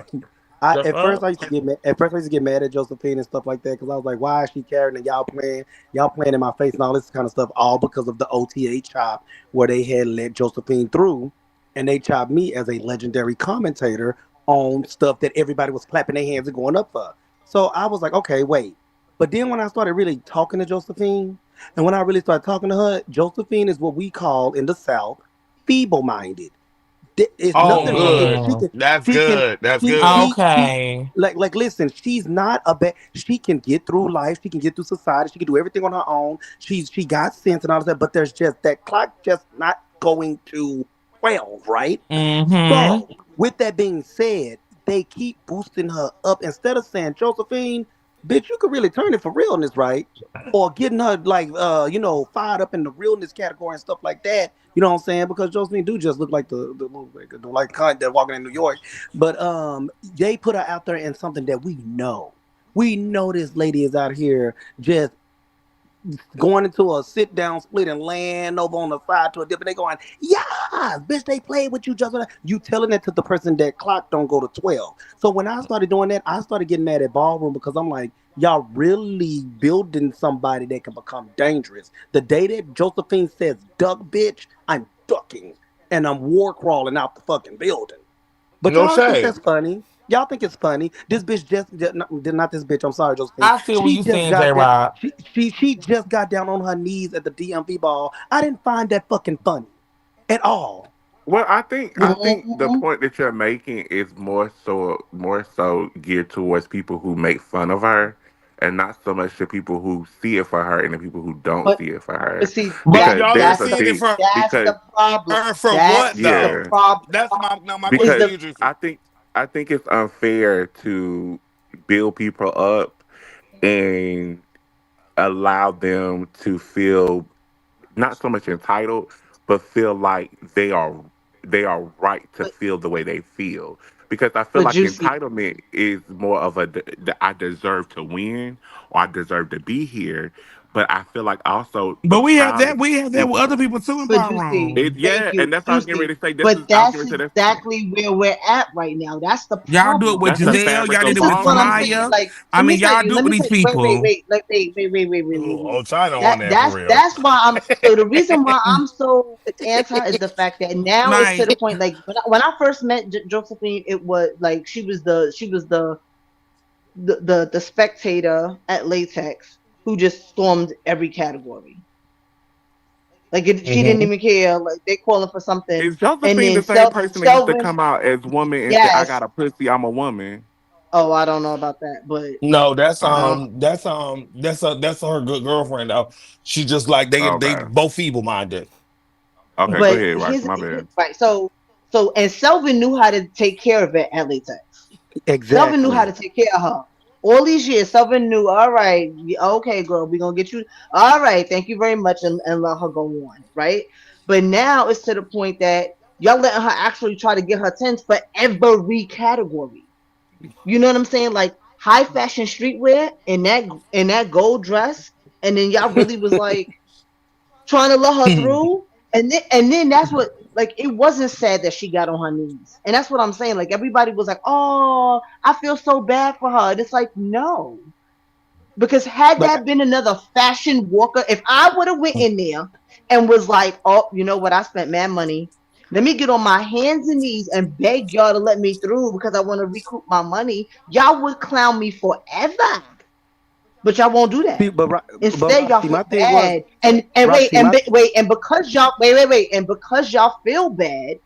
I The at first fuck? I used to get mad, at first I used to get mad at Josephine and stuff like that because I was like, why is she carrying and y'all playing in my face and all this kind of stuff, all because of the OTA chop where they had let Josephine through, and they chopped me as a legendary commentator on stuff that everybody was clapping their hands and going up for. So I was like, okay, wait. But then when I started really talking to Josephine, and when I really started talking to her, Josephine is what we call in the South feeble-minded. It's Oh, nothing wrong. good. Mm, That's She can good. That's she good. she she okay. like listen, she's not a bad, she can get through life, she can get through society, she can do everything on her own. She got sense and all that, but there's just that clock just not going to 12, right? Mm-hmm. So, with that being said, they keep boosting her up instead of saying, Josephine, bitch, you could really turn it for realness, right? Or getting her like fired up in the realness category and stuff like that. You know what I'm saying? Because Josephine do just look like the like cunt that walking in New York. But they put her out there in something that we know. We know this lady is out here just going into a sit down split and laying over on the side to a dip, and they going, yeah, bitch, they played with you just like that. You telling that to the person that clock don't go to 12. So when I started doing that, I started getting mad at Ballroom because I'm like, y'all really building somebody that can become dangerous. The day that Josephine says duck, bitch, I'm ducking and I'm war crawling out the fucking building. But No y'all think shade. that's funny. Y'all think it's funny. This bitch not this bitch. I'm sorry, Josephine. I see what She you just saying, J got down. Rock. She just got down on her knees at the DMV ball. I didn't find that fucking funny at all. Well, I think the Mm-mm. point that you're making is more so geared towards people who make fun of her, and not so much the people who see it for her and the people who don't But see it for but her. see But that Because y'all are there's that's a the seeing it big for that's because the problem. her for what That's the though? yeah, problem. That's my Is question because to the you, Juicy. I think I think it's unfair to build people up and allow them to feel not so much entitled, but feel like they are right to but, feel the way they feel. Because I feel but like juicy. entitlement is more of I deserve to win or I deserve to be here. But I feel like also the But we have crowd that. We have that is with other people too in But juicy, it, Ballroom. thank yeah, you, and that's what I was getting juicy. ready to say. This is But I was that's getting to this. exactly where we're at right now. That's the Y'all do it problem. with That's the Giselle. Y'all fabric did of it This is with what I'm saying. Tamaya. ballroom. Like, I mean, y'all do it let with me these tell you, people. wait. Oh, China on That that for that's real. that's why I'm so the reason why I'm so anti is the fact that now it's to Like, the point like when I first met Josephine, it was like she was the spectator at latex who just stormed every category. Like she didn't Hmm. even care. Like they calling for something, Is and Josephine then the same person that used to Selvin, come out as woman and say, I yes. got a pussy, I'm a woman? Oh, I don't know about that, but No, that's Oh, that's her good girlfriend though. She just like they okay. both feeble minded. Okay, go but ahead, Rock. here's My bad. right. So and Selvin knew how to take care of it at latex. Selvin knew how Exactly. to take care of her. All these years, Selvin knew, all right, okay, girl, we're going to get you. All right, thank you very much, and let her go on, right? But now it's to the point that y'all letting her actually try to get her tens for every category. You know what I'm saying? Like high fashion streetwear in that gold dress, and then y'all really was like trying to let her through. And then that's what like it wasn't sad that she got on her knees. And that's what I'm saying. Like everybody was like, oh, I feel so bad for her. And it's like, no. Because had Like that been another fashion walker, if I would have went in there and was like, oh, you know what, I spent mad money. Let me get on my hands and knees and beg y'all to let me through because I want to recoup my money. Y'all would clown me forever. But y'all won't do see, that. but Instead, y'all Roxy, feel my thing was bad, and Roxy, my because y'all wait, and because y'all feel bad,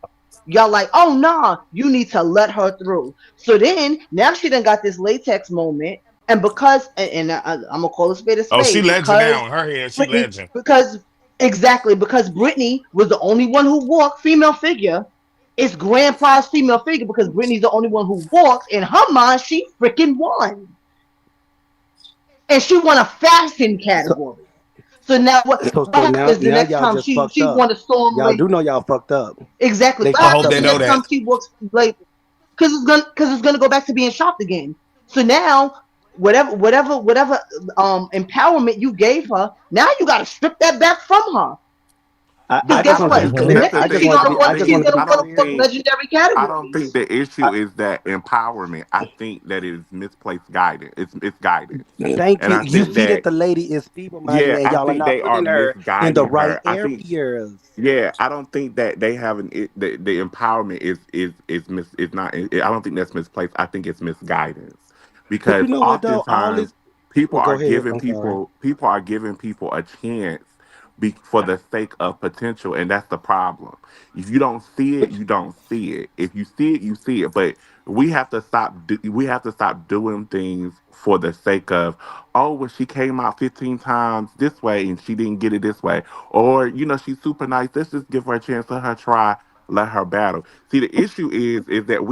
Y'all like, oh nah, you need to let her through. So then now she done got this latex moment, and because I'm gonna call a spade a Oh, she spade legend because now. In her head, she Brittany, legend. because exactly because Brittany was the only one who walked female figure. It's grand prize female figure because Brittany's the only one who walks. In her mind, she freaking won, and she won a fashion So category. So now what so now happens the now next y'all time just fucked she up. won a storm Y'all like do know y'all fucked up. exactly They what I fucked hope happens up they the know now. next time that. she walks like because it's gonna go back to being shopped again. So now whatever empowerment you gave her, now you gotta strip that back from her. I Because But I just guess want to don't. be what? The Hmm. clear. next That's the I thing just she thing. want to gonna be. I I want, just she's want think. to gonna be I want to don't clear. book think. legendary I don't think categories. the issue I, is that empowerment. I think that it is misplaced guidance. It's guidance, thank and you. I You think see that that the lady is feeble minded, yeah, and I y'all are think not they are putting her in the misguiding right her. I think areas. yeah, I don't think that they haven't the empowerment is not. I don't think that's misplaced. I think it's misguidance But because you know what though? All oftentimes this. Well, go ahead. I'm sorry. people are giving people a chance for the sake of potential, and that's the problem. If you don't see it, But you don't see it. If you see it, you see it. But we have to stop doing things for the sake of, oh, well, she came out 15 times this way and she didn't get it this way, or she's super nice. Let's just give her a chance, let her try, let her battle. See, the issue is that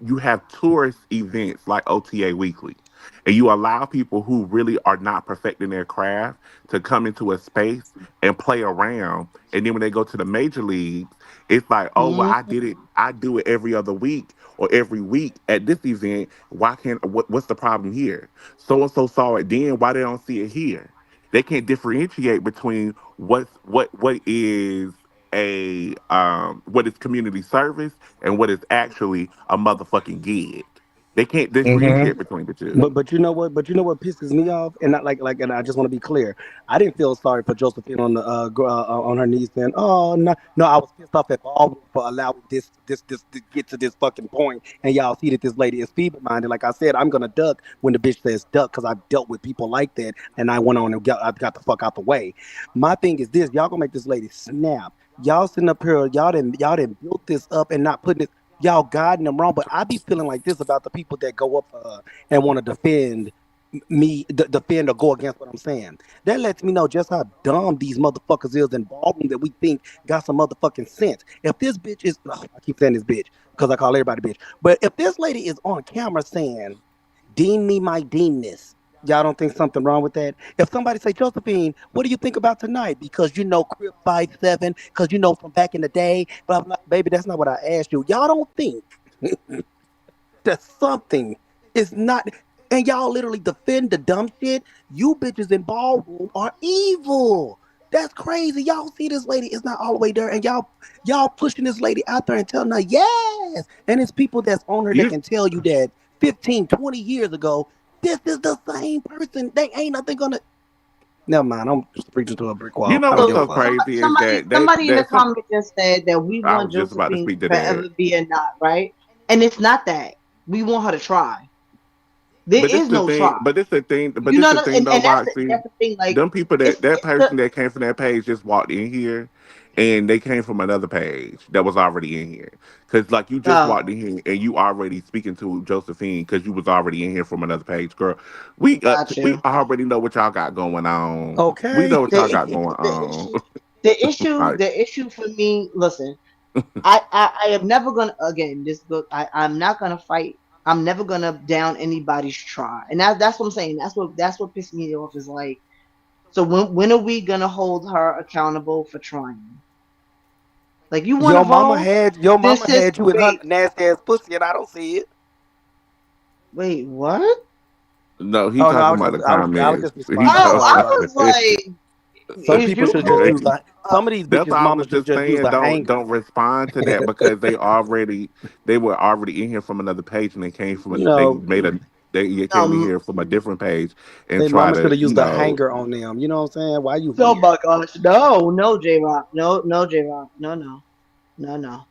you have tourist events like OTA Weekly, and you allow people who really are not perfecting their craft to come into a space and play around. And then when they go to the major leagues, it's like, oh well, Mhm. I do it every other week or every week at this event. Why can't what's the problem here? So and so saw it then. Why they don't see it here? They can't differentiate between what is what is community service and what is actually a motherfucking gig. They can't Hmm. differentiate between the two. but you know what? But you know what pisses me off, and not like, and I just want to be clear. I didn't feel sorry for Josephine on the on her knees saying, "Oh no, no." I was pissed off at Ballroom for allowing this to get to this fucking point, and y'all see that this lady is feeble minded. Like I said, I'm gonna duck when the bitch says duck because I've dealt with people like that, and I went on and I got the fuck out the way. My thing is this: y'all gonna make this lady snap. Y'all sitting up here, y'all didn't built this up and not putting it. Y'all guiding them wrong, but I be feeling like this about the people that go up for her and want to defend defend or go against what I'm saying. That lets me know just how dumb these motherfuckers is in ballroom that we think got some motherfucking sense. If this bitch is, ugh, I keep saying this bitch because I call everybody bitch, but if this lady is on camera saying, "Deem me my deemness," y'all don't think something wrong with that? If somebody say, "Josephine, what do you think about tonight?" Because you know Crip 5'7", because you know from back in the day, blah blah. Baby, that's not what I asked you. Y'all don't think that something is not, and y'all literally defend the dumb shit. You bitches in ballroom are evil. That's crazy. Y'all see this lady is not all the way there, and y'all pushing this lady out there and telling her yes. And it's people that's on her that You can tell you that 15, 20 years ago, this is the same person. They ain't nothing gonna. Never mind. I'm just preaching to a brick you wall. know I don't what's give a so So fuck. crazy is somebody that somebody in the that some comment just said that we I want was just about to Josephine speak to to that. forever be a knot, right? And it's not that. We want her to try. There But this is the no thing. try. But You this know, the thing though, and Roxy. that's the thing. Like Them people that it's the person that came from that page just walked in here, and they came from another page that was already in here. Cause like you just walked in here and you already speaking to Josephine because you was already in here from another page, girl. got We you. already know what y'all got going on. We Okay. know what y'all got going The on. issue the issue Like, the issue for me. Listen, I am never gonna again. This book. I'm not gonna fight. I'm never gonna down anybody's try, and that's what I'm saying. That's what pissed me off is like. So when are we gonna hold her accountable for trying? Like you want to evolve? Your mama This is had you in her wait, nasty ass pussy, and I don't see it. wait, what? no, he Oh no, talking about the I was comments. just He responding to Oh, her I talking. about was like, some is people you should just cool? use the some of these That's bitches why I mama was should just just use saying the don't hanger. respond to that because they were already in here from another page and they came from You they know, made a they came in Um, here from a different page and they try mama should to have used the hanger on them. You know what I'm saying? Why you oh here? my gosh, no, no, J Rock, no, no, J Rock, no, no, no, no,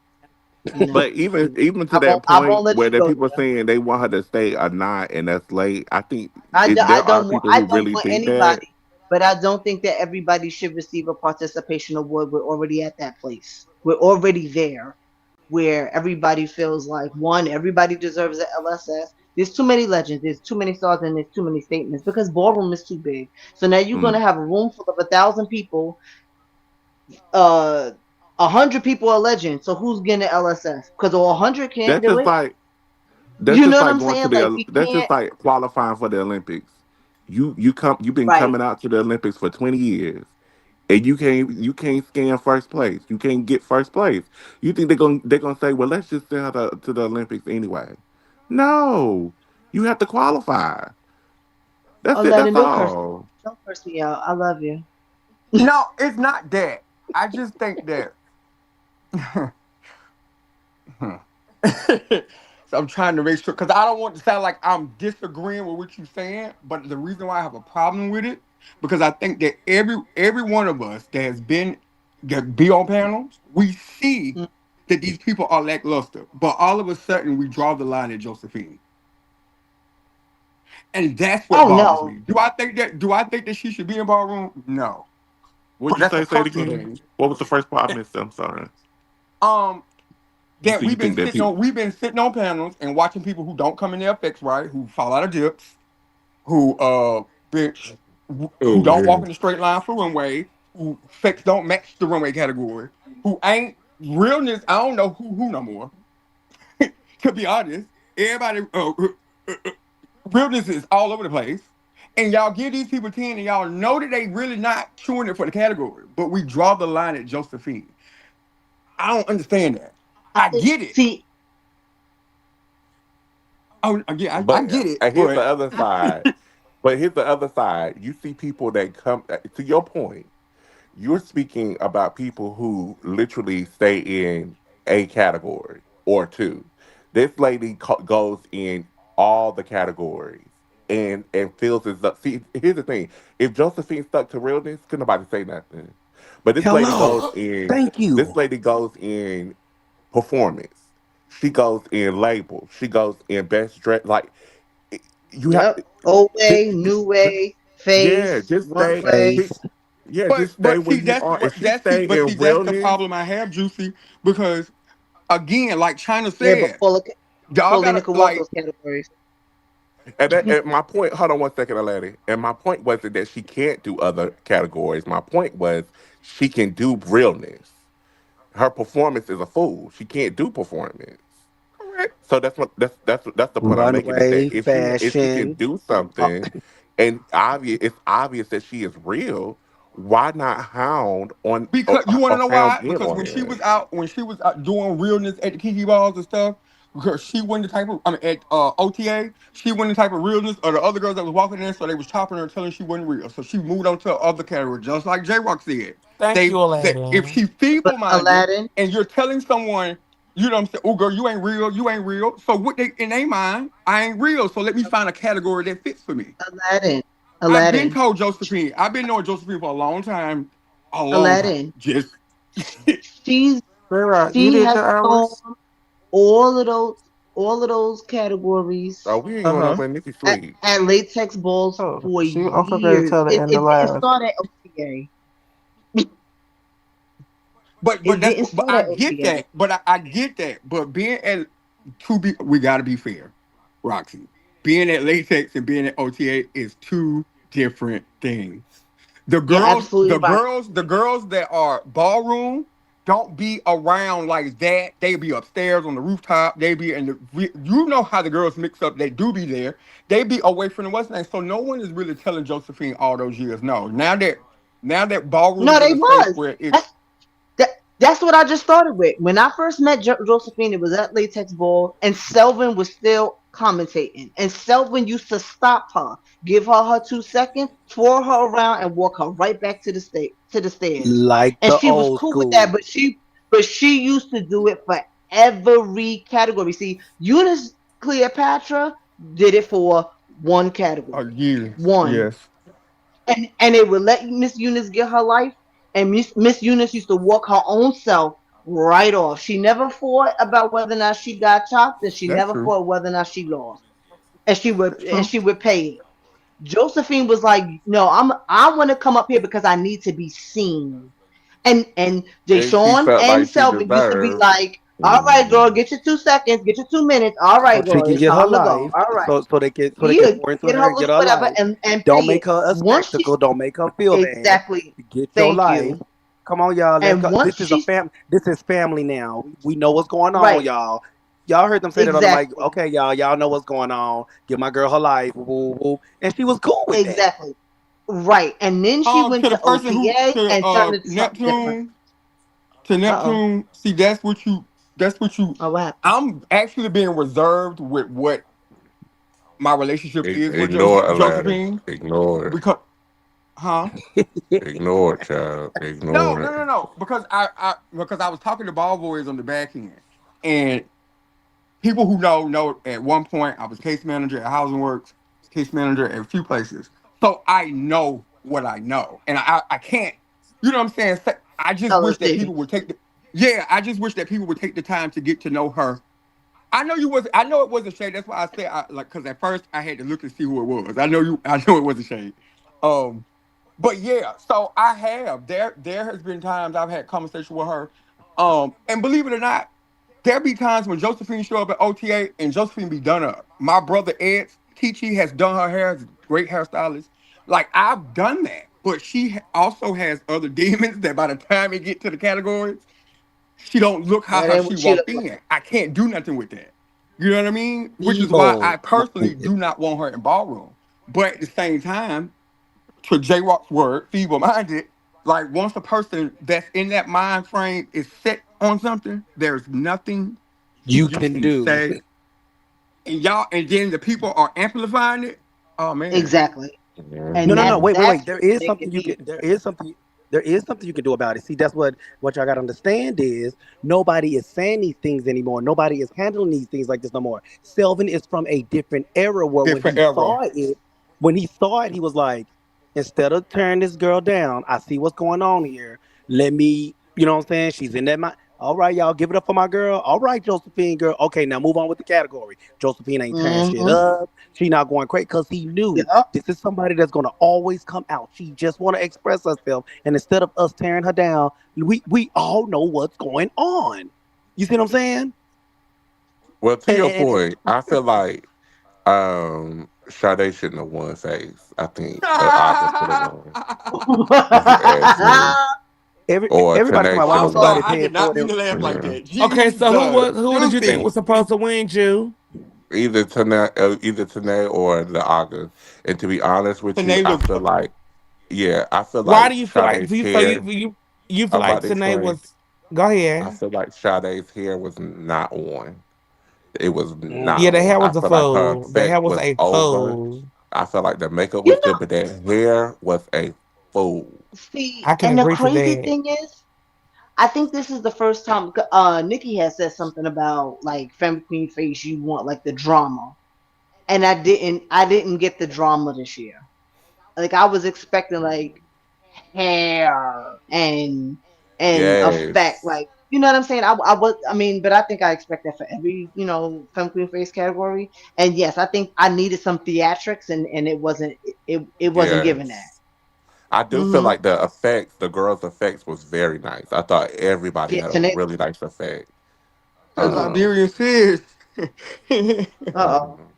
no. but even to that I won't point let where you the go people there. saying they want her to stay or not and that's late, I think I there are don't want people who really think that. anybody, but I don't think that everybody should receive a participation award. We're already at that place. We're already there. where everybody feels like one, everybody deserves an LSS. There's too many legends, there's too many stars, and there's too many statements because ballroom is too big. So now you're gonna Mm. have a room full of 1,000 people. Uh, 100 people are legends. So who's getting an LSS? Because all 100 can't That's do just it. like that's You know just what like I'm going to saying? Like the. we That's just can't. like qualifying for the Olympics. You've been Right. coming out to the Olympics for 20 years, and you can't scan first place. You can't get first place. You think they're gonna say, well, let's just send her to the Olympics anyway? No, you have to qualify. That's it. That's Aladdin, don't curse. all. Don't curse me out. I love you. No, it's not that. I just think that. So I'm trying to make sure because I don't want to sound like I'm disagreeing with what you're saying, but the reason why I have a problem with it because I think that every one of us that has been that be on panels, we see Mm. that these people are lackluster, but all of a sudden we draw the line at Josephine, and that's what Oh bothers no, me. Do I think that she should be in ballroom? No, What'd but you that's a say? Say it personal again. thing. What was the first part I missed? I'm sorry. Um, You that see, you think that people? we've been sitting on panels and watching people who don't come in their effects right, who fall out of dips, who bitch, who Oh don't walk yeah. in a straight line for runway, who effects don't match the runway category, who ain't realness. I don't know who no more. To be honest, everybody realness is all over the place. And y'all give these people 10 and y'all know that they really not chewing it for the category. But we draw the line at Josephine. I don't understand that. I get it. see, Oh, yeah, I But get it, here's the but other side. But here's the other side. You see people that come to your point. You're speaking about people who literally stay in a category or two. This lady goes in all the categories and feels as though. See, here's the thing: if Josephine stuck to realness, could nobody say nothing. But this lady Hello. goes in. Thank This you. lady goes in performance. She goes in label. She goes in best dress. Like you have. yep. Old Just, way, new way, yeah, face, just stay. runway. Face. Yeah, just stay but where see you that's are. If but she that's see stay but in see that's the realness, problem I have, Juicy, because again, like China Yeah, but said, Paula, y'all Paulina gotta could walk like those categories. and my point. Hold on 1 second, Alani. And my point wasn't that she can't do other categories. My point was she can do realness. Her performance is a fool. She can't do performance. correct. So that's the point I'm making is that Runway, if she can fashion. do Uh, something, and it's obvious that she is real, why not hound on Because you want to or know hound why? in Because on it? when she was out doing realness at the Kiki balls and stuff, because she wasn't the type of I mean at OTA, she wasn't the type of realness or the other girls that was walking in, so they was chopping her and telling her she wasn't real. So she moved on to other category, just like J Rock said. Thank you, They if Aladdin. she But feeble minded Aladdin, and you're telling someone, you know what I'm saying, oh girl, you ain't real. So what they in their mind, I ain't real. So let me find a category that fits for me. Aladdin, I've been Aladdin, told Josephine. I've been knowing Josephine for a long time. A long time. Aladdin. Just She's Sarah, you she did has your stormed hours? all of those categories Oh, we ain't going Uh-huh. over Nikki at, sleep. at latex balls Oh, for she I'm forgetting to years. tell the It, end the it didn't live. start at OTA. but It that's didn't but start I at get OTA. that. But I get that. But being at to be we gotta be fair, Roxy. Being at latex and being at OTA is two different things. You're absolutely right. The girls that are ballroom don't be around like that. They be upstairs on the rooftop. They be in the you know how the girls mix up. They do be there. They be away from the what's name. So no one is really telling Josephine all those years. No, now that ballroom No, is in they a space was. where it's That's that, that's what I just started with. When I first met Josephine, it was at Latex Ball, and Selvin was still commentating. And Selvin used to stop her, give her 2 seconds, twirl her around, and walk her right back to the stairs. like And the she was old cool with that, school. but she used to do it for every category. See, Eunice Cleopatra did it for one category, years. one, Yes, and it would let Miss Eunice get her life. And Miss Eunice used to walk her own self right off. She never fought about whether or not she got chopped, and she that's never true. fought whether or not she lost. That's And true. she would pay it. Josephine was like, "No, I want to come up here because I need to be seen." And And she Deshawn felt and like she Selvin used to be deserved. like, All right, girl, Mm. get your 2 seconds, get your 2 minutes. All so right, she girl, can it's get her time to go. life, All right. so they can Yeah, pour into get her her and get little her whatever life. and Don't pay make it. her a Once she spectacle. Don't make her feel bad. exactly, Get your thank life. you. Come on, y'all. Let's And go. once she's This is family now. We know what's going on, right, y'all. Y'all heard them say that on the mic. exactly, Okay, y'all know what's going on. Give my girl her life. Woo, woo. And she was cool with that. exactly, right. And then she To went the to person who OTA to and turned into something different. Neptune to Uh oh. Neptune. See, that's what you. Oh, what happened? I'm actually being reserved with what my relationship is with Ignore Atlanta. Josephine Ignore it. because, huh? Ignore it, child. No, Ignore no, it. no, no. Because I was talking to ball boys on the back end, and people who know at one point I was case manager at Housing Works, case manager at a few places, so I know what I know, and I can't, you know what I'm saying? I just Tell wish us, that Diggy. people would take the yeah, I just wish that people would take the time to get to know her. I know it wasn't Shay. That's why I said like because at first I had to look and see who it was. I know it wasn't Shay. Um, but yeah, so I have there has been times I've had conversation with her. And believe it or not, there be times when Josephine show up at OTA and Josephine be done up. My brother Ed Teachy has done her hair, is a great hairstylist. Like I've done that, but she also has other demons that by the time it get to the categories, she don't look That how ain't she what she look walked like. in. I can't do nothing with that. You know what I mean? Which is why I Evil personally minded. do not want her in ballroom. But at the same time, to J Rock's word, feeble minded, like once a person that's in that mind frame is set on something, there's nothing You you can can do. say. And then the people are amplifying it. Oh man. Exactly. No, And no, no. Mm-hmm. Wait. that's There what's is something making you me can. There is something you can do about it. See, that's what y'all got to understand is nobody is saying these things anymore. Nobody is handling these things like this no more. Selvin is from a different era where Different era. when he saw it, he was like, instead of tearing this girl down, I see what's going on here. Let me, you know what I'm saying? She's in that mind. All right, y'all, give it up for my girl. All right, Josephine, girl. Okay, now move on with the category. Josephine ain't tearing shit mm-hmm. up. She not going crazy because he knew Yep. this is somebody that's gonna always come out. She just want to express herself, and instead of us tearing her down, we all know what's going on. You see what I'm saying? Well, to your And point, I feel like Sade shouldn't have won face. I think August should have won. If you ask me, or everybody talking Tanae about why should I'm have don't sorry, nobody won. I pay did it forward. not mean to laugh like Yeah. that. Okay, so Jesus. who did you think Juicy. was supposed to win, Jew? Either Tanae or the Aga. And to be honest with you, Tanae I looked feel like I feel Why do like you feel like Sade's do you so hair. you feel I'm like about to Tanae explain. was go I ahead. feel like Sade's hair was not on. It was not Yeah, the on. hair I was a feel like her fool. The hair effect was was a over. fool. I felt like the makeup You was good, but that hair was a fool. know, see, I can and the agree to crazy that. thing is, I think this is the first time Nikki has said something about like femme queen face. You want like the drama, and I didn't get the drama this year. Like I was expecting like hair and effect, Yes. like you know what I'm saying. I mean, but I think I expect that for every femme queen face category. And yes, I think I needed some theatrics, and it wasn't given that. Yes. I do feel Mm-hmm. like the effects, the girls' effects was very nice. I thought everybody Yeah, had a Tanae. really nice effect. The Um, Liberian fish. Uh oh. um,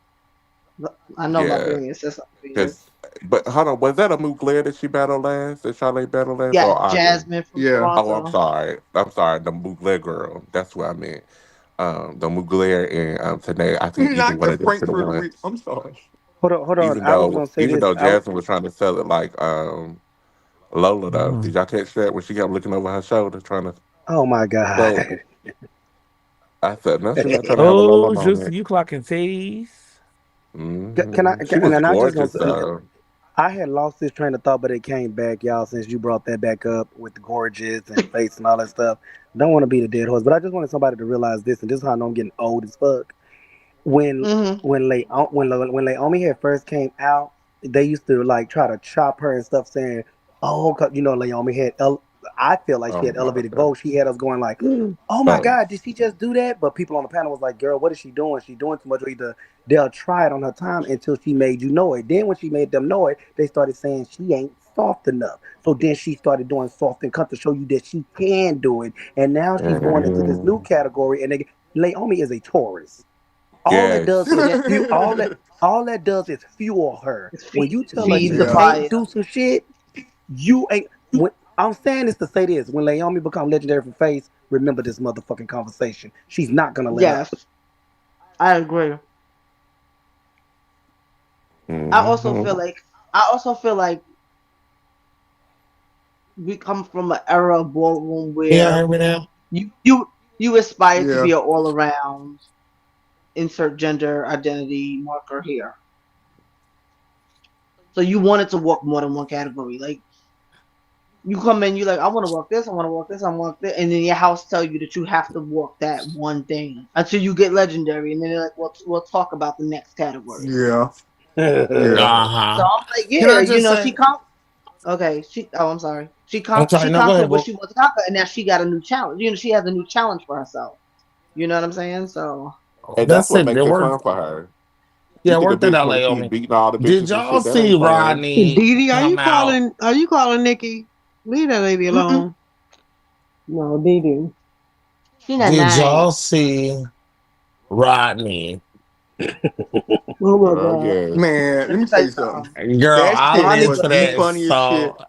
I know yeah. Liberian says something Cause, fierce. but hold on, was that a Mugler that she battled last? That Charlotte battled last Yes, or Aga? Jasmine from Yeah. Oh, I'm Toronto. sorry. I'm sorry. The Mugler girl. That's what I meant. The Mugler and Tanae. I think either Not one the of them should have Frankfurt won. wheat. I'm sorry. Hold on. I was gonna say Even this. though Jasmine was trying to sell it like Lola though. Mhm. Did y'all catch that when she kept looking over her shoulder trying to Oh my sell god. it? I said, no, she's not trying to have a Lola Oh, Juicy, moment. you clocking titties. She was And I just gonna gorgeous say, though. I had lost this train of thought, but it came back, y'all, since you brought that back up with the gorgeous and face and all that stuff. Don't want to be the dead horse, but I just wanted somebody to realize this, and this is how I know I'm getting old as fuck. when Mm-hmm. when Naomi had first came out, they used to like try to chop her and stuff, saying, "Oh, 'cause, Naomi had." I feel like Oh she had my elevated god. vote. She had us going like, "Oh my Oh, God, did she just do that?" But people on the panel was like, "Girl, what is she doing? She doing too much." Or either they'll try it on her time until she made you know it. Then when she made them know it, they started saying she ain't soft enough. So then she started doing soft and cut to show you that she can do it. And now she's going into this new Mm. category. And Naomi is a Taurus. All that does Yes. is Yeah, fuel. All that does is fuel her. it's When you tell her feed she the Yeah. can't fire. do some shit, you ain't. When, I'm saying this to say this: when Naomi become legendary for face, remember this motherfucking conversation. She's not gonna let up. Yes, I agree. I also Hmm. feel like I also feel like we come from an era of ballroom Yeah, where hear me now? you aspire to Yeah. be an all around insert gender identity marker here. So you wanted to walk more than one category. Like you come in, you like, I want to walk this, I want to walk this, I want this, and then your house tell you that you have to walk that one thing until you get legendary, and then they're like, well, we'll talk about the next category. Yeah. Yeah. So Uh-huh. I'm like, Can yeah, I just she say, conquered. Okay, she. Oh, I'm sorry. I'm sorry, She no, go conquered ahead, what bro. she wanted to conquer, and now she got a new challenge. She has a new challenge for herself. You know what I'm saying? So And that's That's what it. makes They it work. fun for her. You Yeah, think a work that bitch out, want to keep Naomi. beating all the Did bitches and y'all shit? That see ain't fun. Rodney Didi, come out? are you calling Nikki? Leave that lady mm-mm, alone. No, Didi. she not Did y'all nice. see Rodney? Oh my Girl, god. yes. Man, let Let me me tell tell you you something. something. Girl, That I shit Ronnie lived was for the that was funniest shit. so.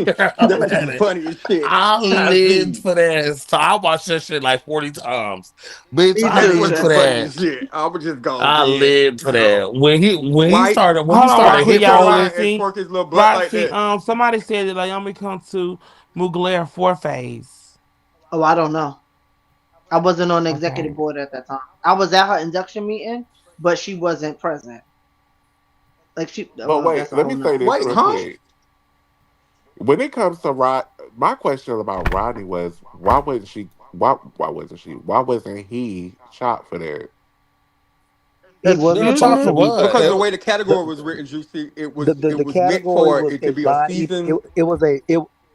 Girl, That was the man, funniest shit I I lived seen. for that. So I watched that shit like 40 times. Bitch, me I That too, was lived the for Shay. funniest that. shit. I was just go I dead. lived for So that. white When he Hold on, right white quick, hit y'all. Rod and Roxy. twerk his little butt like Roxy, that. somebody said that Naomi come to Mugler four phase. Oh, I don't know. I wasn't on the Okay. executive board at that time. I was at her induction meeting, but she wasn't present. Like she. But Well, wait, that's a let whole me say nother this Wait, real huh? conversation. quick. When it comes to Rod, my question about Rodney was why wasn't he shot for that? He Cause Girl, wasn't you. talk supposed for to be. what? Because It the was, way the category the was written, Juicy, it the was the, it the was meant category for was it to a be a body. season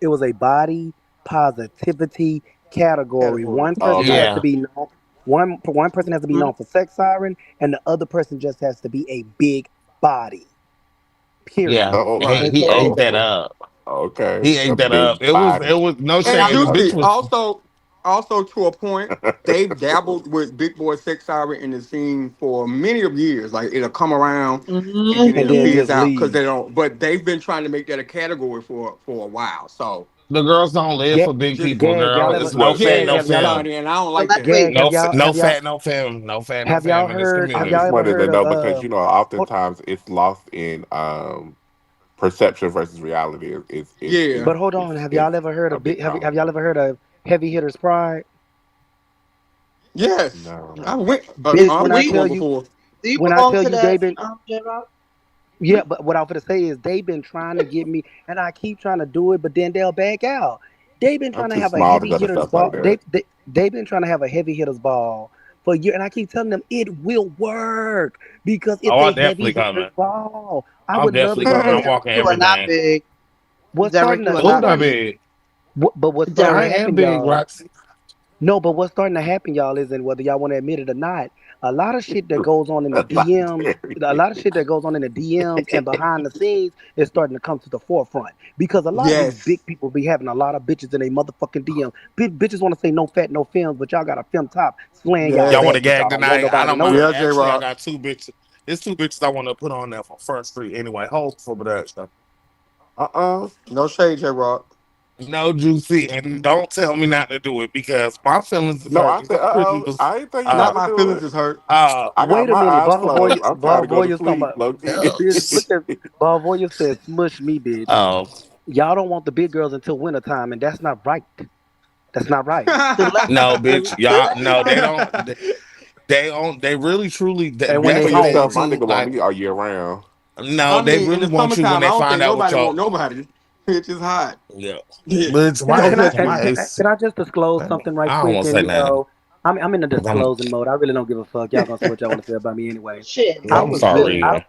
It was a body positivity category. category. One Oh, person okay. has to yeah, be known. One person has to be Mhm. known for sex siren, and the other person just has to be a big body. Period. yeah. Oh, He, And Right. he so ate oh, that up. okay. He A ate that up. big body. It was no And shade. The bitch Juicy, was, also to a point, they've dabbled with Big Boy Sex Siren in the scene for many of years. Like it'll come around and then And it'll then mhm. fizz just out because they leave. don't. But they've been trying to make that a category for a while. So the girls don't live Gag, for big just people, gag. Y'all girl. ever? It's no fat, Gag. no yeah, Have y'all? film. Tony, and I don't So like let's that. wait. Gag. No Have y'all? fat, no film. No fat, no Have y'all film in this heard? I Have y'all community. just ever wanted to heard know of? because Hold- oftentimes it's lost in perception versus reality. Yeah. but hold on. Have It's y'all ever heard a of? big Have y'all problem. ever heard of Heavy Hitters Pride? Yes. I No. went. Is Bitch, I when I went to do tell one you, before. you when I belong tell to you, that, they've been. J Rock? Yeah, but what I'm gonna say is they've been trying to get me, and I keep trying to do it, but then they'll back out. They've been I'm trying to too have a small to heavy go to hitters stuff like ball. that. They've been trying to have a heavy hitters ball for a year, and I keep telling them it will work because Oh, it's I a heavy definitely hitters coming. ball. I I'm would love definitely it because coming. I'm Derek, walking you are not everything. big. what's Derek, starting you to are Who not that big. big? what's starting I to Derek. am happen, big, y'all. Roxy. No, but what's starting to happen, y'all, is, and whether y'all want to admit it or not, a lot of shit that goes on in the A lot DMs, there. a lot of shit that goes on in the DMs and behind the scenes is starting to come to the forefront because a lot of these Yes. big people be having a lot of bitches in a motherfucking DM. Bitches want to say no fat, no films, but y'all got a film top slaying y'all Y'all want to back, Yes. but y'all gag don't want tonight? I nobody to don't know mind. it. Yeah, J Actually, I Rock. got two bitches. There's two bitches I want to put on there for First Street anyway. Hold for that stuff. No shade, J Rock. No, Juicy, and don't tell me not to do it because my feelings is No, hurt. I said, Because I really was, I ain't tell you Not not uh, to my do feelings it. is hurt. I got Wait a my minute, eyes closed. I'm trying to go to Valvoya's talking sleep, about, low key. bitch, look at Valvoya said, smush me, bitch. oh Y'all don't want the big girls until wintertime, and that's not right. That's not right. no, The, bitch, the y'all, last no, they time don't. They really truly. And when Speak they for That's they yourself. home, My too. nigga want Like me all year round. no, I they mean, in really the want you when summertime, I they don't find think out what nobody y'all. want nobody. It's just hot. Yeah, Yeah. bitch, Can I my can I That's can, my true. can, ex. can I just disclose I something right don't quick? want to And say nothing. I'm in the 'Cause I'm disclosing mode. I really don't give a fuck. Y'all gonna say what y'all want to say about me anyway. shit, I I'm Nikki was really sorry. too. Yeah.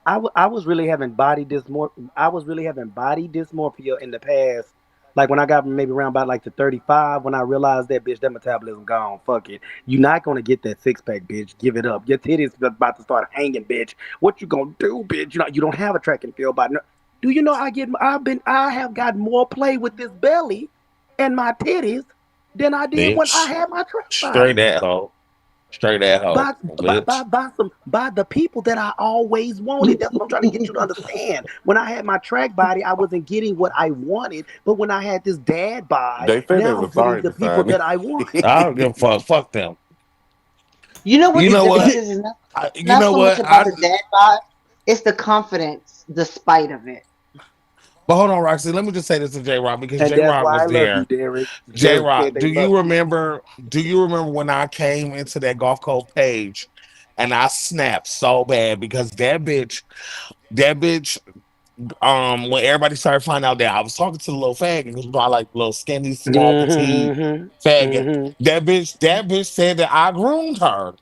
I was really having body dysmorphia. I was really having body dysmorphia in the past. Like when I got maybe around about like to 35, when I realized that bitch, that metabolism gone. Fuck it. You're not gonna get that six pack, bitch. Give it up. Your titties about to start hanging, bitch. What you gonna do, bitch? You know you don't have a track and field by no. Do you know I have got more play with this belly and my titties than I did when I Bitch. had my track Straight body. that hoe. Straight that hoe. Bitch. By the people that I always wanted. That's what I'm trying to get you to understand. When I had my track body, I wasn't getting what I wanted. But when I had this dad bod, They said they now were I'm getting sorry the people beside me. that I want. I don't give a fuck. Fuck them. You know what You the know difference what? is? It's not, You not know so much what? about the dad bod. It's the confidence, despite of it. But hold on, Roxy. Let me just say this to J Rock because And J that's Rock why was I love you, there. Derek. J Derek Rock, said they love you. do you remember when I came into that Gulf Coast page and I snapped so bad because that bitch, when everybody started finding out that I was talking to the little faggot, because I like little skinny, small, petite faggot. Mm-hmm. That bitch said that I groomed her.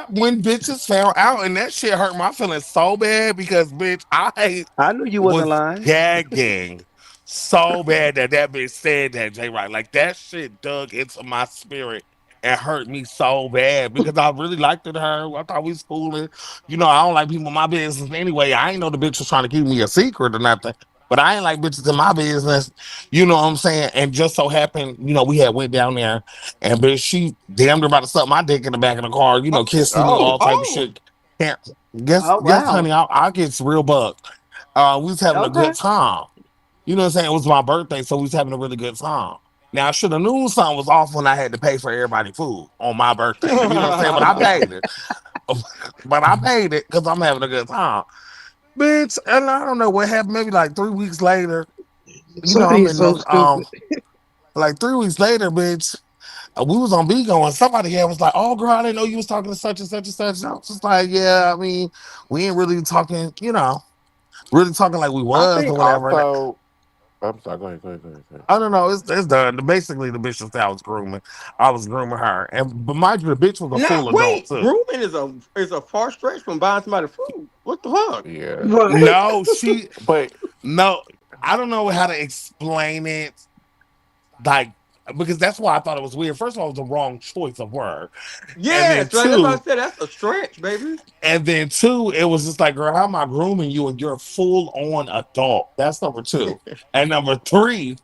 When bitches found out, and that shit hurt my feelings so bad because bitch, I I knew you wasn't was lying. gagging so bad that bitch said that, J. Right, like that shit dug into my spirit and hurt me so bad because I really liked it her. I thought we was fooling. You know, I don't like people in my business anyway. I ain't know the bitch was trying to keep me a secret or nothing. But I ain't like bitches in my business, you know what I'm saying? And just so happened, we had went down there and bitch, she damn near about to suck my dick in the back of the car, kissing me, Oh, all type of oh. shit. Can't guess, Oh yes, wow. honey, I get real bugged. We was having a good Okay. time. You know what I'm saying? It was my birthday, so we was having a really good time. Now I should have knew something was off when I had to pay for everybody food on my birthday. You know what I'm saying? But I paid it. But I paid it because I'm having a good time. Bitch, and I don't know what happened. Maybe like 3 weeks later, Shorty I'm is in so the stupid. like 3 weeks later, bitch. We was on Bigo and somebody here was like, "Oh, girl, I didn't know you was talking to such and such and such." And I was just like, "Yeah, I mean, we ain't really talking, really talking like we I was or think whatever." And also, I'm sorry. Go ahead. Go ahead. Go ahead. Go ahead. I don't know. It's done. Basically, the bitch was I was grooming. I was grooming her, and but mind you, the bitch was a Now full adult wait, too. grooming is a far stretch from buying somebody food. What the fuck? Yeah, Right. No, but no, I don't know how to explain it. Like because that's why I thought it was weird. First of all, it was the wrong choice of word, and then Yes, right. That's why I two, said that's a stretch, baby. it was just like, girl, how am I grooming you? And you're a full on adult. That's number two. And number three,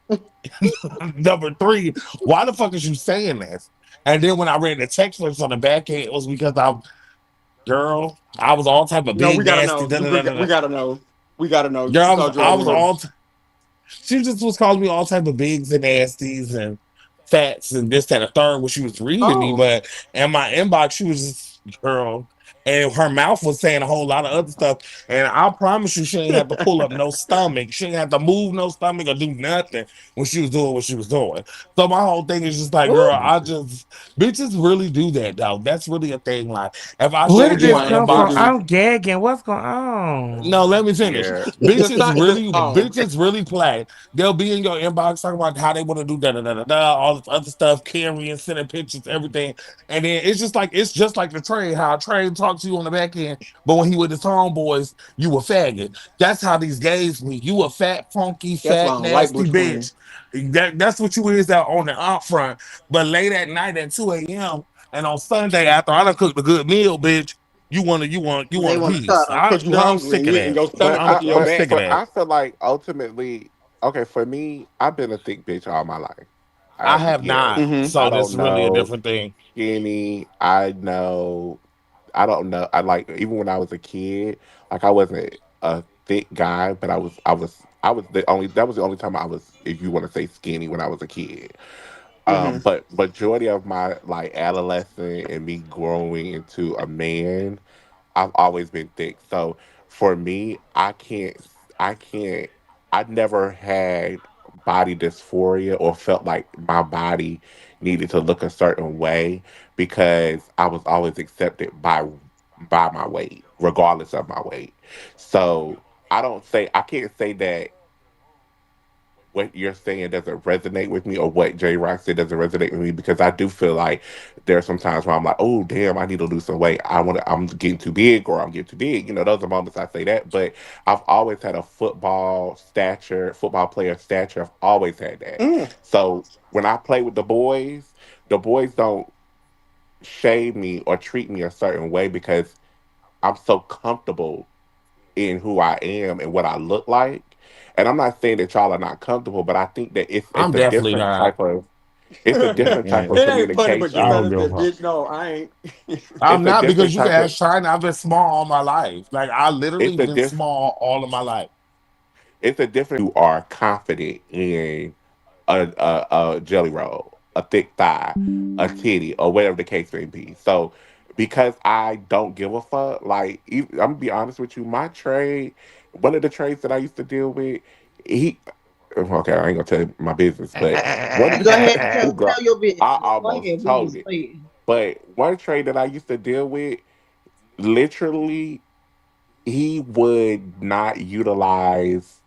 why the fuck is you saying this? And then when I read the text list on the back end, it was because girl, I was all type of No, big we gotta nasty. know. Da, da, da, da, We da. gotta know. We gotta know. Girl, She called you I all was sorts. she just was calling me all type of bigs and nasties and fats and this, that, and the third when she was reading me. Oh, But in my inbox, she was just, girl, and her mouth was saying a whole lot of other stuff. And I promise you, she ain't have to pull up no stomach. She ain't have to move no stomach or do nothing when she was doing what she was doing. So my whole thing is just like, girl, Ooh. bitches really do that, though. That's really a thing. Like, if I Where they did showed you this my do. come They from? inbox, do. I'm gagging. What's going on? no, let me finish. yeah, The sign. The oh, Bitches really play. They'll be in your inbox talking about how they want to do da da da da da, all this other stuff, carrying, sending pictures, everything. And then it's just like the trade, how a trade talks to you on the back end, but when he with his homeboys, you a faggot. That's how these gays meet. You a fat, funky, that's why fat, I don't like nasty bush women. bitch. That's what you is out on the up front. But late at night at 2 a.m. and on Sunday after I done cooked a good meal, bitch. You want They a want to piece. cuddle. Cause you Girl, I'm hungry sick and of you and that. your stomach clicking your I'm back. sick of that. I feel like ultimately, okay, for me, I've been a thick bitch all my life. I have Yes, not. Mm-hmm. So I that's don't really a know different thing. skinny. I know. I don't know. I like even when I was a kid, like I wasn't a thick guy, but I was the only. That was the only time I was, if you want to say skinny, when I was a kid. Mm-hmm. But majority of my like adolescent and me growing into a man, I've always been thick. So for me, I can't, I never had body dysphoria or felt like my body needed to look a certain way because I was always accepted by my weight, regardless of my weight. So I can't say that what you're saying doesn't resonate with me or what J Rock said doesn't resonate with me because I do feel like there are some times where I'm like, oh damn, I need to lose some weight. I'm getting too big or I'm getting too big. You know, those are moments I say that. But I've always had a football player stature. I've always had that. Mm. So when I play with the boys don't shade me or treat me a certain way because I'm so comfortable in who I am and what I look like. And I'm not saying that y'all are not comfortable, but I think that I'm definitely not. it's a different type of It ain't funny, but the I communication. don't fellas give a that fuck. did know, I ain't. I'm It's a not because different you can type of ask China. I've been small all my life. Like I literally it's a been diff small all of my life. it's a different you are confident in a jelly roll, a thick thigh, a titty, or whatever the case may be. So because I don't give a fuck, like I'm gonna be honest with you, my trade, one of the trades that I used to deal with, he okay, I ain't gonna tell you my business, but one of Go ahead and ooh, tell girl, your I business. Go almost ahead, we told was it. waiting. But one trade that I used to deal with, literally, he would not utilize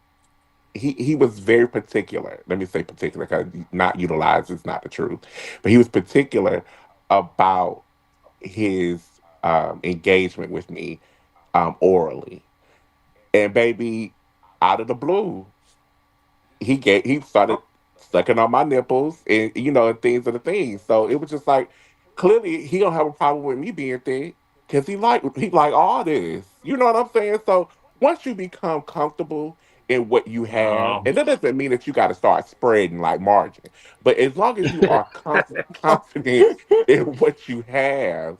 he was very particular. Let me say particular because not utilized is not the truth, but he was particular about his engagement with me orally. And baby, out of the blue, he started sucking on my nipples and and things of the things. So it was just like clearly he don't have a problem with me being thick because he like all this. You know what I'm saying? So once you become comfortable in what you have, No. and that doesn't mean that you got to start spreading like margin, but as long as you are confident in what you have,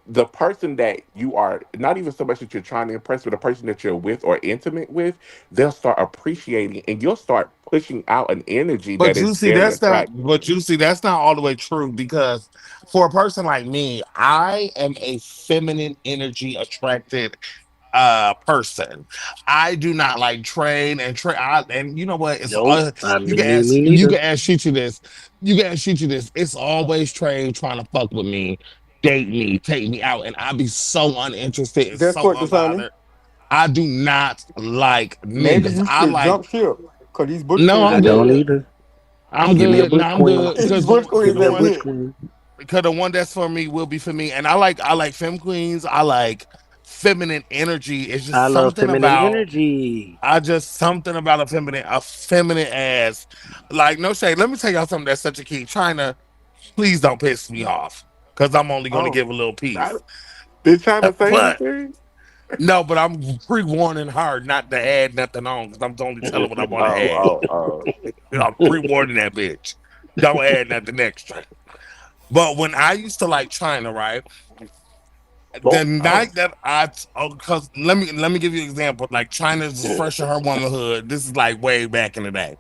the person that you are not even so much that you're trying to impress, but the person that you're with or intimate with, they'll start appreciating and you'll start pushing out an energy that But is you see, very that's not. attractive. But you see, that's not all the way true because for a person like me, I am a feminine energy attracted person. I do not like train and train. And you know what? It's Nope. I you can mean, ask me you neither. can ask Shichi this. You can ask Shichi this. It's always train trying to fuck with me, date me, take me out, and I be so uninterested and Guess so what, Dasani? unbothered. I do not like Maybe niggas. you I should like jump ship because these bush no, queens I'm I ain't don't hit. good. either. I'm Give me a good. No, bush I'm queen. good These because bush Give queens me a ain't bush hit. queen. the one that's for me will be for me. And I like femme queens. I like feminine energy. It's I just love something feminine about energy. I just something about a feminine ass. Like no shade. Let me tell y'all something that's such a key. China, please don't piss me off. Cause I'm only gonna Oh, give a little I, piece. did China say But anything? no, but I'm pre-warning her not to add nothing on because I'm only telling what I want to Oh, add. oh, oh. I'm pre-warning that bitch. Don't add nothing extra. But when I used to like China, right? The Oh, Oh. night that cause let me give you an example. Like China's just fresh in her womanhood. This is like way back in the day.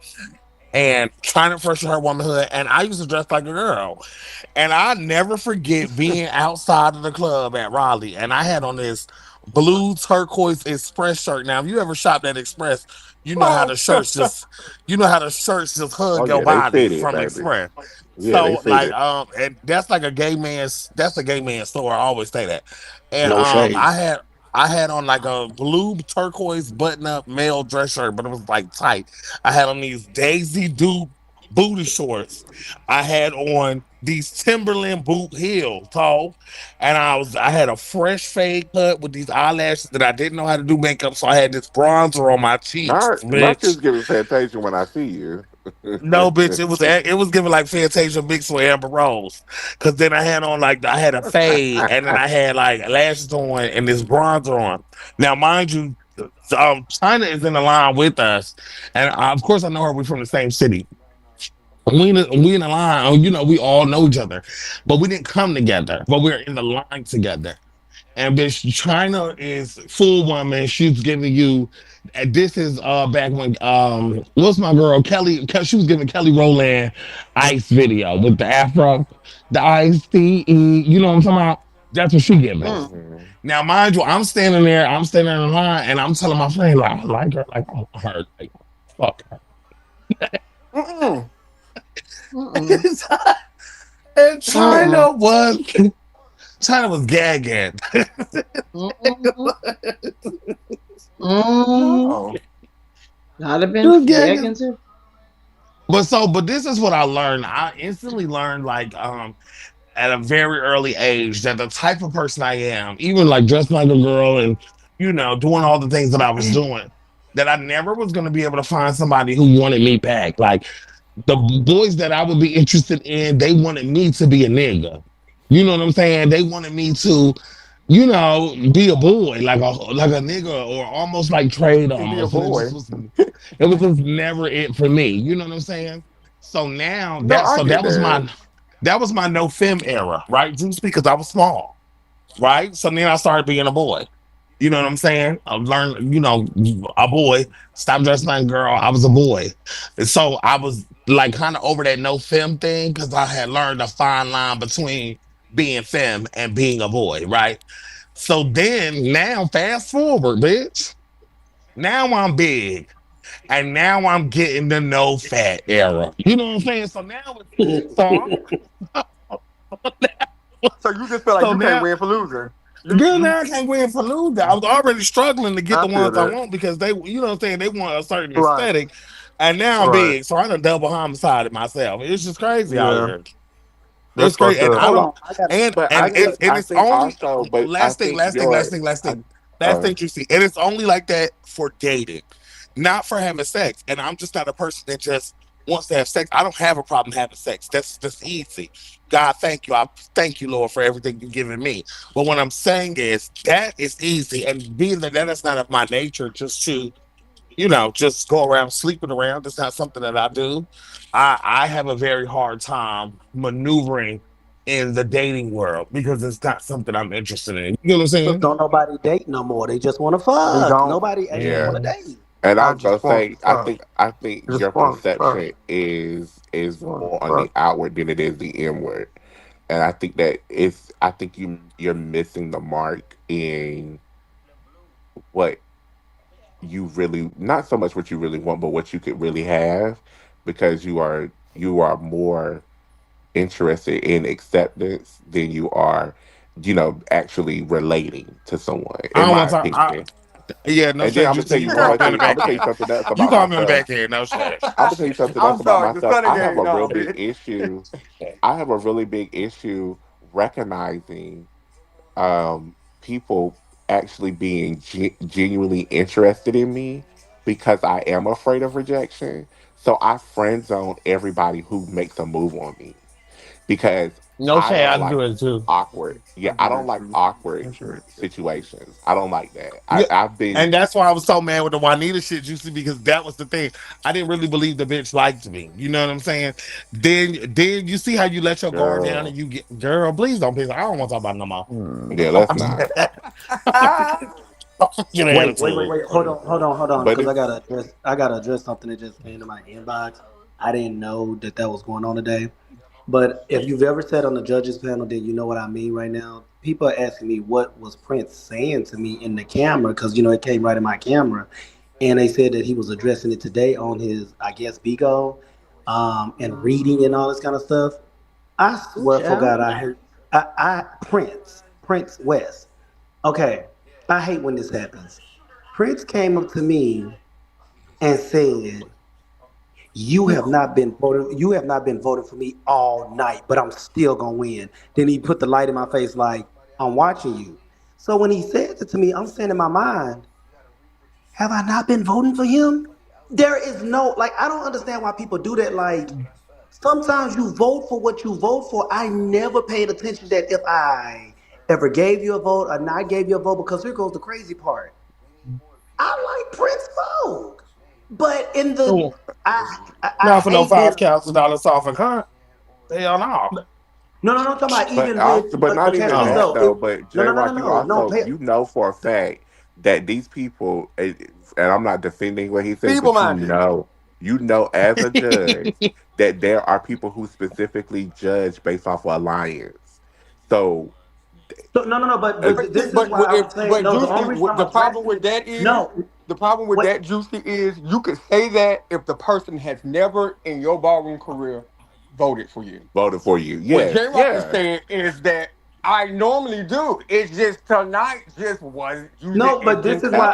And China fresh in her womanhood. And I used to dress like a girl. And I never forget being outside of the club at Raleigh, and I had on this blue turquoise Express shirt. Now, if you ever shopped at Express, you know how the shirts just Oh hug your yeah, they body fit it, from baby. Express. Yeah, they So, fit like, it. and that's a gay man's store. I always say that. And no shade. I had on like a blue turquoise button up male dress shirt, but it was like tight. I had on these Daisy Duke booty shorts. I had on these Timberland boot heels, tall, and I had a fresh fade cut with these eyelashes that I didn't know how to do makeup, so I had this bronzer on my cheeks, My bitch. shit's giving Fantasia when I see you. No, bitch, it was giving like Fantasia mixed with Amber Rose, because then I had a fade, and then I had like lashes on and this bronzer on. Now, mind you, China is in the line with us, and of course I know her. We're from the same city. We in the line. We all know each other, but we didn't come together. But we're in the line together. And bitch, China is full woman. She's giving you. And this is back when what's my girl Kelly? She was giving Kelly Rowland Ice video with the afro, the Ice T. You know what I'm talking about? That's what she giving. Mm. Mhm. Now, mind you, I'm standing there. I'm standing in the line, and I'm telling my friend like I like her, like I want her, like fuck her. Mm-mm. Mm-mm. And Mm-mm. China was gagging. Mm-mm. Mm. Uh-oh. I'd have She been was gagging. gagging too. But this is what I learned. I instantly learned like at a very early age that the type of person I am, even like dressing like a girl and doing all the things that I was doing, that I never was gonna be able to find somebody who wanted me back. Like the boys that I would be interested in, they wanted me to be a nigga. You know what I'm saying? They wanted me to be a boy, like a nigga, or almost like trade And be a almost. And boy. it was just never it for me. You know what I'm saying? So now No, I get that. that was my no fem era, right? Just because I was small, right? So then I started being a boy. You know what I'm saying? I learned, a boy. Stop dressing like a girl. I was a boy. And so I was like kind of over that no fem thing because I had learned a fine line between being fem and being a boy, right? So then now fast forward, bitch. Now I'm big. And now I'm getting the no fat era. You know what I'm saying? So So you just feel like so you can't now win for losing. girl, now I can't win for losing. I was already struggling to get I the feel ones I that. want because you know what I'm saying, they want a certain Right. aesthetic. And now I'm Right. big. So I done double homicided myself. It's just crazy out Yeah. here. That's It's crazy. fucked And up. I Hold don't on, I got. But and it's I think only also, but I last thing, think last thing, last your thing, last I thing. Last thing you see. And it's only like that for dating, not for having sex. And I'm just not a person that just wants to have sex. I don't have a problem having sex. That's easy. God, thank you. I thank you, Lord, for everything you've given me. But what I'm saying is that is easy. And being that is not of my nature just to just go around sleeping around. That's not something that I do. I have a very hard time maneuvering in the dating world because it's not something I'm interested in. You know what I'm Cause saying? don't nobody date no more. They just want to They fuck. don't. Nobody actually yeah. want to Mm. date. And I I was gonna just want say, fuck. I think Just your want fuck. perception is Want more on fuck. the outward than it is the inward. And I think I think you're missing the mark in what you really, not so much what you really want, but what you could really have, because you are more interested in acceptance than you are, actually relating to someone, I in don't my want to. opinion. Yeah, no And then shade. I'm You gonna tell see, you you one more called me on the thing. I'm back gonna tell you end. something else You about called me on the myself. back end. No shade. I'm gonna tell you something else I'm about sorry, the myself. stunning game, no, bitch. I have a really big issue recognizing people actually being genuinely interested in me because I am afraid of rejection. So I friend zone everybody who makes a move on me because No I shade. don't I like do it too. awkward. Yeah, I I do don't that like too. awkward I do that too. situations. I don't like that. Yeah. I've been And that's why I was so mad with the Juanita shit, Juicy, because that was the thing. I didn't really believe the bitch liked me. You know what I'm saying? Then you see how you let your guard down and girl. you get, girl, please don't piss. I don't want to talk about it no more. Yeah, let's not. Get an Wait. attitude. Hold on, But because it's I gotta address something that just came to my inbox. I didn't know that that was going on today. But if you've ever sat on the judges panel, then you know what I mean right now. People are asking me what was Prince saying to me in the camera because it came right in my camera, and they said that he was addressing it today on his, I guess, Bigo, and reading and all this kind of stuff. I Ooh, swear for child. God, I heard Prince West. Okay, I hate when this happens. Prince came up to me and said, You have not been voting for me all night, but I'm still gonna win." Then he put the light in my face like, "I'm watching you." So when he said it to me, I'm saying in my mind, have I not been voting for him? There is no, like, I don't understand why people do that. Like, sometimes you vote for what you vote for. I never paid attention that if I ever gave you a vote or not gave you a vote, because here goes the crazy part. I like Prince Vogue. But in the Oh, I not for no hate when $5,000 off a car. Hell no. no, I'm talking about but even with also, but not catch even this Oh. that though. though. But J Rock, you No, also, pay, you know for a fact that these people, and I'm not defending what he says, Feeble but minded. you know as a judge that there are people who specifically judge based off of alliance. So so no, uh, but this is why I was saying But no, the only Juicy, reason I'm the problem addressing with it, that is no, the problem with wait, that Juicy is you could say that if the person has never in your ballroom career voted for you. voted for you. What Yes, J Rock is yeah. saying is that I normally do. It's just tonight just was you no, didn't but this just is why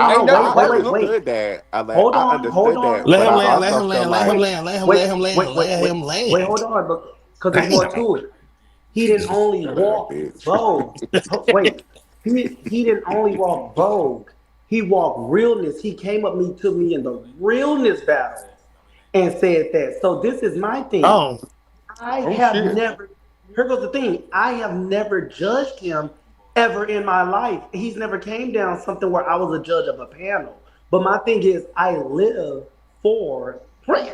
No, ain't wait, nothing I personal. understood that. hold I on, hold understood on, that, Let but him hold I land, on, let also him feel land, let him like, wait, land, let him wait, let him land, let him wait, land. hold on, because there's more Damn. to it. He didn't only shut up, walk bitch. Vogue. Wait, he didn't only walk Vogue. He walked realness. He came up me to me in the realness battle and said that. So this is my thing. Oh, I Oh have shit. never. Here goes the thing. I have never judged him ever in my life. He's never came down something where I was a judge of a panel. But my thing is, I live for Prince.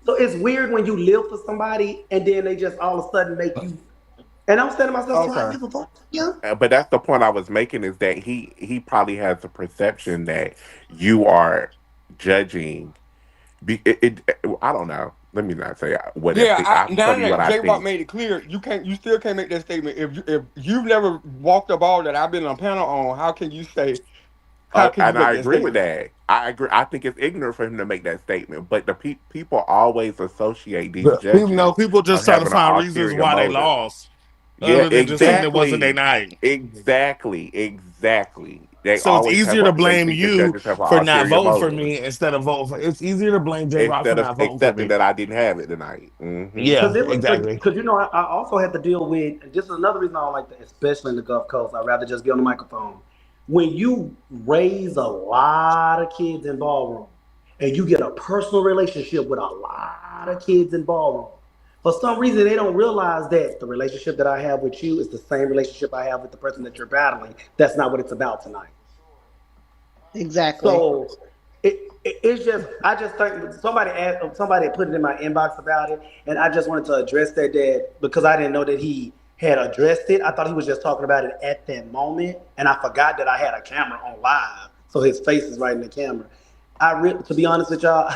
So it's weird when you live for somebody and then they just all of a sudden make you. And I'm saying to myself, do I Okay. give a fuck? Yeah. But that's the point I was making is that he probably has a perception that you are judging. I don't know. Let me not say what I Yeah, think. I'm now telling you what that I J Rock think. made it clear, you still can't make that statement. If you've never walked a ball that I've been on panel on, how can you And make I that agree with statement? that. I agree. I think it's ignorant for him to make that statement. But the people always associate these But people judges know people of just trying to having an find reasons ulterior why they motive. lost, Yeah, other than just saying it wasn't their exactly. night. Exactly. They So it's always have easier to they blame think the you judges have an for not ulterior voting for motive me instead of voting for. It's easier to blame J Rock for instead of not voting for accepting me. that I didn't have it tonight. Hmm. Yeah, Because it was exactly. because I also had to deal with, and this is another reason I don't like that, especially in the Gulf Coast. I'd rather just be on the microphone. When you raise a lot of kids in ballroom and you get a personal relationship with a lot of kids in ballroom, for some reason they don't realize that the relationship that I have with you is the same relationship I have with the person that you're battling. That's not what it's about tonight. Exactly. So it's just I just think somebody put it in my inbox about it, and I just wanted to address that because I didn't know that he had addressed it. I thought he was just talking about it at that moment, and I forgot that I had a camera on live, so his face is right in the camera. To be honest with y'all,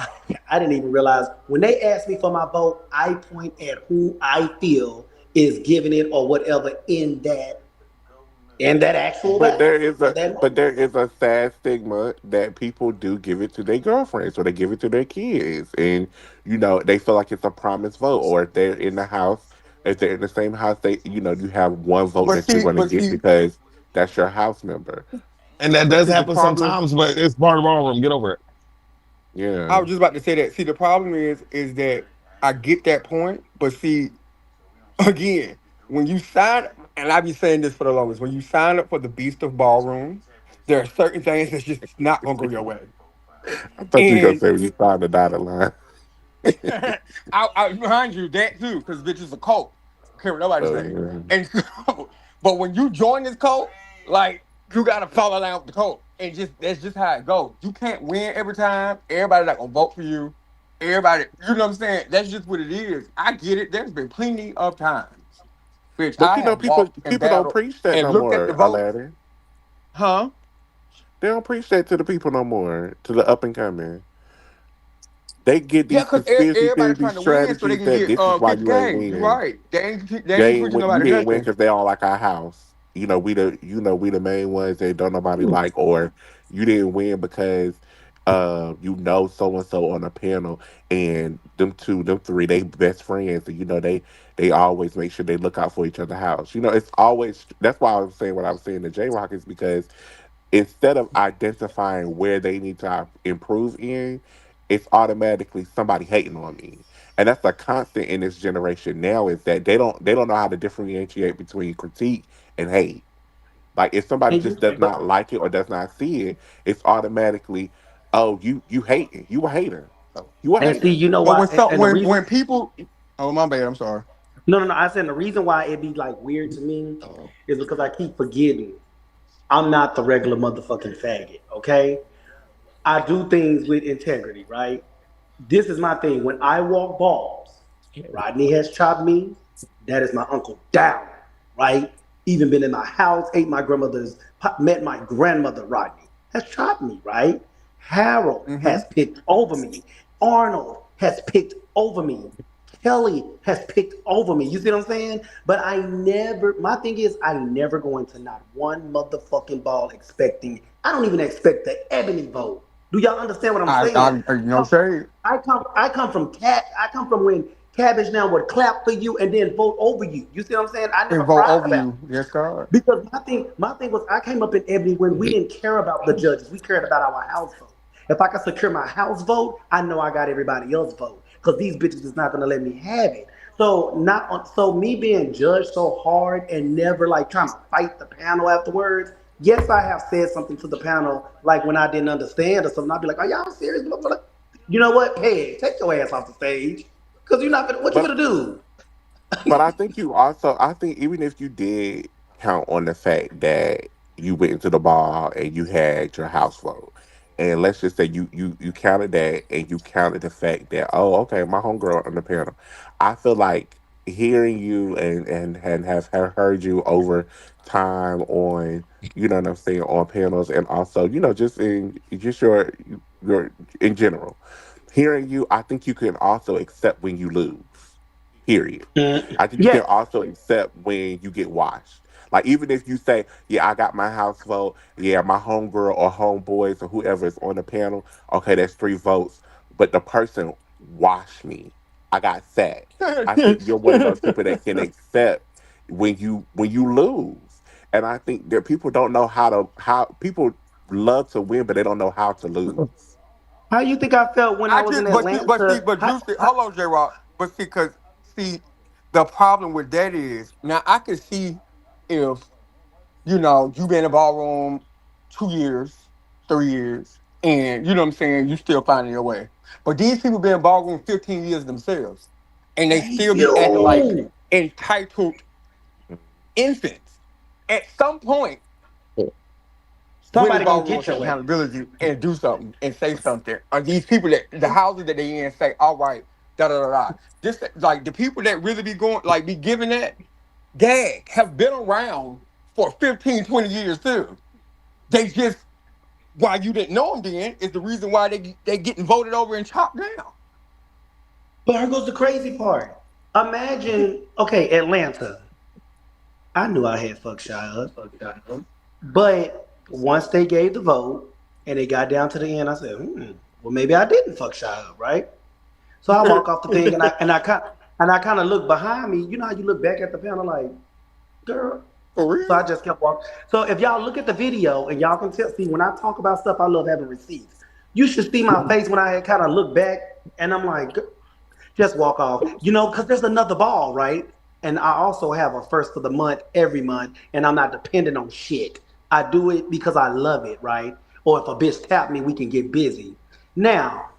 I didn't even realize when they asked me for my vote, I point at who I feel is giving it or whatever in that actual But battle there is in a that but moment. there is a sad stigma that people do give it to their girlfriends or they give it to their kids, and they feel like it's a promised vote. Or if they're in the house, if they're in the same house, you have one vote But that you're see, going to but get see, because that's your house member. And that but does see, the happen problem. sometimes, but it's part of the ballroom. Get over it. I Yeah. was just about to say that. See, the problem is that I get that point, but see, again, when you sign, and I be saying this for the longest, when you sign up for the Beast of Ballroom, there are certain things that's just not gonna go your way. I thought you were gonna And say when you signed the dotted line. I remind you that too, because bitch is a cult. I care what nobody say. Uh, And so, but when you join this cult, like you gotta fall in line with the cult. And just that's just how it goes. You can't win every time. Everybody not gonna vote for you. Everybody, you know what I'm saying? That's just what it is. I get it. There's been plenty of times, bitch. but I have people walked and people don't battled preach that and no looked at the more, votes, Aladdin. huh? They don't preach that to the people no more, to the up and coming. They get Yeah, these because conspiracy everybody theories, trying these to win so they strategies can that get this is why you ain't 50K. You're win. right. They ain't preaching You nobody didn't win nothing. because they don't like our house. We the main ones that don't nobody like, or you didn't win because so and so on a panel and them three, they best friends, and they always make sure they look out for each other's house. It's always that's why I was saying what I was saying to J Rock is because instead of identifying where they need to improve in, it's automatically somebody hating on me. And that's a constant in this generation now is that they don't know how to differentiate between critique and hate. Like if somebody And just does not like it or does not see it, it's automatically, oh, you hating. You a hater. Oh, you a see, hater. you know But why? when some And the reason when people, oh my bad, I'm sorry. No. I said the reason why it be like weird to me is because I keep forgetting I'm not the regular motherfucking faggot. Okay, I do things with integrity, right? This is my thing. When I walk balls, Rodney has chopped me. That is my uncle down, right? Even been in my house, ate my grandmother's, met my grandmother, Rodney, has chopped me, right? Harold Mm-hmm. has picked over me. Arnold has picked over me. Kelly has picked over me. You see what I'm saying? But my thing is, I never go into not one motherfucking ball expecting, I don't even expect the ebony vote. Do y'all understand what I'm saying? No shade. I come from when Cabbage now would clap for you and then vote over you. You see what I'm saying? I never And vote cried over about you. it. Yes, God. Because my thing was I came up in Ebony when we didn't care about the judges. We cared about our house vote. If I can secure my house vote, I know I got everybody else vote. Because these bitches is not gonna let me have it. So me being judged so hard and never like trying to fight the panel afterwards. Yes, I have said something to the panel like when I didn't understand or something. I'd be like, "Are y'all serious?" Blah, blah, blah. You know what? Peg, take your ass off the stage. Cause you're not gonna. What you But gonna do? but I think even if you did count on the fact that you went into the bar and you had your house vote. And let's just say you counted that and you counted the fact that, oh, okay, my homegirl on the panel. I feel like hearing you and have heard you over time on, you know what I'm saying, on panels, and also, you know, just in just your in general. Hearing you, I think you can also accept when you lose. Period. I think you can Yes. also accept when you get washed. Like even if you say, "Yeah, I got my house vote. Yeah, my homegirl or homeboys or whoever is on the panel. Okay, that's 3 votes. But the person washed me. I got sad. I think you're one of those people that can accept when you lose. And I think that people don't know how people love to win, but they don't know how to lose. How you think I felt when I I was in just, Atlanta? but you see, hold on, J Rock. But see, cause see, the problem with that is now I can see if you been in the ballroom 2 years, 3 years, and you know what I'm saying, you still finding your way. But these people been in ballroom 15 years themselves, and they Thank still be acting like you. entitled infants. At some point, when is Somebody gonna ballroom get take your ass. accountability and do something and say something? Or these people that the houses that they in say, all right, da da da da. Just like the people that really be going, like be giving that, gag, have been around for 15, 20 years too. They just why you didn't know them then is the reason why they getting voted over and chopped down. But here goes the crazy part. Imagine, okay, Atlanta. I knew I had fucked Shy up. But once they gave the vote and it got down to the end, I said, well maybe I didn't fuck Shy up, right? So I walk off the thing and I kind of look behind me. You know how you look back at the panel like, girl. For So I real? just kept walking. So if y'all look at the video and y'all can tell, see when I talk about stuff, I love having receipts. You should see my face when I had kind of looked back and I'm like, just walk off. Because there's another ball, right? And I also have a first of the month every month, and I'm not dependent on shit. I do it because I love it, right? Or if a bitch tap me, we can get busy. Now,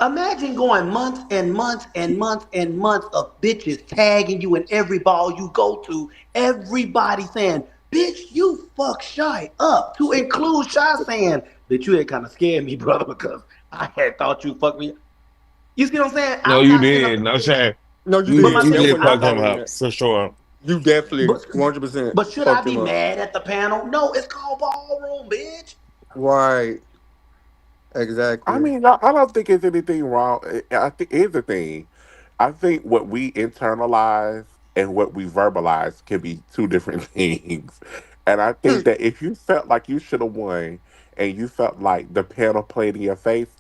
imagine going months and months and months and months of bitches tagging you in every ball you go to. Everybody saying, bitch, you fuck Shy up. To include Shy saying, bitch, you had kind of scared me, brother, because I had thought you fucked me. You see what I'm saying? No, I'm you not sitting up did. there No saying, shame. No, you but did. my You That thing is, did wasn't your fuck I'm, him fault in up that. for sure. You definitely but, 100% but should I fucked be him up. mad at the panel? No, it's called ballroom, bitch. Right. I Exactly. mean, I don't think it's anything wrong. I think here's the thing. I think what we internalize and what we verbalize can be two different things. And I think that if you felt like you should have won and you felt like the panel played in your face,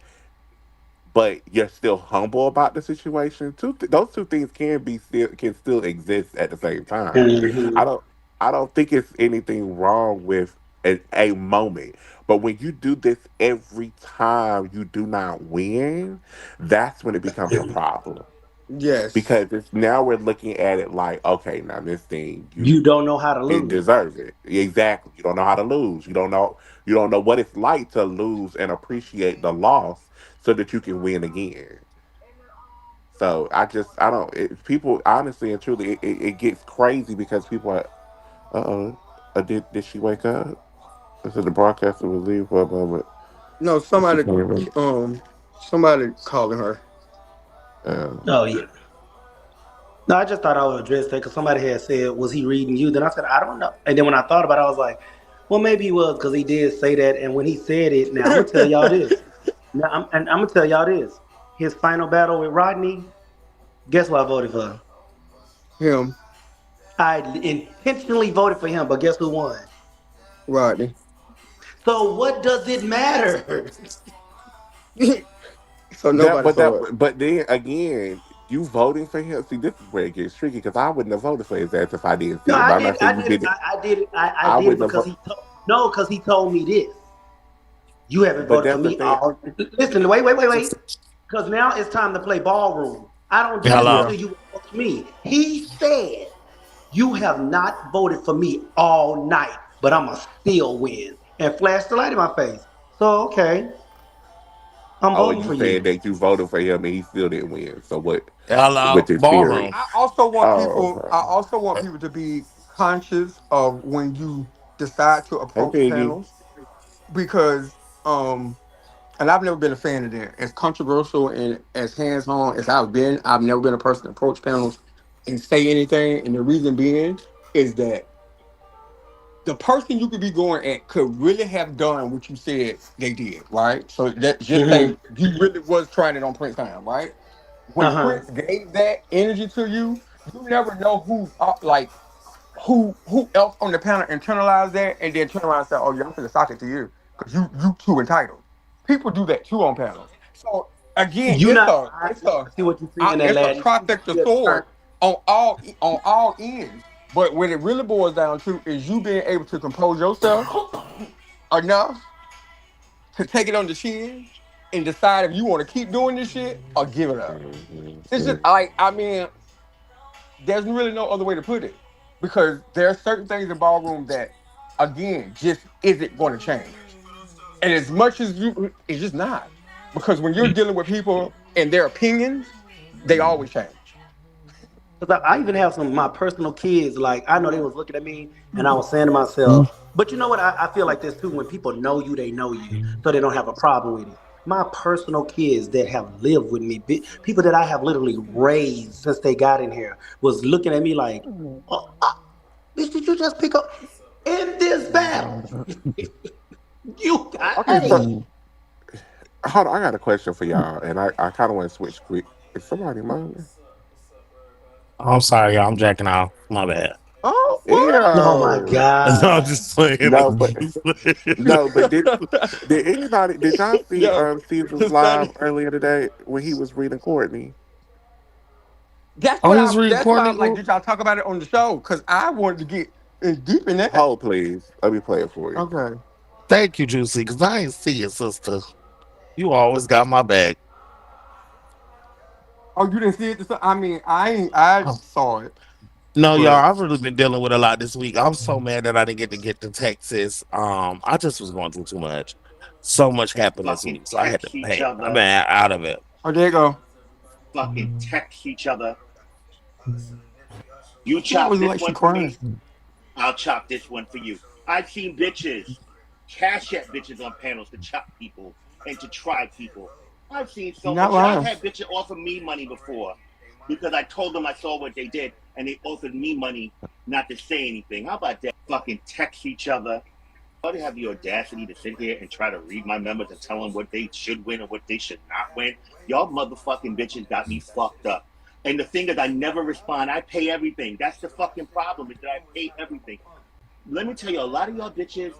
but you're still humble about the situation, those two things can still exist at the same time. I Mhm. don't I don't think it's anything wrong with a moment. But when you do this every time you do not win, that's when it becomes a problem. Yes. Because now we're looking at it like, okay, now this thing You you don't know how to didn't lose. deserve it. Exactly. You don't know how to lose. You don't know what it's like to lose and appreciate the loss so that you can win again. So I don't people honestly and truly it gets crazy because people are uh-oh. Did she wake up? I said the broadcaster will leave for a moment. No, And she somebody came in. somebody calling her. Um, Oh yeah. No, I just thought I would address that because somebody had said, "Was he reading you?" Then I said, "I don't know." And then when I thought about it, I was like, "Well, maybe he was because he did say that." And when he said it, now I'm gonna tell y'all this. Now I'm gonna tell y'all this. His final battle with Rodney. Guess what I voted for? Him, I intentionally voted for him, but guess who won? Rodney. So what does it matter? So that nobody but saw that it. but then again, you voting for him. See, this is where it gets tricky because I wouldn't have voted for his ass if I didn't No, see it. I But I'm did. not I saying you did it. did it. I did it. I I did it wouldn't have. because no, because he told me this. You haven't But voted for that's the me thing. all. Listen, wait. Because now it's time to play ballroom. I don't do this Hello. Yeah. until you vote for me. He said, you have not voted for me all night, but I'm going to still win. And flash the light in my face. So, okay, I'm Oh, and voting you for saying you. that you voted for him and he still didn't win. So what? With Hello. his I, theory? Ballroom. I also want Oh, people. I also want people to be. conscious of when you decide to Hey, approach Piggy. panels because and I've never been a fan of that. As controversial and as hands on as I've been, I've never been a person to approach panels and say anything. And the reason being is that the person you could be going at could really have done what you said they did, right? So that just Hmm. say you really was trying it on Prince time, right? When Uh-huh. Prince gave that energy to you, you never know who else on the panel internalized that and then turn around and say, "Oh, yeah, I'm gonna sock it to you because you too entitled." People do that too on panels. So again, You not I see what you're saying, that it's a lad. You trifecta see a turn. sword on all ends. But what it really boils down to is you being able to compose yourself enough to take it on the chin and decide if you want to keep doing this shit or give it up. It's just Mhm. like I mean, there's really no other way to put it because there are certain things in ballroom that again just isn't going to change, and as much as you it's just not, because when you're dealing with people and their opinions they always change. Because I even have some of my personal kids, like, I know they was looking at me and I was saying to myself, but you know what? I feel like this too. When people know you, they know you. So they don't have a problem with it. My personal kids that have lived with me, people that I have literally raised since they got in here, was looking at me like, oh, bitch, did you just pick up in this battle? You got Okay, so hey. Hold on, I got a question for y'all, and I kind of want to switch quick. Is somebody mind? I'm sorry, y'all. I'm jacking off. My bad. oh what Oh my Ew. No, I'm God. just playing. I'm No, but just playing. no, but did y'all see yo Caesar's live Sonny, earlier today when he was reading Courtney? Oh, he's that's why recording. I'm like, did y'all talk about it on the show because I wanted to get in deep in that. Hold please. Let me play it for you. Okay. Thank you, Juicy, because I ain't see it, sister. You always got my back. Oh, you didn't see it? I mean, I Oh. saw it, No, y'all, but I've really been dealing with a lot this week. I'm so mad that I didn't get to Texas. I just was going through too much. So much happened this Fucking week, so I had to text each pay. I've other. been out of it. oh, there you go. Fucking text each other. You She don't chop really this like she one for crying. me, I'll chop this one for you. I've seen bitches cash at bitches on panels to chop people and to try people. I've seen You're so not much shit. I've lying. had bitches offer me money before because I told them I saw what they did and they offered me money not to say anything. How about that? Fucking text each other. Y'all have the audacity to sit here and try to read my members and tell them what they should win and what they should not win. Y'all motherfucking bitches got me fucked up. And the thing is, I never respond. I pay everything. That's the fucking problem, is that I pay everything. Let me tell you, a lot of y'all bitches,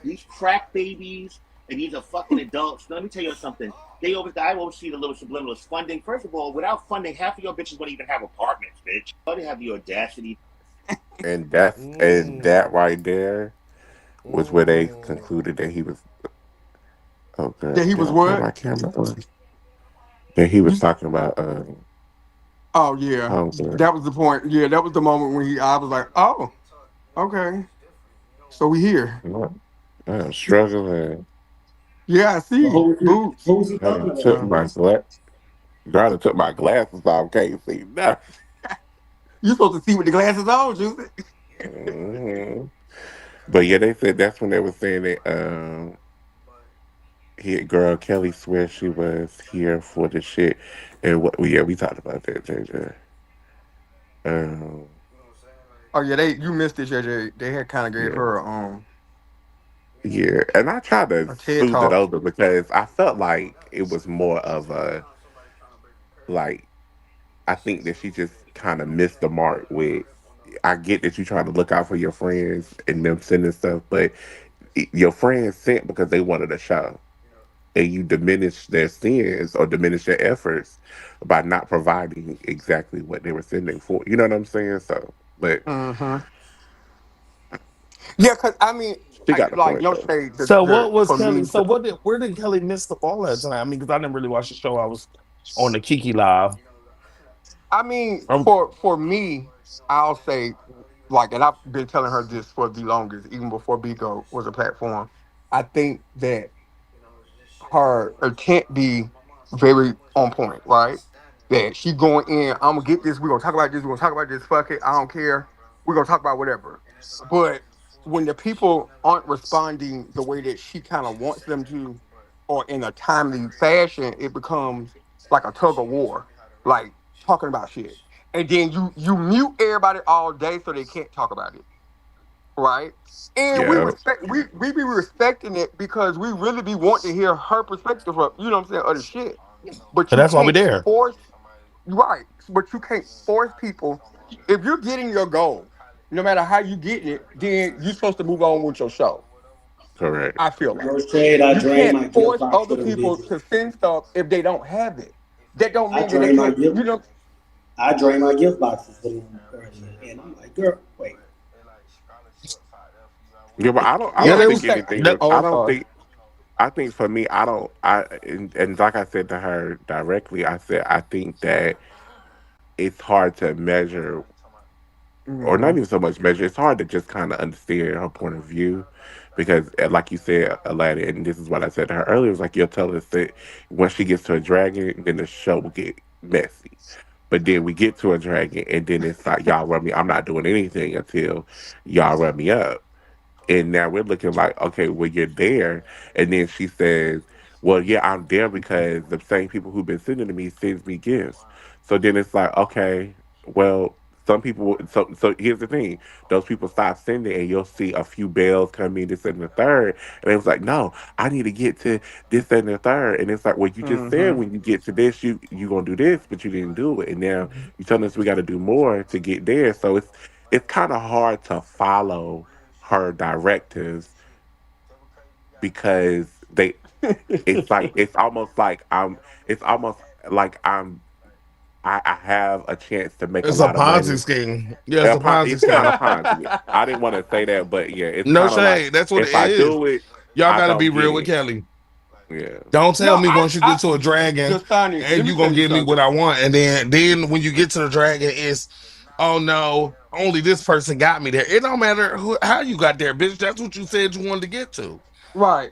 these crack babies, and these are fucking adults. Let me tell you something. I always see the little subliminals funding. First of all, without funding, half of your bitches wouldn't even have apartments, bitch. Y'all have the audacity. And that right there was where they concluded that he was. Oh That god, he did was I turn what? my camera on? That he You, was talking about. oh yeah, Oh god, that was the point. Yeah, that was the moment when I was like, oh, okay, so we here. I'm struggling. Yeah, I But see boots. who was he I talking done about? took Uh, my I done took my glasses off. Can't see nothing. you supposed to see with the glasses on, Juicy. Mhm. But yeah, they said that's when they were saying that girl Kelly swears she was here for the shit, and what? Yeah, we talked about that, JJ. Um, Oh yeah, you missed it, JJ. They had kind of gave yeah, her yeah, and I tried to a TED smooth it talk. over because I felt like it was more of a like I think that she just kind of missed the mark with. I get that you trying to look out for your friends and them sending stuff, but your friends sent because they wanted a show, and you diminish their sins or diminish their efforts by not providing exactly what they were sending for. You know what I'm saying? So, but Mm-hmm. Yeah, cause I mean, she got a like point no though. shade. So what was For Kelly? me, So where did Kelly miss the ball at tonight? I mean, because I didn't really watch the show. I was on the Kiki live. I mean, Um, for me, I'll say, like, and I've been telling her this for the longest, even before Bigo was a platform. I think that her intent be very on point, right? That she going in, I'm gonna get this. We're gonna talk about this. We're gonna talk about this. Fuck it, I don't care. We're gonna talk about whatever. But when the people aren't responding the way that she kind of wants them to, or in a timely fashion, it becomes like a tug of war, like talking about shit. And then you mute everybody all day so they can't talk about it, right? And we Yeah. respect we be respecting it because we really be wanting to hear her perspective of, you know what I'm saying, of the shit. But But you that's why we're can't there. force, right, but you can't force people. If you're getting your goal, no matter how you getting it, then you're supposed to move on with your show. Correct. I feel like No shade. I you drain can't my gift force box other for them people bitches. to send stuff if they don't have it. That don't I mean that they drain my can't, gift. you know. I drain my gift boxes for them earlier, and I'm like, girl, wait. Yeah, but I Yeah, Yeah, don't they she think was. said, anything That, was. oh, I I'm don't sorry. think. I think for me, I don't. And like I said to her directly, I said I think that it's hard to measure, or not Mm-hmm. even so much measure. It's hard to just kind of understand her point of view, because like you said, Aladdin, and this is what I said to her earlier. It was like you'll tell us that once she gets to a dragon, then the show will get messy. But then we get to a dragon, and then it's like y'all run me. I'm not doing anything until y'all run me up. And now we're looking like, okay, well, you're there. And then she says, well, yeah, I'm there because the same people who've been sending to me sends me gifts. So then it's like, okay, well, some people, so here's the thing. Those people stop sending and you'll see a few bells come in, this and the third. And it was like, no, I need to get to this and the third. And it's like, well, you just said Mm-hmm. when you get to this, you going to do this, but you didn't do it. And now you're telling us we got to do more to get there. So it's kind of hard to follow her directives because they it's almost like I have a chance to make a it's a lot of Ponzi money. scheme. Yeah, it's a Ponzi It's kind scheme. of Ponzi. I didn't want to say that, but yeah, it's No kind of like shade. That's what it if I is. do it, Y'all I got to be don't get real with it. Kelly. Yeah, Don't tell No, me once you get I, to a dragon just Sonny, let and me you tell gonna you give me what something. I want, and then when you get to the dragon, it's oh no, only this person got me there. It don't matter how you got there, bitch. That's what you said you wanted to get to. Right.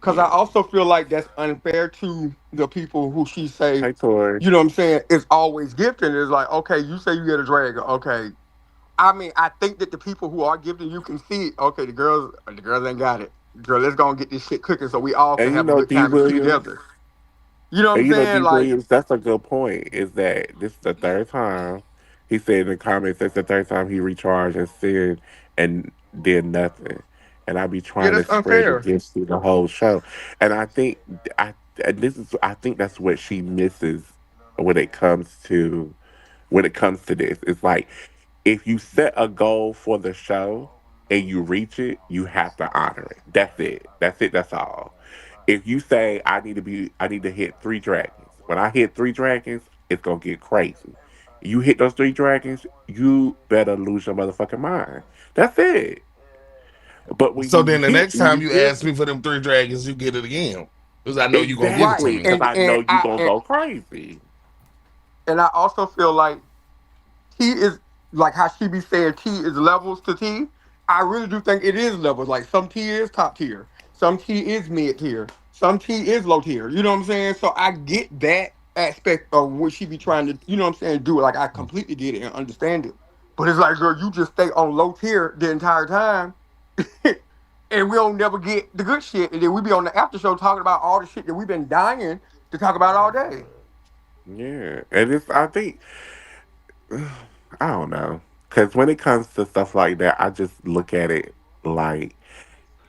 Because I yeah. also feel like that's unfair to the people who she say, Hey, Tori. you know what I'm saying, is always gifting. It's like, okay, you say you get a dragon. Okay. I mean, I think that the people who are gifting, you can see, okay, the girls ain't got it. Girl, let's go and get this shit cooking so we all can And you have a know good D time and be Williams. together. You know what And I'm you know, saying? D. Like, Williams, that's a good point. Is that this is the third time he said in the comments that's the third time he recharged and said and did nothing. And I be yeah, trying to that's spread the unfair. gifts through the whole show. And I think I think that's what she misses when it comes to this. It's like if you set a goal for the show and you reach it, you have to honor it. That's it. That's it. That's all. If you say I need to hit 3 dragons. When I hit 3 dragons, it's gonna get crazy. You hit those 3 dragons, you better lose your motherfucking mind. That's it. But So then the next when you time you give ask me for them three dragons, you get it again because I know you gonna give it to Right. exactly, me. because And I and know you I gonna and, go crazy. and I also feel like T is like how she be saying T is levels to T. I really do think it is levels. Like some T is top tier, some T is mid tier, some T is low tier. You know what I'm saying? So I get that aspect of what she be trying to, you know what I'm saying, do it. Like I completely get it and understand it. But it's like, girl, you just stay on low tier the entire time. And we don't never get the good shit. And then we be on the after show talking about all the shit that we've been dying to talk about all day. Yeah, and it's I think I don't know, because when it comes to stuff like that, I just look at it like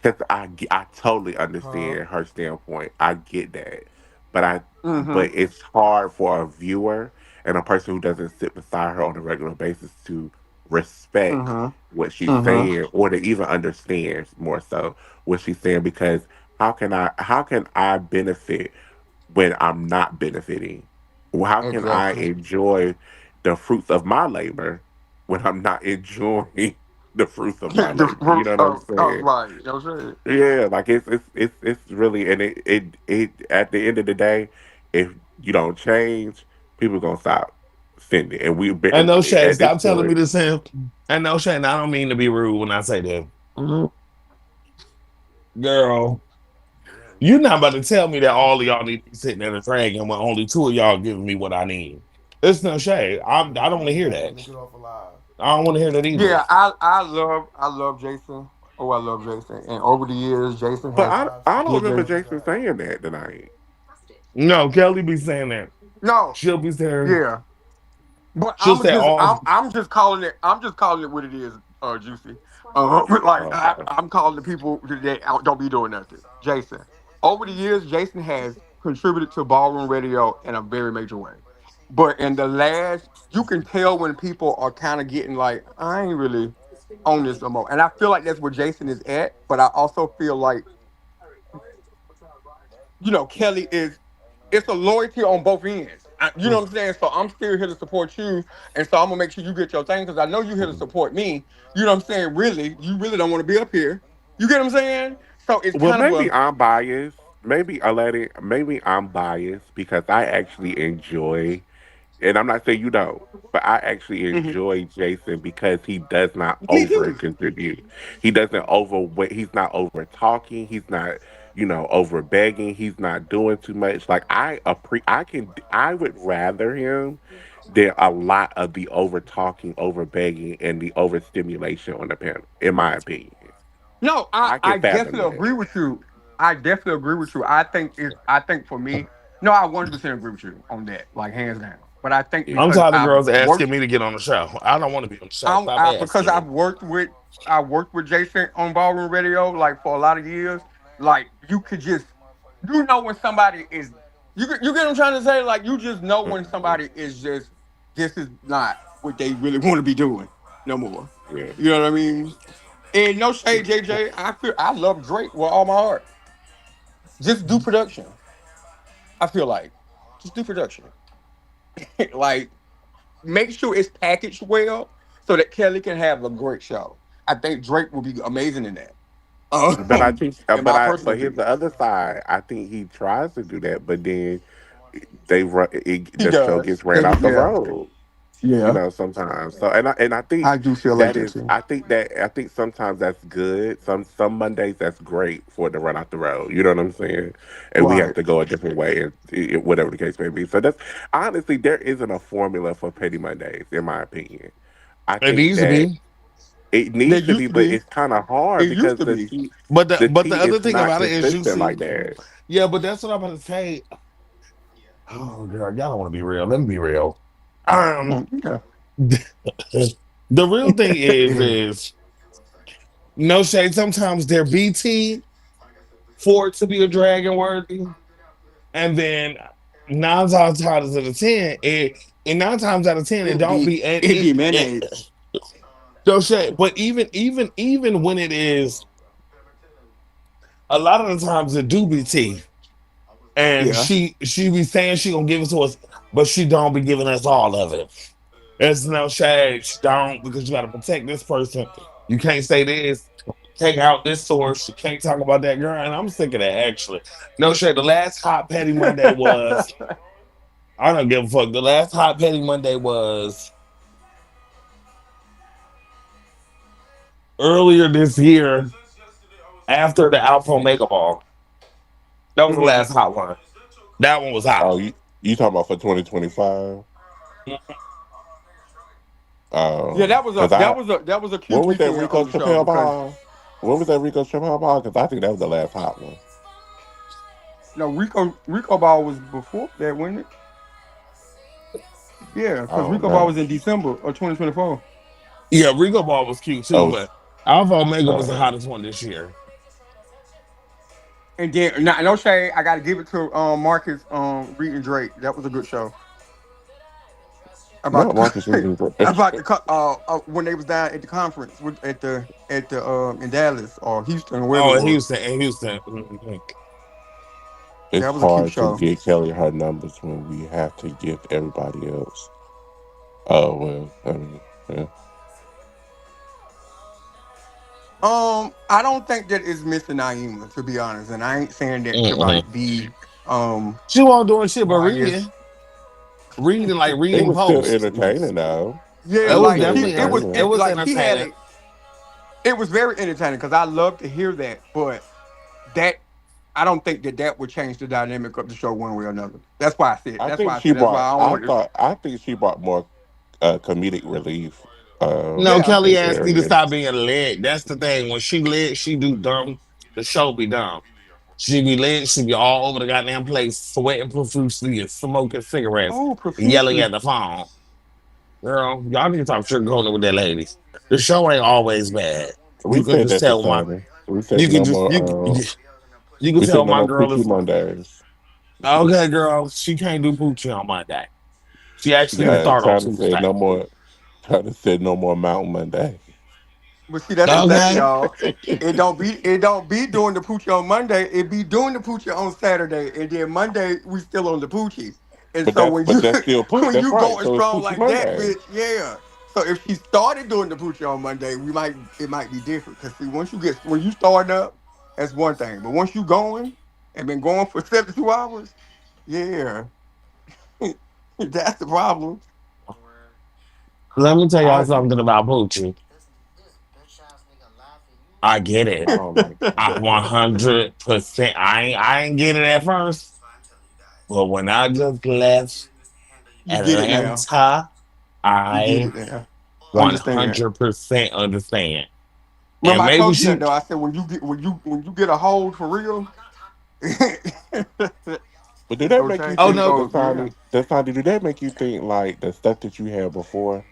because I totally Huh? understand her standpoint. I get that, but Mm-hmm. but it's hard for a viewer and a person who doesn't sit beside her on a regular basis to respect Mm-hmm. what she's Mm-hmm. saying or to even understand more so what she's saying. Because how can I benefit when I'm not benefiting? Well, how can I Exactly. enjoy the fruits of my labor when I'm not enjoying the fruits of my The labor? You roots know what I'm of saying? right. You know what I'm saying? Yeah, like it's really, and it at the end of the day, if you don't change, people gonna stop sending, and And no shade. at this Stop telling me point, the same. And no shade. I don't mean to be rude when I say that. Mhm. Girl, you're not about to tell me that all of y'all need to be sitting in a dragon when only two of y'all giving me what I need. It's no shade. I don't want to hear that. I don't want to hear that either. Yeah, I love Jason. Oh, I love Jason. And over the years, Jason But has I don't remember given Jason saying that tonight. No, Kelly be saying that. no, She'll be saying, yeah. But she'll say all. I'm just calling it what it is, Juicy. Like Okay. I'm calling the people that don't be doing nothing. Jason. Over the years, Jason has contributed to ballroom radio in a very major way. But in the last, you can tell when people are kind of getting like, I ain't really on this no more. And I feel like that's where Jason is at. But I also feel like, Kelly is, it's a loyalty on both ends. You know what I'm saying? So I'm still here to support you, and so I'm gonna make sure you get your thing because I know you're here to support me. You know what I'm saying? Really, you really don't want to be up here. You get what I'm saying? So it's Well, kind of maybe a I'm biased. Maybe I let it. Maybe I'm biased because I actually enjoy, and I'm not saying you don't, but I actually mhm. enjoy Jason because he does not Me over too. contribute. He doesn't over. He's not over talking. He's not, over begging. He's not doing too much. Like I can. I would rather him than a lot of the over talking, over begging, and the overstimulation on the panel. In my opinion, No, I can I fathom definitely that. agree with you. I definitely agree with you. I think for me, no, I 100% agree with you on that, like hands down. But I think I'm because tired of I've girls asking worked me to get on the show. I don't want to be on the show. Stop because asking me. I worked with Jason on Ballroom Radio like for a lot of years. Like you could just when somebody is you get what I'm trying to say? Like you just know when Mhm. somebody is just this is not what they really want to be doing no more. Yeah. You know what I mean? And no shade, JJ. I love Drake with all my heart. Just do production. I feel like just do production. Like make sure it's packaged well so that Kelly can have a great show. I think Drake will be amazing in that. But I think, In my personal but here's opinion, the other side. I think he tries to do that, but then they run. he The show does. gets ran off the Yeah, road. yeah. Sometimes. So and I think I do feel like that that is. too. I think sometimes that's good. Some Mondays that's great for it to run off the road. You know what I'm saying? And we have Right. to go a different way, and whatever the case may be. So that's honestly there isn't a formula for Petty Mondays, in my opinion. I It think needs to that be. it There needs to used be, to but be. it's kind of hard It used because to be. the But tea the other is thing not about it is you consistent see, like that. yeah, but that's what I'm about to say. Oh girl, y'all don't want to be real. Let me be real. Um Yeah. the real thing is no shade. Sometimes they're BT for it to be a dragon worthy. And then nine times out of the ten, and 9 times out of ten, it It'd don't be be and it'd be it mayonnaise. no shade. But even when it is, a lot of the times it do be tea. And Yeah. she be saying she gonna give it to us, but she don't be giving us all of it. There's no shade. She don't because you gotta protect this person. You can't say this. Take out this source. You can't talk about that girl. And I'm sick of that actually. No shade. The last hot petty Monday was I don't give a fuck. The last hot petty Monday was earlier this year after the Alpha Omega Ball. That was the Mhm. last hot one. That one was hot. Oh, you talking about for 2025? Yeah, that was a Because that was a that was a cute what was we that said on Rico's the show Chappelle because ball? What was that Rico's Chappelle ball? Because I think that was the last hot one. no Rico Ball was before that, wasn't it? Yeah, I because don't Rico Ball know. was in December of 2024. Yeah, Rico Ball was cute too, Oh, but Alpha Omega was the uh, hottest one this year. And then no shade, I got to give it to Marcus reading Drake. That was a good show about not the Marcus Houston. about the when they was down at the conference at the in Dallas or Houston or wherever it Oh, and was. Houston, and Houston. Mhm. It's That was a cute hard to show. get Kelly her numbers when we have to give everybody else. Oh well, I mean, yeah. I don't think that it's missing Naima, to be honest, and I ain't saying that to Mm-mm. like be um She won't doing shit but biased. reading like It reading was still posts. entertaining though. Yeah, It It was was like still she definitely it was it entertaining. was like she had entertaining. it was very entertaining because I love to hear that, but that I don't think that would change the dynamic of the show one way or another. That's why I said. I That's think why I she said. That's why brought. I don't I want to. thought. I think she brought more comedic relief. No, Yeah, Kelly this asked me to area. stop being lit. That's the thing. When she lit, she do dumb. The show be dumb. She be lit. She be all over the goddamn place, sweating profusely and smoking cigarettes oh, and yelling profusely. at the phone. Girl, y'all need to stop sugarcoating it with that ladies. The show ain't always bad. We You can said just that to tell my. Tony. We said You can no just more. you can We said tell no my more girl Poochie is Mondays. okay, girl. She can't do poochie on Monday. She actually can Yeah, start on trying to say Tuesday. no more. Trying to say no more Mountain Monday. But see, that's the thing, Okay. y'all. It don't be doing the poochie on Monday. It be doing the poochie on Saturday, and then Monday we still on the poochie. And so when But you that's still put. when That's you right. going So it's strong Poochie like that, Monday. bitch, yeah. So if she started doing the poochie on Monday, it might be different. Cause see, when you starting up, that's one thing. But once you going and been going for 72 hours, yeah, that's the problem. Let me tell y'all I something about poochie. I get it. I don't like I that. 100%. I ain't get it at first, but when I just left You get it now. Atlanta, You get I it now. Understand. 100% understand. Remember, And I maybe told you that she, though. I said when you get a hold for real, it's But do that gonna make you change. oh It's think, no, gonna That's Dasani, do that make you think like the stuff that you had before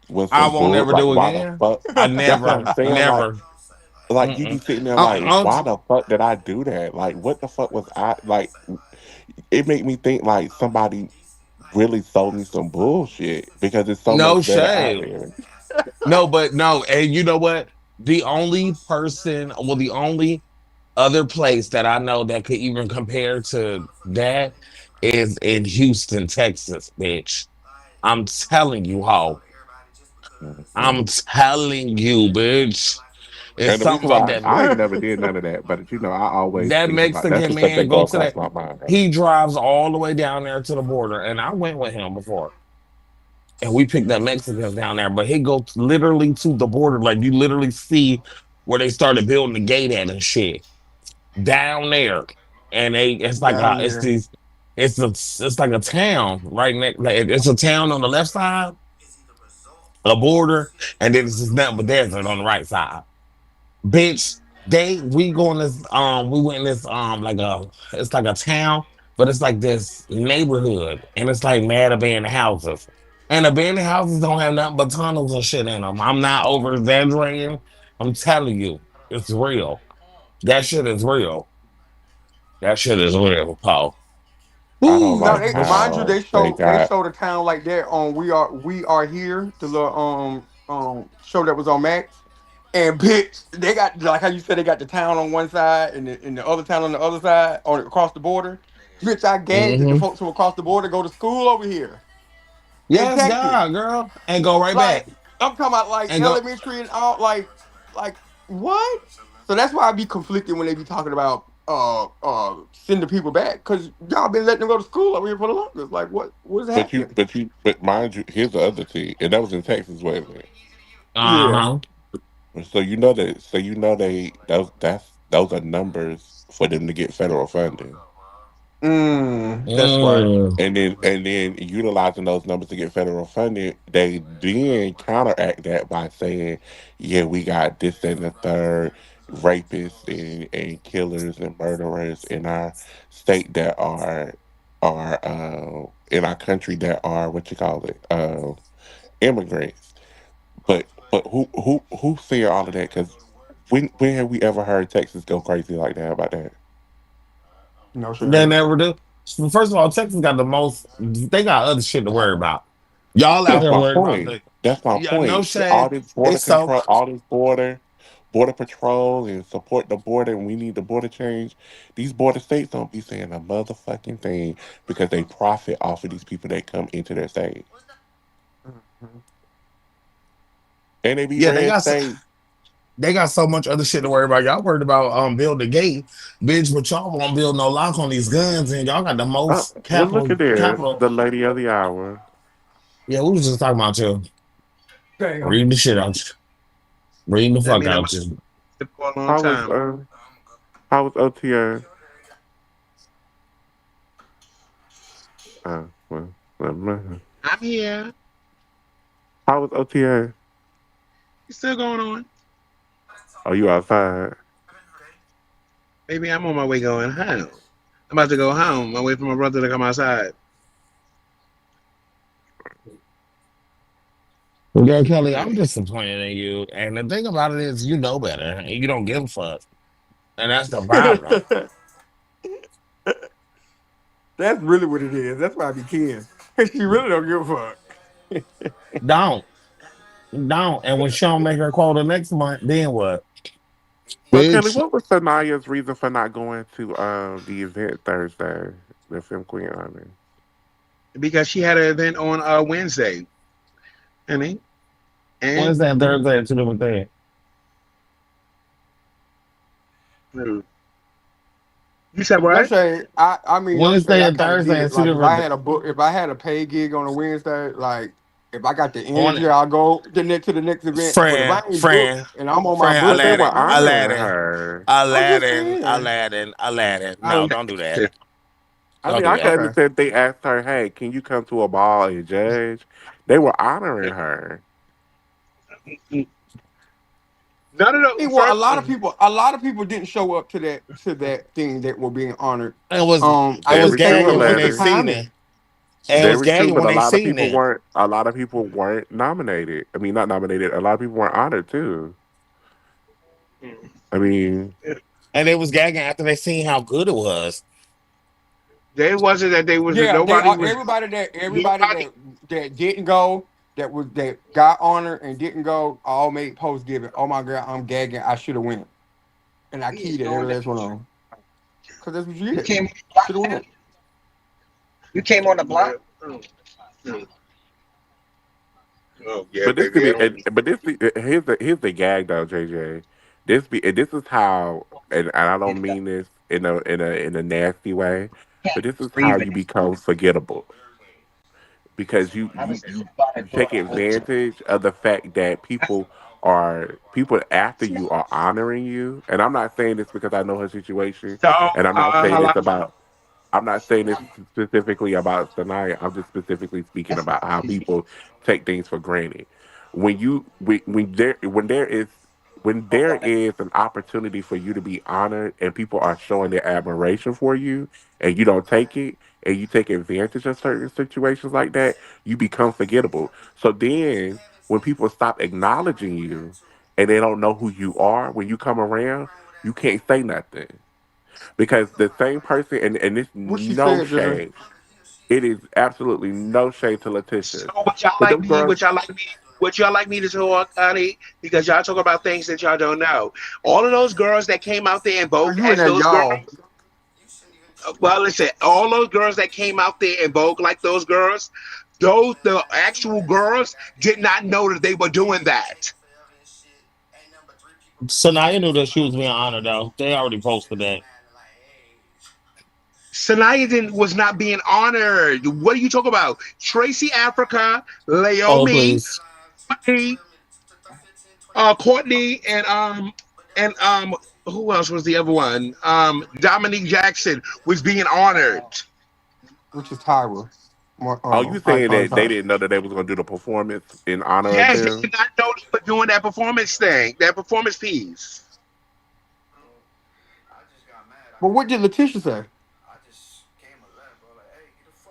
was I some won't bull? ever Like do why the again. fuck? I yeah. That's what I'm never, saying. never. Like you be Mm-mm. sitting there like, I, why the fuck did I do that? Like what the fuck was I like? It made me think like somebody really sold me some bullshit because it's so no much better out shade. there. No, but no. And you know what? The only other place that I know that could even compare to that is in Houston, Texas, bitch. I'm telling you, ho. I'm Mhm. telling you, bitch. It's And the something reason about why that. I ain't never did none of that, but I always That think about that's the Mexican stuff that man go go to across that. my mind. Though. He drives all the way down there to the border, and I went with him before, and we picked up Mexicans down there. But he goes literally to the border, like you literally see where they started building the gate at and shit down there, and it's like Down it's there. these. It's like a town right next. Like it's a town on the left side, a border, and then it's just nothing but desert on the right side. Bitch, we go in this we went in this like it's like a town, but it's like this neighborhood, and it's like mad abandoned houses. And abandoned houses don't have nothing but tunnels and shit in them. I'm not over exaggerating. I'm telling you, it's real. That shit is real. That shit is real, Paul. I don't Ooh, No, like they but mind you, how they they got. showed a town like that on We Are Here, the little show that was on Max. And bitch, they got like how you said they got the town on one side and the other town on the other side or across the border. Bitch, I gagged it. The hmm folks who across the border go to school over here in yes, Texas. God, girl, and go right back Like I'm talking about like and go. elementary and all like what? So that's why I be conflicted when they be talking about sending people back because y'all been letting them go to school over here for the longest. Like what's happening? But mind you, here's the other thing, and that was in Texas, wasn't it? Uh Yeah. huh. Those are numbers for them to get federal funding. That's right. Mm. And then utilizing those numbers to get federal funding, they then counteract that by saying, "Yeah, we got this that, and the third rapists and killers and murderers in our state that are in our country that are what you call it immigrants." But who said all of that? Because when have we ever heard Texas go crazy like that about that? No They shade. never do. So first of all, Texas got the most. They got other shit to worry about. Y'all out That's here my worried about point. the. That's my Yeah, no point. All shade. this border It's so. control, all this border patrol, and support the border, and we need the border change. These border states don't be saying a motherfucking thing because they profit off of these people that come into their state, Mhm. and they be Yeah, they red got. state. They got so much other shit to worry about. Y'all worried about build the gate, bitch, but y'all won't build no lock on these guns, and y'all got the most Well, look capital at there, capital. the lady of the hour. Yeah, we was just talking about you. Damn. Reading the shit out you. Reading the That fuck mean I'm out you. for a long How was time. how was OTA? Well, I'm here. how was OTA? It's still going on. Are you outside? Maybe I'm on my way going home. I'm about to go home. I'm waiting for my brother to come outside. Girl, Kelly, I'm disappointed in you. And the thing about it is, you know better, and you don't give a fuck, and that's the problem. That's really what it is. That's why I be kidding. She really don't give a fuck. Don't, don't. And when she don't make her quota next month, then what, So Kelly, bitch? what was Sanaya's reason for not going to the event Thursday, the Film Queen honor? Because she had an event on Wednesday. Honey. And Wednesday and Thursday are two different things. you said No what? shade. I mean no shade. Wednesday I and kind of get Thursday are it. two Like different. if I had a pay gig on a Wednesday, like if I got the On energy, I'll go to the next event. But if I friend, ain't booked friend, and I'm on my friend, But they birthday, were Aladdin, I'm honoring Aladdin, her. just Aladdin, saying. Aladdin, Aladdin. I No, don't do that. I Don't mean, do I can that. Okay. understand if they asked her, "Hey, can you come to a ball and judge?" They were honoring her. none of Hey, the well, first. a lot of people didn't show up to that thing that were being honored. It I was Very understand true, it gagging when was they the Aladdin. seen timing. it. And it was Very true, gagging but when they seen it. a lot of people weren't nominated. I mean, not nominated. A lot of people weren't honored too. I mean, And it was gagging after they seen how good it was. They wasn't that they was Yeah, they nobody are was everybody nobody. that didn't go that got honored and didn't go all made post giving. Oh my god, I'm gagging. I should have went, and I We is keyed it every doing that. last one of them because that's what you You get. came Should have went. you came on the block. Oh, oh yeah, but this baby. could I be. don't. But here's the gag though, JJ. This is how, and I don't mean this in a nasty way, but this is how Grieving. you become forgettable because I was you about to take advantage of the fact that people after you are honoring you. And I'm not saying this because I know her situation, So, and I'm not saying this hello. about. I'm not saying this specifically about Sanaya. I'm just specifically speaking That's about how crazy. people take things for granted. When there is an opportunity for you to be honored and people are showing their admiration for you and you don't take it and you take advantage of certain situations like that, you become forgettable. So then when people stop acknowledging you and they don't know who you are when you come around, you can't say nothing. Because the same person, and it's What she no said, Dre. shade, it is absolutely no shade to So Letitia. what y'all But like them me? girls, What y'all like me to talk, honey? Because y'all talk about things that y'all don't know. All of those girls that came out there and Are vogue you in as that those girls. y'all? Well, listen, all those girls that came out there and vogue like those girls, those the actual girls did not know that they were doing that. Sanaya knew that she was being honored though. They already posted that. Sanaya was not being honored. What are you talking about? Tracy Africa, Oh Laomi, please. Courtney, Courtney, and who else was the other one? Dominique Jackson was being honored. Which is Tyra. are you I saying call her that they Tyra. didn't know that they was going to do the performance in honor of Yes, they them? did not know they were doing that performance thing, that performance piece. But what did Letitia say?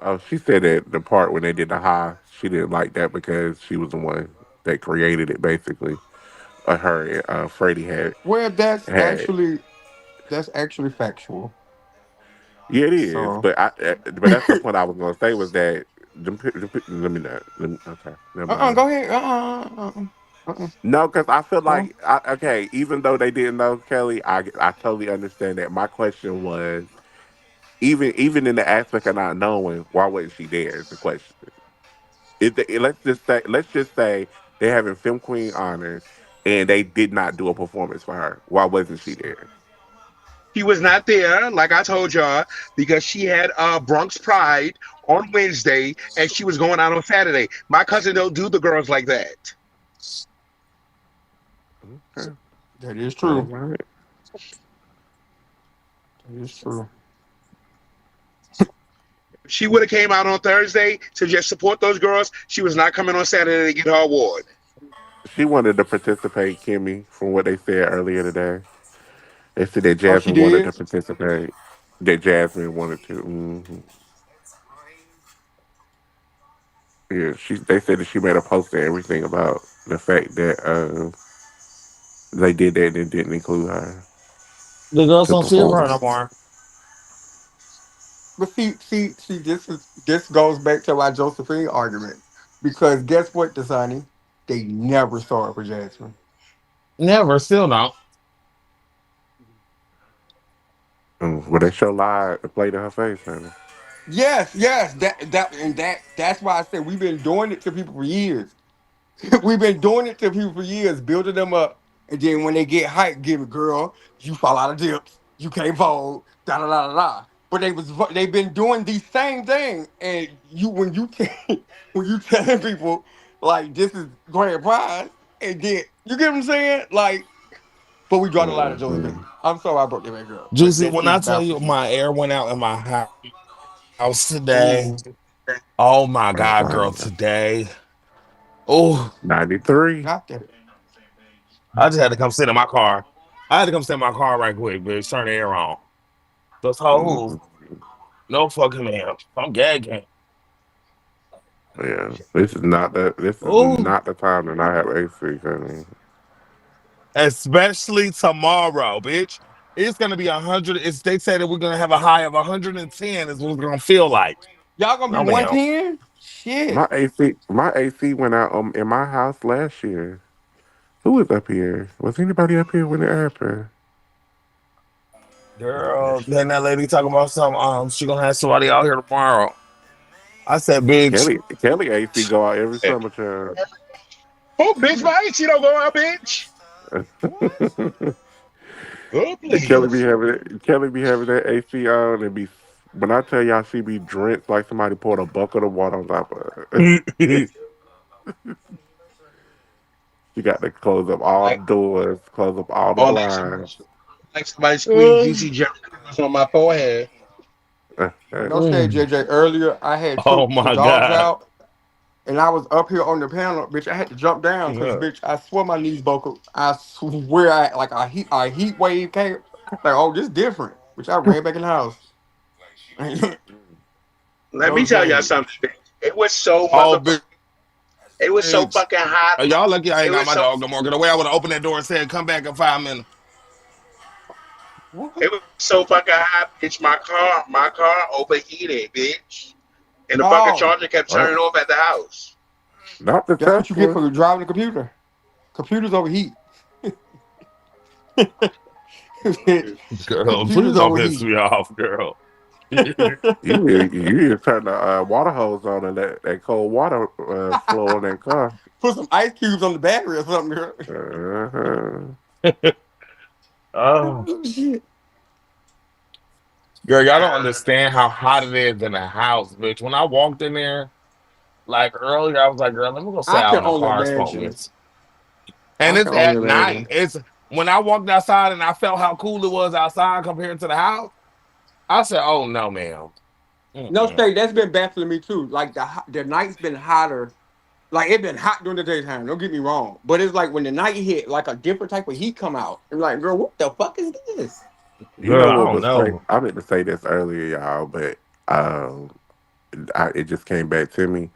Oh, she said that the part when they did the high, she didn't like that because she was the one that created it, basically. Her and Freddie Well, had. that's actually factual. Yeah, it is, So but that's the point I was going to say was that let me not. Okay, never mind. go ahead. No, because I feel No. like okay, even though they didn't know Kelly, I totally understand that. My question was even in the aspect of not knowing why wasn't she there is the question. Let's just say they're having Film Queen honors and they did not do a performance for her. Why wasn't she there? She was not there, like I told y'all, because she had Bronx Pride on Wednesday and she was going out on Saturday. My cousin don't do the girls like that. Okay, That is all true. right. That is true. She would have came out on Thursday to just support those girls. She was not coming on Saturday to get her award. She wanted to participate, Kimmy, from what they said earlier today. They said that Oh, she Jasmine wanted to did. participate. That Jasmine wanted to. Yeah, she. They said that she made a post and everything about the fact that they did that and didn't include her The girls to don't see her perform. no more. But see. This goes back to my Josephine argument because guess what, Dasani? They never saw it for Jasmine. Never, still don't. Well, they show live and played in her face, honey. Yes. That's why I said we've been doing it to people for years. We've been doing it to people for years, building them up, and then when they get hyped, give it, girl, you fall out of dips, you can't fold, da da da da da. But they've been doing the same thing, and when you telling people like this is grand prize, and then you get what I'm saying, like, but we draw the line at Mm-hmm. Josephine. I'm sorry I broke that back up, but Juicy, that when shit I tell you baffles me. my air went out in my house today. Mhm. Oh my Oh, God, girl, wow. today. Oh, 93. Not that. I just had to come sit in my car. I had to come sit in my car right quick, bitch. Turn the air on. That's Mm-hmm. whole. No fucking man. I'm gagging. Yeah, this is not the. This is Oh, not the time to not have AC, honey. especially tomorrow, bitch. It's gonna be 100. It's they said that we're gonna have a high of 110 is what it's gonna feel like. Y'all gonna be No ma'am. 110? Shit. My AC went out in my house last year. Who was up here? Was anybody up here when it happened? Girl, then that lady talking about some she gonna have somebody out here tomorrow. I said, bitch. Kelly AC go out every Yeah. summer, child. Oh, bitch, my AC don't go out, bitch. What? Oh, Kelly please. be having that AC on and be when I tell y'all she be drenched like somebody poured a bucket of water on top of her. She got to close up all the Like, doors, close up all the or blinds. like somebody squeezed juicy Jerry on my forehead. No shade, JJ. Earlier, I had Oh took the my dogs God. out, and I was up here on the panel, bitch. I had to jump down because, bitch, I swear my knees buckled. I swear, a heat wave came. Like, oh, this different. Which I ran back in the house. Let me No tell y'all shade. something, bitch. It was so Oh, motherfucking. It was so bitch. fucking hot. Y'all lucky I It ain't got was my so. dog no more. Cause the way I would have opened that door and said, come back in 5 minutes. What? It was so fucking hot, bitch. My car overheated, bitch. And the fucking Oh, charger kept Uh, turning off at the house. not the that's what you get Tesla. for driving a computer. Computers overheat. Girl, please Computers don't piss overheat. me off, girl. You need to turn the water hose on and let that cold water flow on that car. Put some ice cubes on the battery or something, girl. Uh-huh. Oh, Oh, shit. girl, y'all don't understand how hot it is in the house, bitch. When I walked in there, like earlier, I was like, girl, let me go sit I out can in the only car and smoke imagine. this. I And can it's only at night. imagine. It's when I walked outside and I felt how cool it was outside compared to the house. I said, oh no, ma'am. No Mm-mm. shade, that's been baffling me too. Like the night's been hotter. Like it been hot during the daytime. Don't get me wrong, but it's like when the night hit, like a different type of heat come out. I'm like, girl, what the fuck is this? You Girl, know I what don't was crazy? know. I meant to say this earlier, y'all, but um, it just came back to me.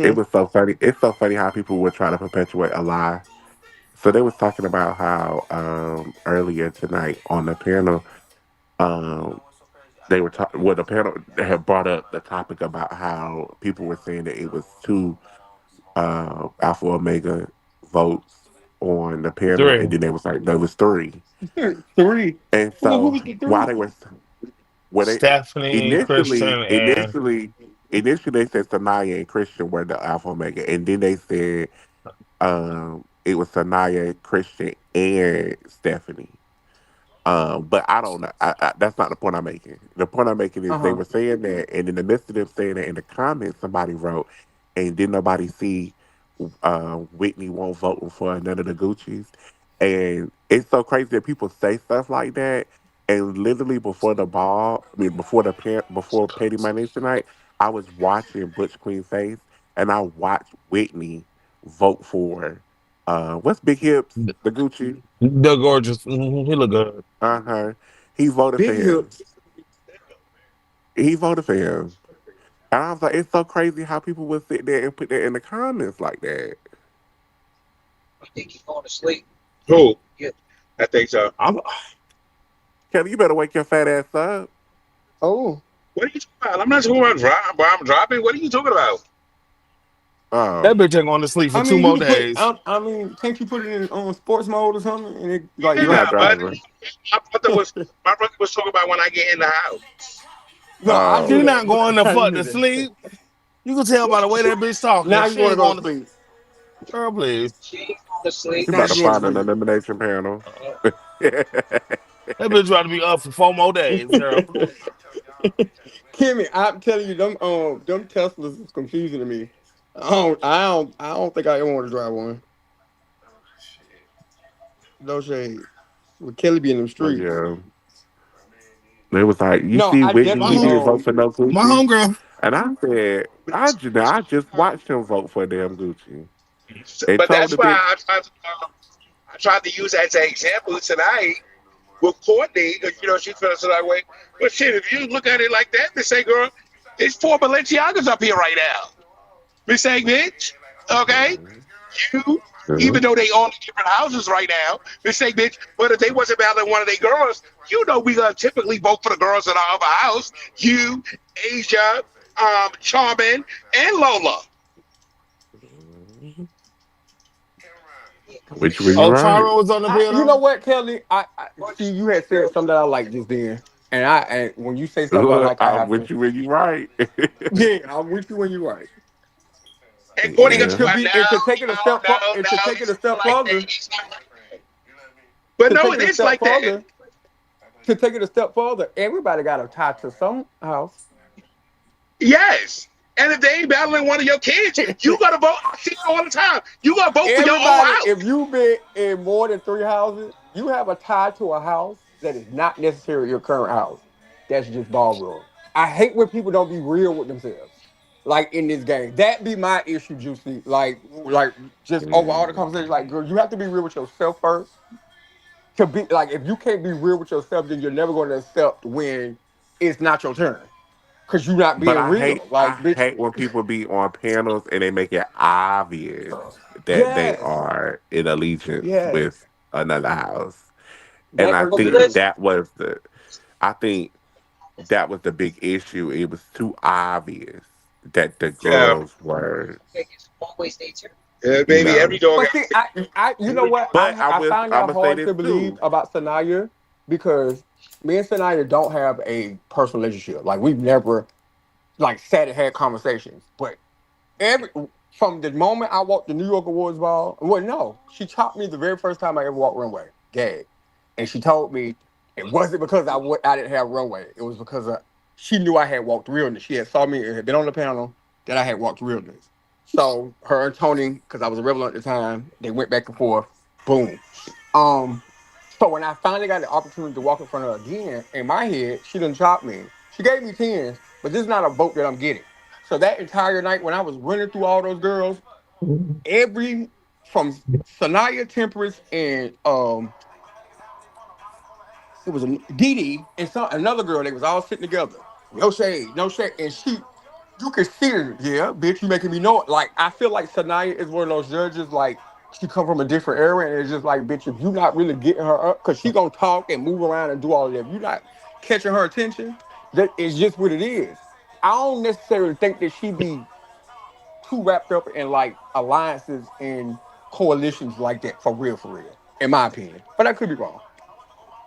It Mm-hmm. was so funny. It's so funny how people would try to perpetuate a lie. So they was talking about how earlier tonight on the panel, um, they were talking. Well, the panel had brought up the topic about how people were saying that it was two Alpha Omega votes on the panel, and Three. then they was like, no, it was three. Three. And Well, who so was the while three? they were, when they Stephanie, initially, Christian, and initially, initially they said Sanaya and Christian were the Alpha Omega, and then they said it was Sanaya, Christian, and Stephanie. But I don't know. That's not the point I'm making. The point I'm making is they Uh-huh. were saying that, and in the midst of them saying that, in the comments somebody wrote, and did nobody see Whitney won't vote for none of the Gucci's, and it's so crazy that people say stuff like that. And literally before the ball, I mean before Petty Money tonight, I was watching Butch Queen Face, and I watched Whitney vote for What's Big Hips? The Gucci. The gorgeous. He look good. Uh-huh. He voted for Big him. hips. He voted for him. And I was like, it's so crazy how people would sit there and put that in the comments like that. I think he's going to sleep. Who? Yeah. I think so. I'm, Kelly, you better wake your fat ass up. Oh, What are you talking about? I'm not talking about I'm dropping. What are you talking about? Oh, that bitch ain't going to sleep for I two mean, you more can put. days. I mean, can't you put it in on sports mode or something? And it like you're Yeah, not drop. but driving. my brother was talking about when I get in the house. No, I She hear Oh, that, not but going to I didn't fuck hear to that. sleep. You can tell by the way that bitch talking. Now you She want to ain't go going to to. sleep. Girl, please. She ain't going to sleep. she Now about you to want to find an sleep. elimination panel. That bitch about to be up for 4 more days, girl. Kimmy, I'm telling you, them Teslas is confusing to me. I don't think I ever want to drive one. No shade. With Kelly be in them Oh streets. yeah. They was like, you No, see I My Whitney, he definitely home, didn't vote for no my Gucci. homegirl. And I said, I just watched him vote for a damn Gucci. They But told that's the why bitch, I tried to use that as an example tonight with Courtney. 'Cause, she feels that way. But shit, if you look at it like that, they say, girl, it's four Balenciagas up here right now. Miss A, bitch. Okay? Mhm. You, even Mhm. though they own different houses right now, Miss A, bitch. But if they wasn't battling one of their girls, we gonna typically vote for the girls in the other house. You, Asia, Charmin, and Lola. Which were you Oh, right? Tyra was on the You know piano. what, Kelly? I see you had said something that I like just then, and when you say something I like, I I'm have with to. you when you right. Yeah, I'm with you when you're right. And Courtney And got Yeah. to no, and to take it a it's not step like that. further, It's not like that. But to no, take it it a is step like that. further, to take it a step further, everybody got a tie to some house. Yes. And if they ain't battling one of your kids, you gotta vote. I see it all the time. You gotta vote for your own Everybody, house. if you've been in more than three houses, you have a tie to a house that is not necessarily your current house. That's just ballroom. I hate when people don't be real with themselves. Like in this game. That be my issue, Juicy. Like just over all the Mm. conversations, like girl, you have to be real with yourself first. To be like if you can't be real with yourself, then you're never gonna accept when it's not your turn. Cause you're not But being real. I Like, bitch, hate when people be on panels and they make it obvious that they yes, are in allegiance yes. with another house. And That I irks Well, think me. listen. that was the I think that was the big issue. It was too obvious that the Yeah. girls were, It's always stay tuned. Yeah, you baby, every know. dog But got see, you know what? But I found I'm that gonna say hard this to believe too. about Sanaya because me and Sanaya don't have a personal relationship. Like we've never like sat and had conversations. But every from the moment I walked the New York Awards ball, well, no, she taught me the very first time I ever walked runway, gag, and she told me it wasn't because I didn't have runway. It was because she knew I had walked realness. She had saw me and had been on the panel that I had walked realness. So her and Tony, because I was a rebel at the time, they went back and forth. Boom. Um, so when I finally got the opportunity to walk in front of her again, in my head, she didn't chop me. She gave me 10s, but this is not a vote that I'm getting. So that entire night when I was running through all those girls, every from Sanaya Temperance and it was a Dee Dee and another girl, they was all sitting together. No shade, no shade. And you can see her, yeah, bitch, you making me know it. Like, I feel like Sanaya is one of those judges, like, she come from a different era, and it's just like, bitch, if you not really getting her up, because she gonna talk and move around and do all of that. If you not catching her attention, that is just what it is. I don't necessarily think that she be too wrapped up in, like, alliances and coalitions like that, for real, in my opinion. But I could be wrong.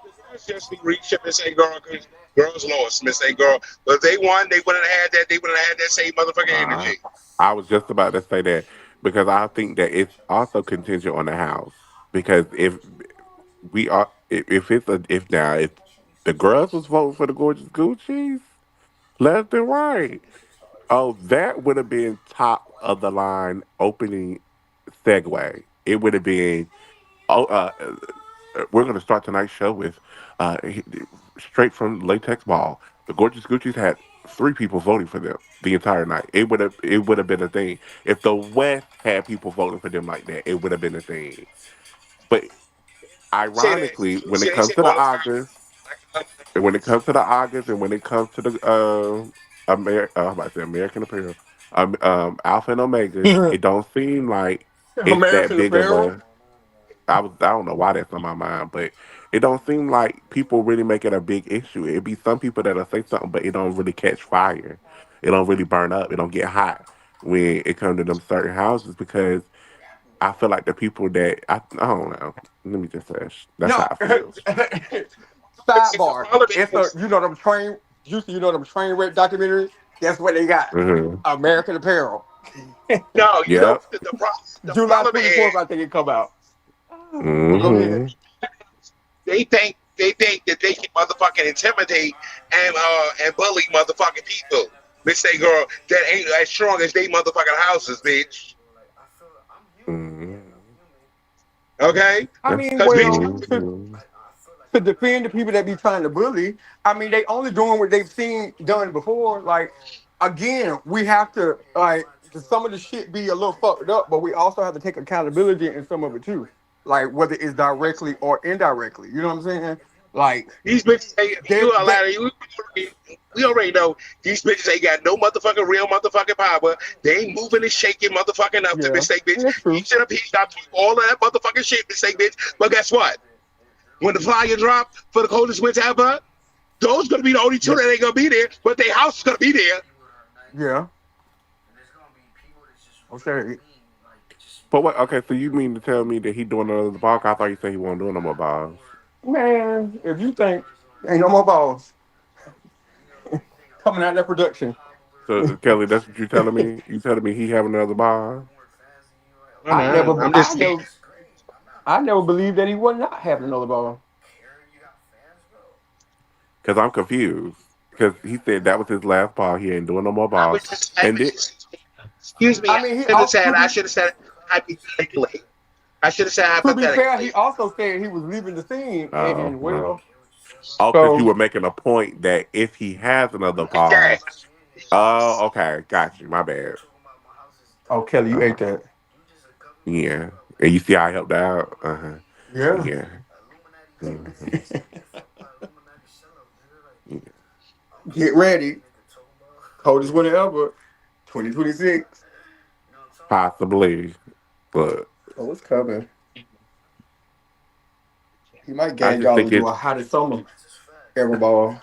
The girls just be reaching Miss A girl because girls lost, Miss A girl. But if they won, they wouldn't have had that. They wouldn't have had that same motherfucking Uh, energy. I was just about to say that because I think that it's also contingent on the house. Because if it's a if now if the girls was voting for the gorgeous Gucci's left and right, oh that would have been top of the line opening segue. It would have been oh we're gonna start tonight's show with uh he- straight from Latex Ball. The gorgeous Gucci's had three people voting for them the entire night. It would have been a thing. If the West had people voting for them like that, it would have been a thing. But Say that. ironically, when See, it they say comes to the all the August, time. and when it comes to the August, and when it comes to the I'm about to say American Apparel, Alpha and Omega, it don't seem like it's that American big of Apparel. a. I don't know why that's on my mind, but it don't seem like people really make it a big issue. It'd be some people that'll say something, but it don't really catch fire. It don't really burn up. It don't get hot when it comes to them certain houses because I feel like the people that I don't know. Let me just say that's No. how I feel. The Sidebar. problem It's a is, them train juicy, them train wreck documentaries. That's what they got. Hmm. American Apparel. no, you know Yep. the July problem is 24th, I think it come out. But go ahead. Hmm. they think that they can motherfucking intimidate and bully motherfucking people. Bitch, they girl that ain't as strong as they motherfucking houses, bitch. Hmm. Okay, I That's mean, because bitch, well, hmm. to defend the people that be trying to bully, I mean, they only doing what they've seen done before. Like, again, we have to like some of the shit be a little fucked up, but we also have to take accountability in some of it too. Like whether it's directly or indirectly. You know what I'm saying? Like these bitches ain't they you a they lot of we already know these bitches ain't got no motherfucking real motherfucking power. They ain't moving and shaking motherfucking up to yeah, mistake, bitch. that's He true. should have peed up all of that motherfucking shit, mistake, bitch. But guess what? When the flyer drop for the coldest winter ever, those gonna be the only two Yeah, that ain't gonna be there, but their house is gonna be there. yeah. Okay. But what? Okay, so you mean to tell me that he doing another ball? I thought you said he wasn't doing no more balls. Man, if you think ain't no more balls coming out of that production, So Kelly, that's what you telling me? You telling me he having another ball? No, no, I'm just saying. I never believed that he was not having another ball. Because I'm confused. Because he said that was his last ball. He ain't doing no more I balls. was just, And then, excuse me. I mean, I should have said it hypothetically. I should have said to be fair, he hypothetically. also said he was leaving the scene, oh, and well. well, Oh, because you so were making a point that if he has another Yeah. ball, oh, okay, got you. My bad. oh Kelly, you Uh, ate that. yeah, and you see how I helped out. Yeah. Yeah. Hmm. Yeah. Get ready, coldest winter ever, 2026. Possibly, but Oh, it's coming. He might I gang just y'all think and do it. a hottest summer ever ball.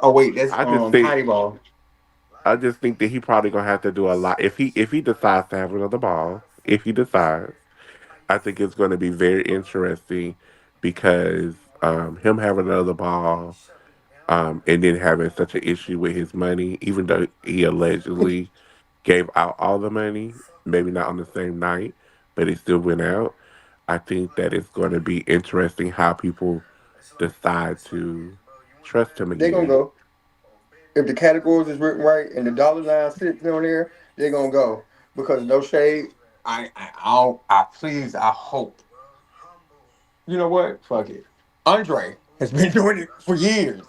Oh wait, that's I just think. Hattie ball. I just think that he probably gonna have to do a lot if he decides to have another ball. If he decides, I think it's going to be very interesting because him having another ball and then having such an issue with his money, even though he allegedly gave out all the money, maybe not on the same night, but it still went out. I think that it's going to be interesting how people decide to trust him They gonna again. go. If the categories is written right and the dollar line sits on there, they're gonna go. Because no shade, I don't I please I hope. You know what? Fuck it. Andre has been doing it for years.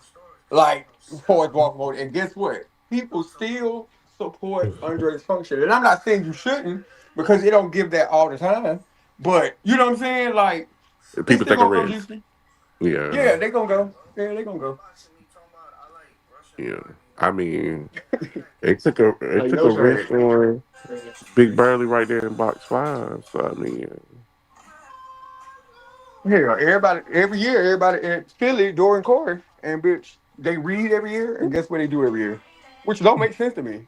Like for his walk mode. And guess what? People still support Andre's function. And I'm not saying you shouldn't, because they don't give that all the time. But you know what I'm saying? Like they People still take a gonna go risk. juicy. Yeah, Yeah, they gonna go. Yeah, they gonna go. yeah. I mean, it Like took no a risk shade. on Big Burley right there in box five. So I mean, Hell, everybody every year, everybody in Philly during Corey and bitch, they read every year and guess what they do every year? Which don't make sense to me.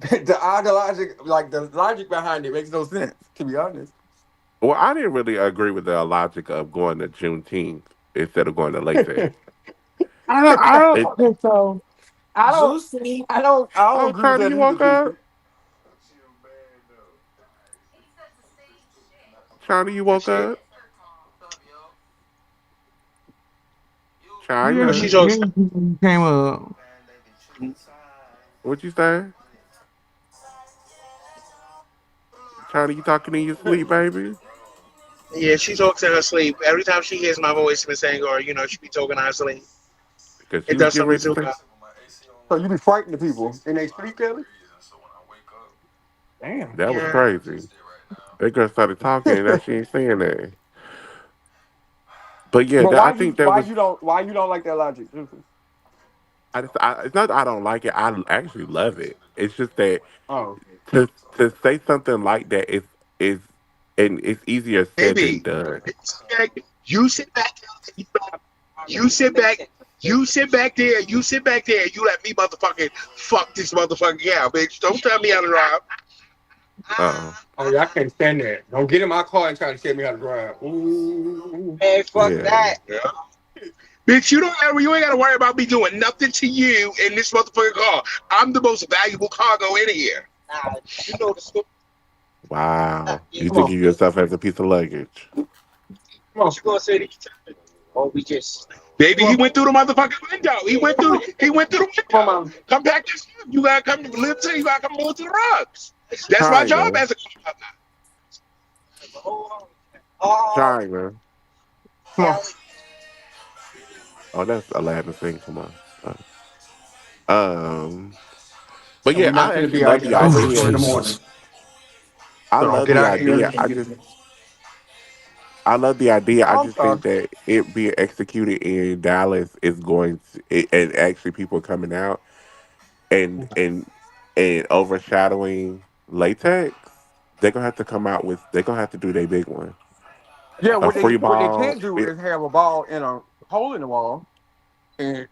The ideologic, like the logic behind it makes no sense, to be honest. well, I didn't really agree with the logic of going to Juneteenth instead of going to latex. I It, don't think so. I don't Juicy. I don't oh, agree with China, that you either, woke Juicy. up? China, you woke Shit. up? Yeah, But China, she's all yeah, came up. what you say? China, you talking in your sleep, baby? yeah, she talks in her sleep. Every time she hears my voice, Miss Angor, she be talking in her sleep. Because It she was does getting something ready to to say. her. So you be frightening people in they sleep, Kelly? Damn. That was crazy. That girl started talking and now she ain't saying that. But yeah, But I think that was. why you don't like that logic? It's not that I don't like it. I actually love it. It's just that Oh. to to say something like that is and it's easier said than Baby, done. you sit back, you sit back, you sit back there, you sit back there, and you let me motherfucking fuck this motherfucking cow, bitch. Don't tell me how to drive. Uh Oh yeah, I can't stand that. Don't get in my car and try to tell me how to drive. Ooh. Man, fuck yeah. that. Yeah. Bitch, you ain't gotta worry about me doing nothing to you in this motherfucking car. I'm the most valuable cargo in here. Nah, you know the story. Wow. You Yeah. Come think on. of yourself as a piece of luggage. Come on. What you gonna say to each other? Or we just Baby, Come he on. went through the motherfucking window. He went through the Come on, window. mom. Come back this time. You gotta come to live to you gotta come move to the rugs. That's my job China. as a oh China. Come on. Kelly. Oh, that's Aladdin sing. Come on. Um but And yeah, we're not I gonna actually be out love here the like Oh, this till in the idea. morning. Jesus. I So love get the out here idea. and get I love the idea. I I'm just sorry. think that it being executed in Dallas is going to, and actually people coming out and and and overshadowing latex. They're gonna have to come out with. They're gonna have to do their big one. Yeah, A free what they ball. can't do is have a ball in a hole in the wall. And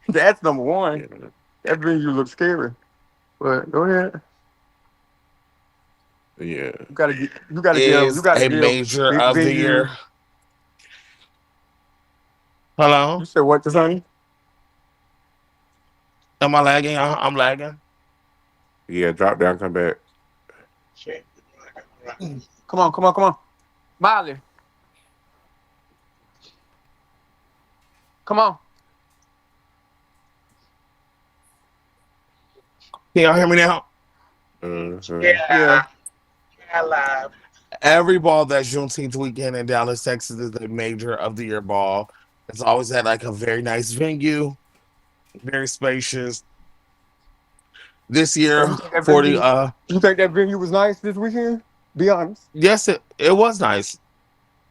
that's number one. Yeah, That venue looks scary. But go ahead. yeah. You Is gotta a give major big of the venue. year. Hello? You said what, Sonny? Am I lagging? I'm lagging. Yeah, drop down, come back. Come on, come on, come on. Miley, come on. Can y'all hear me now? Hmm. Yeah. Yeah, yeah, live. Every ball that's Juneteenth weekend in Dallas, Texas is a major of the year ball. It's always had like a very nice venue, very spacious. This So year, you think that 40 venue was nice this weekend? Be honest. yes, it was nice.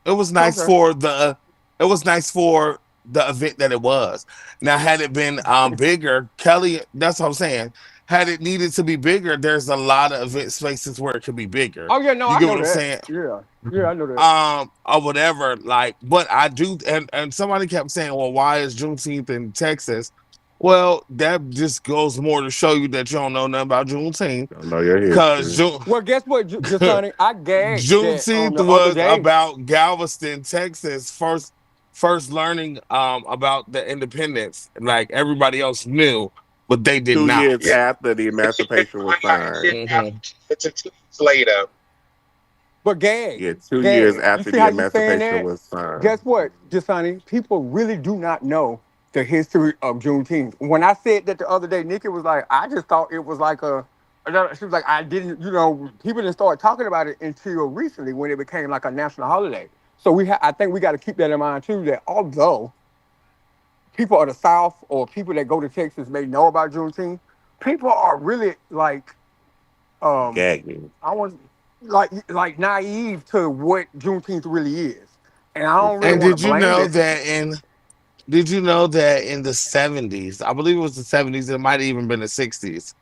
It was nice Okay. for the it was nice for the event that it was. Now, had it been bigger, Kelly, that's what I'm saying. Had it needed to be bigger, there's a lot of event spaces where it could be bigger. Oh yeah, no, You I get know what I'm that. saying? Yeah. Yeah, I know that. Or whatever. Like, but I do, and somebody kept saying, "Well, why is Juneteenth in Texas?" Well, that just goes more to show you that you don't know nothing about Juneteenth, Don't know your because history. Well, guess what, Jasani? I gagged that Juneteenth the other was day. about Galveston, Texas, first learning about the independence. Like everybody else knew, but they did 2 years not. yeah. after the Emancipation was signed. Mhm. It's a 2 years later. But gag, Yeah, 2 years gag. You after see the how you saying Emancipation that? was signed. Guess what, Jasani? People really do not know the history of Juneteenth. When I said that the other day, Nikki was like, I just thought it was like a. She was like, I didn't, people didn't start talking about it until recently when it became like a national holiday. So I think we got to keep that in mind too. That although people of the South or people that go to Texas may know about Juneteenth, people are really like um Gagging. I was like naive to what Juneteenth really is, and I don't really And want to blame it. did you know that in the 70s, I believe it was the 70s, it might have even been the 60s.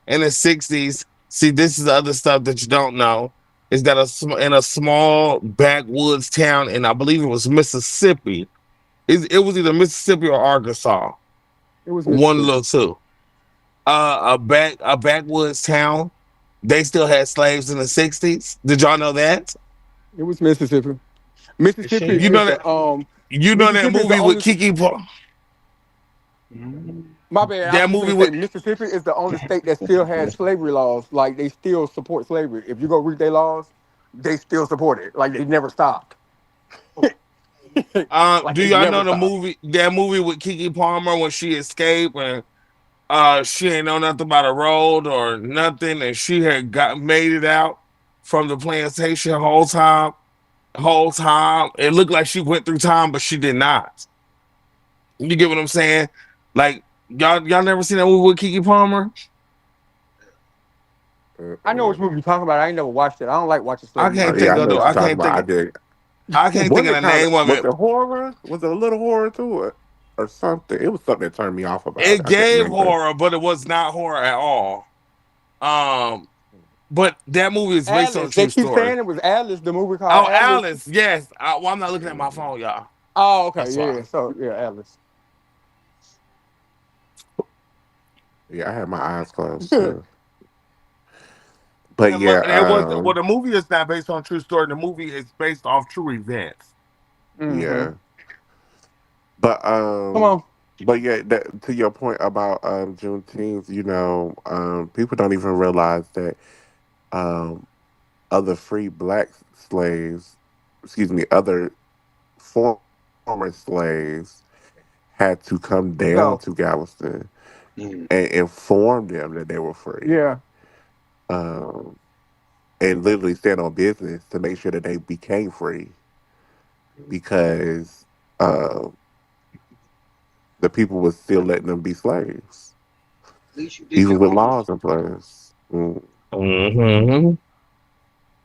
In the 60s, see, this is the other stuff that you don't know, is that in a small backwoods town, and I believe it was Mississippi. It was either Mississippi or Arkansas, It was one Mississippi. little two. A backwoods town. They still had slaves in the 60s. Did y'all know that? It was Mississippi. The Mississippi You shade. know is that the you know that Mississippi is the movie with only. Kiki My bad. I that was just movie gonna say with Mississippi is the only state that still has slavery laws. Like they still support slavery. If you go read their laws, they still support it. Like they never stopped. Like do they y'all never know stopped. that movie with Kiki Palmer when she escaped and she ain't know nothing about a road or nothing, and she had got made it out from the plantation whole time. It looked like she went through time, but she did not. You get what I'm saying? Like Y'all never seen that movie with Kiki Palmer? I know which movie you're talking about. I ain't never watched it. I don't like watching slave I movies. can't Yeah, think I know of the what you're I talking can't about. think I of did. I can't think Was of it the kind of name of was it. it horror? Was it a little horror to it or something? It was something that turned me off about it. It I can't gave remember. horror, but it was not horror at all. Um, but that movie is based on a Alice. They true keep story. saying it was Alice. The movie called Oh, Alice. Alice, yes. Well, I'm not looking at my Mhm. phone, y'all. Oh, okay. That's Yeah, why. yeah. So yeah, Alice. Yeah, I had my eyes closed too. But And yeah, it was well, the movie is not based on a true story. The movie is based off true events. Mm-hmm. yeah. But Come on. yeah, to your point about Juneteenth, people don't even realize that um other free black slaves, excuse me, other former slaves had to come down to Go. Galveston Mm. and inform them that they were free. Yeah. Um, and literally stand on business to make sure that they became free because uh, the people was still letting them be slaves, At least you did even your with homework. laws in place. Hmm.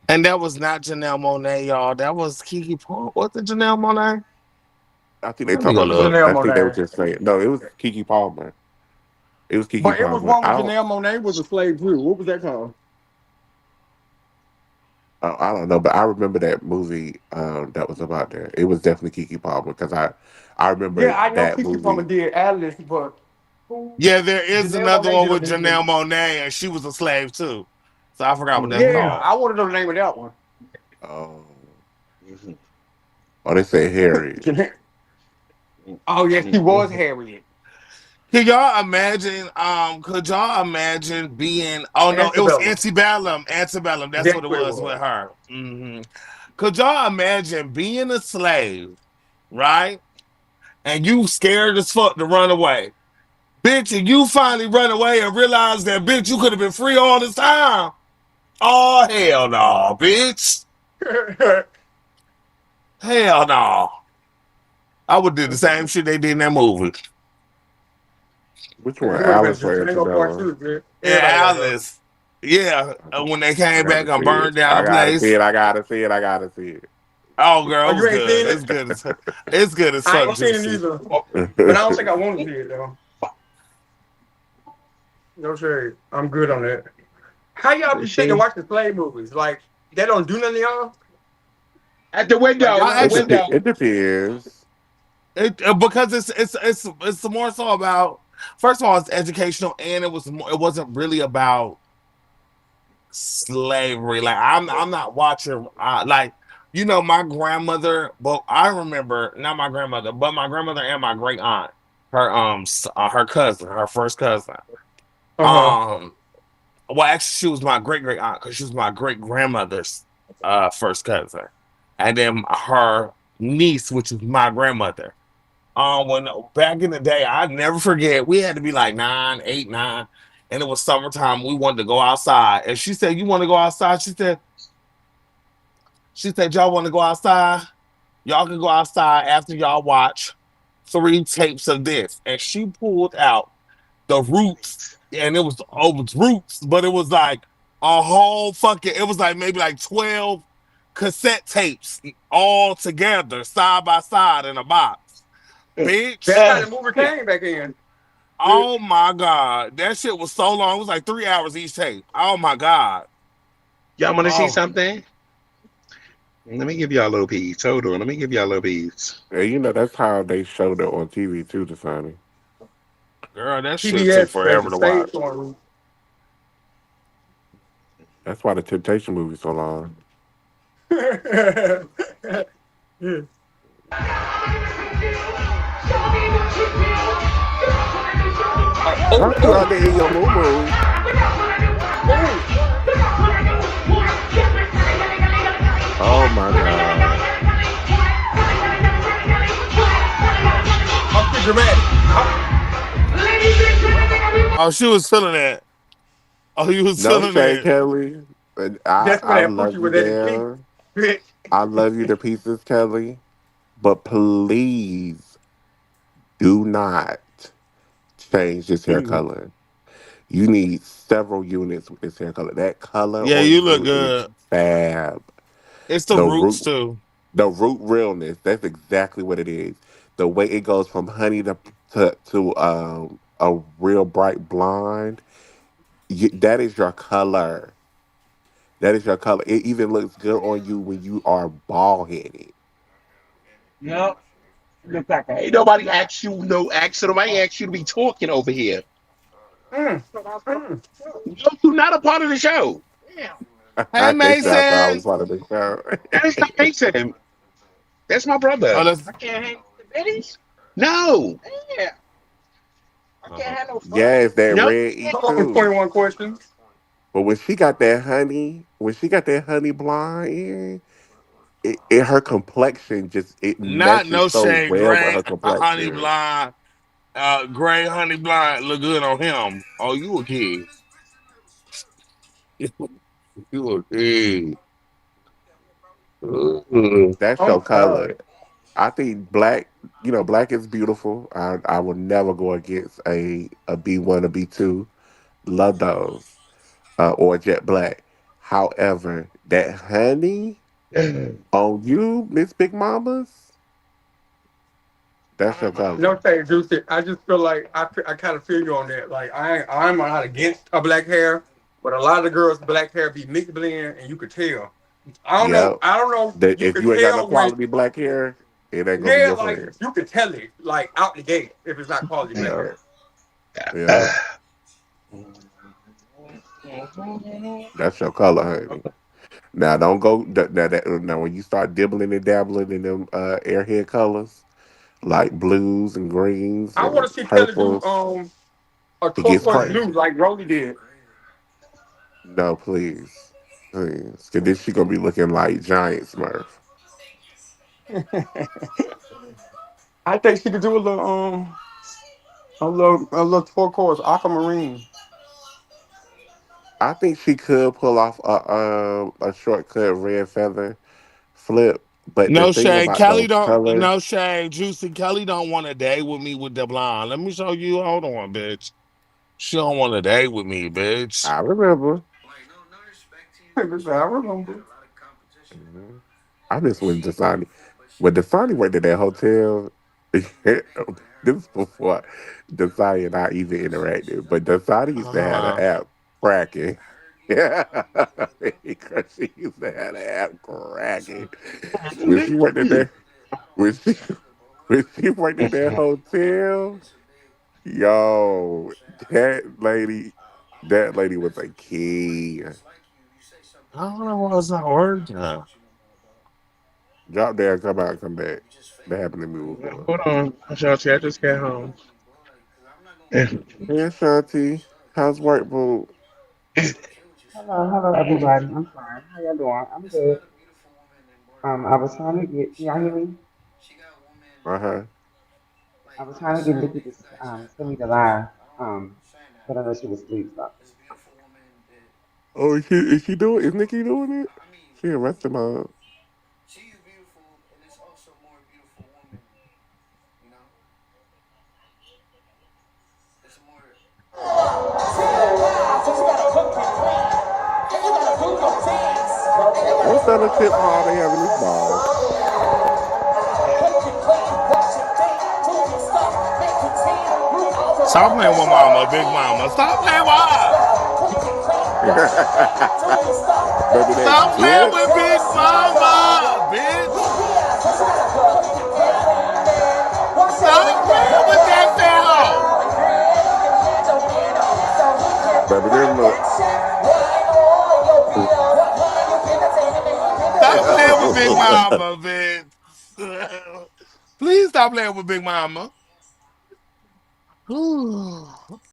And that was not Janelle Monae, y'all. That was Kiki Palmer. Was it Janelle Monae? I think they Let me talking go about the. look. Janelle I think they were Monae. just saying no. It was Kiki Palmer. It was Kiki But it was Palmer. one with Janelle Monae was a slave too. What was that called? I don't know, but I remember that movie that was about there. It was definitely Kiki Palmer because I remember Yeah, I know that Kiki Palmer movie. did Alice, but who? Yeah, there is Janelle another Monae one did a with movie. Janelle Monae, and she was a slave too. So I forgot what that's Yeah, called. I want to know the name of that one. Oh, Mhm. oh, they said Harriet. Oh yes, she was Mhm. Harriet. Could y'all imagine? Could y'all imagine being? Oh no, it was Antebellum. Antebellum. Antebellum. That's That's what it what it was with was. her. Could y'all imagine being a slave, right? And you scared as fuck to run away, bitch, and you finally run away and realize that, bitch, you could have been free all this time. Oh hell no, bitch. Hell no. I would do the same shit they did in that movie. Which one? It would have been Alice or Django Part Antebellum? 2, man. And Everybody got to Alice, yeah, when they I came back gotta and see it. burned down I the gotta see place. it. I gotta see it. I gotta see Oh, girl, Oh, it was you ain't seen good. it? It's good as I fuck, ain't seen it Juicy. either. But I don't think it. I want to see it, though. No shade. I'm good on that. How y'all be Is sitting and she? watch the slave movies? Like, they don't do nothing to y'all? At the Like, they window, I not actually, funny? It depends. because it's more so about. First of all, it's educational, and it wasn't really about slavery. Like I'm not watching like my grandmother, but I remember not my grandmother, but my grandmother and my great aunt, her cousin, her first cousin. Uh-huh. Um, well, actually, she was my great great aunt because she was my great grandmother's first cousin, and then her niece, which is my grandmother. When back in the day, I never forget. We had to be like 9, 8, 9, and it was summertime. We wanted to go outside, and she said, "You want to go outside?" She said, "Y'all want to go outside? Y'all can go outside after y'all watch 3 tapes of this." And she pulled out the Roots, and it was Roots, but it was like a whole fucking. It was like maybe like 12 cassette tapes all together, side by side in a box, That's bitch. how the movie came back in. Oh my god, that shit was so long. It was like 3 hours each tape. Oh my god. y'all want to see Oh, something? Let me give y'all a little piece. Hold on. Let me give y'all a little piece. And that's how they showed it on TV too, the Sonny. girl, that shit took PBS forever special to stage watch. on. That's why the Temptation movie's so long. Yeah. Oh, Not you oh, out there in your moo. oh. Oh my God. I'm too dramatic. Oh, she was feeling that. Oh, you was No feeling shade, it. Kelly. But That's where I that love pussy you was at its peak. there. I love you to pieces, Kelly. But please do not change this hair Mm. color. You need several units with this hair color. That color Yeah, on you look you is good. fab. It's the The roots root, too. the root realness. That's exactly what it is. The way it goes from honey to a real bright blonde. That is your color. That is your color. It even looks good on you when you are bald headed. Yep. Look like a Ain't nobody asked you no action. Nobody asked you to be talking over here. Mm, mm. No, you're not a part of the show. damn. Hey, They said I thought I was Mason. part of the show. That is not Mason. That's my Oh, brother. that's. I can't hang with the biddies. No, Yeah. I can't Uh-huh. have no fun. Yes, that no. red E Come on, too. 21 questions. But when she got that honey blonde in, her complexion just it Not meshes no so shade, well with gray, her honey complexion. blonde, gray honey blonde look good on him. Oh, you a kid. You a kid. Mm. That's Oh your my God. color. I think black, black is beautiful. I will never go against a B1 or B2. Love those. Or jet black. However, that honey on you, Miss Big Mamas, that's your No color. shade, Juicy. I just feel like I kind of feel you on that. Like I'm not against a black hair, but a lot of the girls' black hair be mixed blend, and you could tell. I don't know. Yep. I don't know. That You if could you ain't got no tell when, quality black hair, it ain't gonna be yeah, your like friend. you could tell it, like out the gate, if it's not quality black Yep. hair. Yep. That's your color, honey. Now don't go now when you start dibbling and dabbling in them airhead colors like blues and greens I want and to see Kelly do purples, a it gets turquoise crazy. blue like Rolly did. No, please. Please. Cause then she gonna be looking like Giant Smurf. I think she could do a little turquoise aquamarine. I think she could pull off a shortcut red feather flip, but the No thing shade. about Kelly those don't. colors, No shade. Juicy Kelly don't want to date with me with the blonde. Let me show you. Hold on, bitch. She don't want to date with me, bitch. I remember. I remember. Mhm. I miss when Dasani. When Dasani worked at that hotel, this is before Dasani and I even interacted. But Dasani used to have an Uh-huh. app cracking. Yeah, she used to have the app cracking. When she worked at Nikki. that, when she when she worked at that hotel, yo, that lady was a key. I don't know why it's not working. Drop there, come out, come back. That happened to me before. Hold on, Shanti. I just got home. Yeah. Hey, Ashanti, how's work, boo? Hello, everybody. I'm sorry. How y'all doing? I'm good. I was trying to get. Can y'all hear me? Uh huh. I was trying to get Nikki to send me the live. But I know she was asleep. So. Oh, is she doing? Is Nikki doing it? She a restaurant. What's that little tip hall they have in this ball? Stop playing with mama, big mama. Stop playing with her. Baby, that's Stop playing bitch. with big mama, bitch. Stop playing with that fellow. Baby, then look. Stop playing with big mama, bitch. Please stop playing with big mama.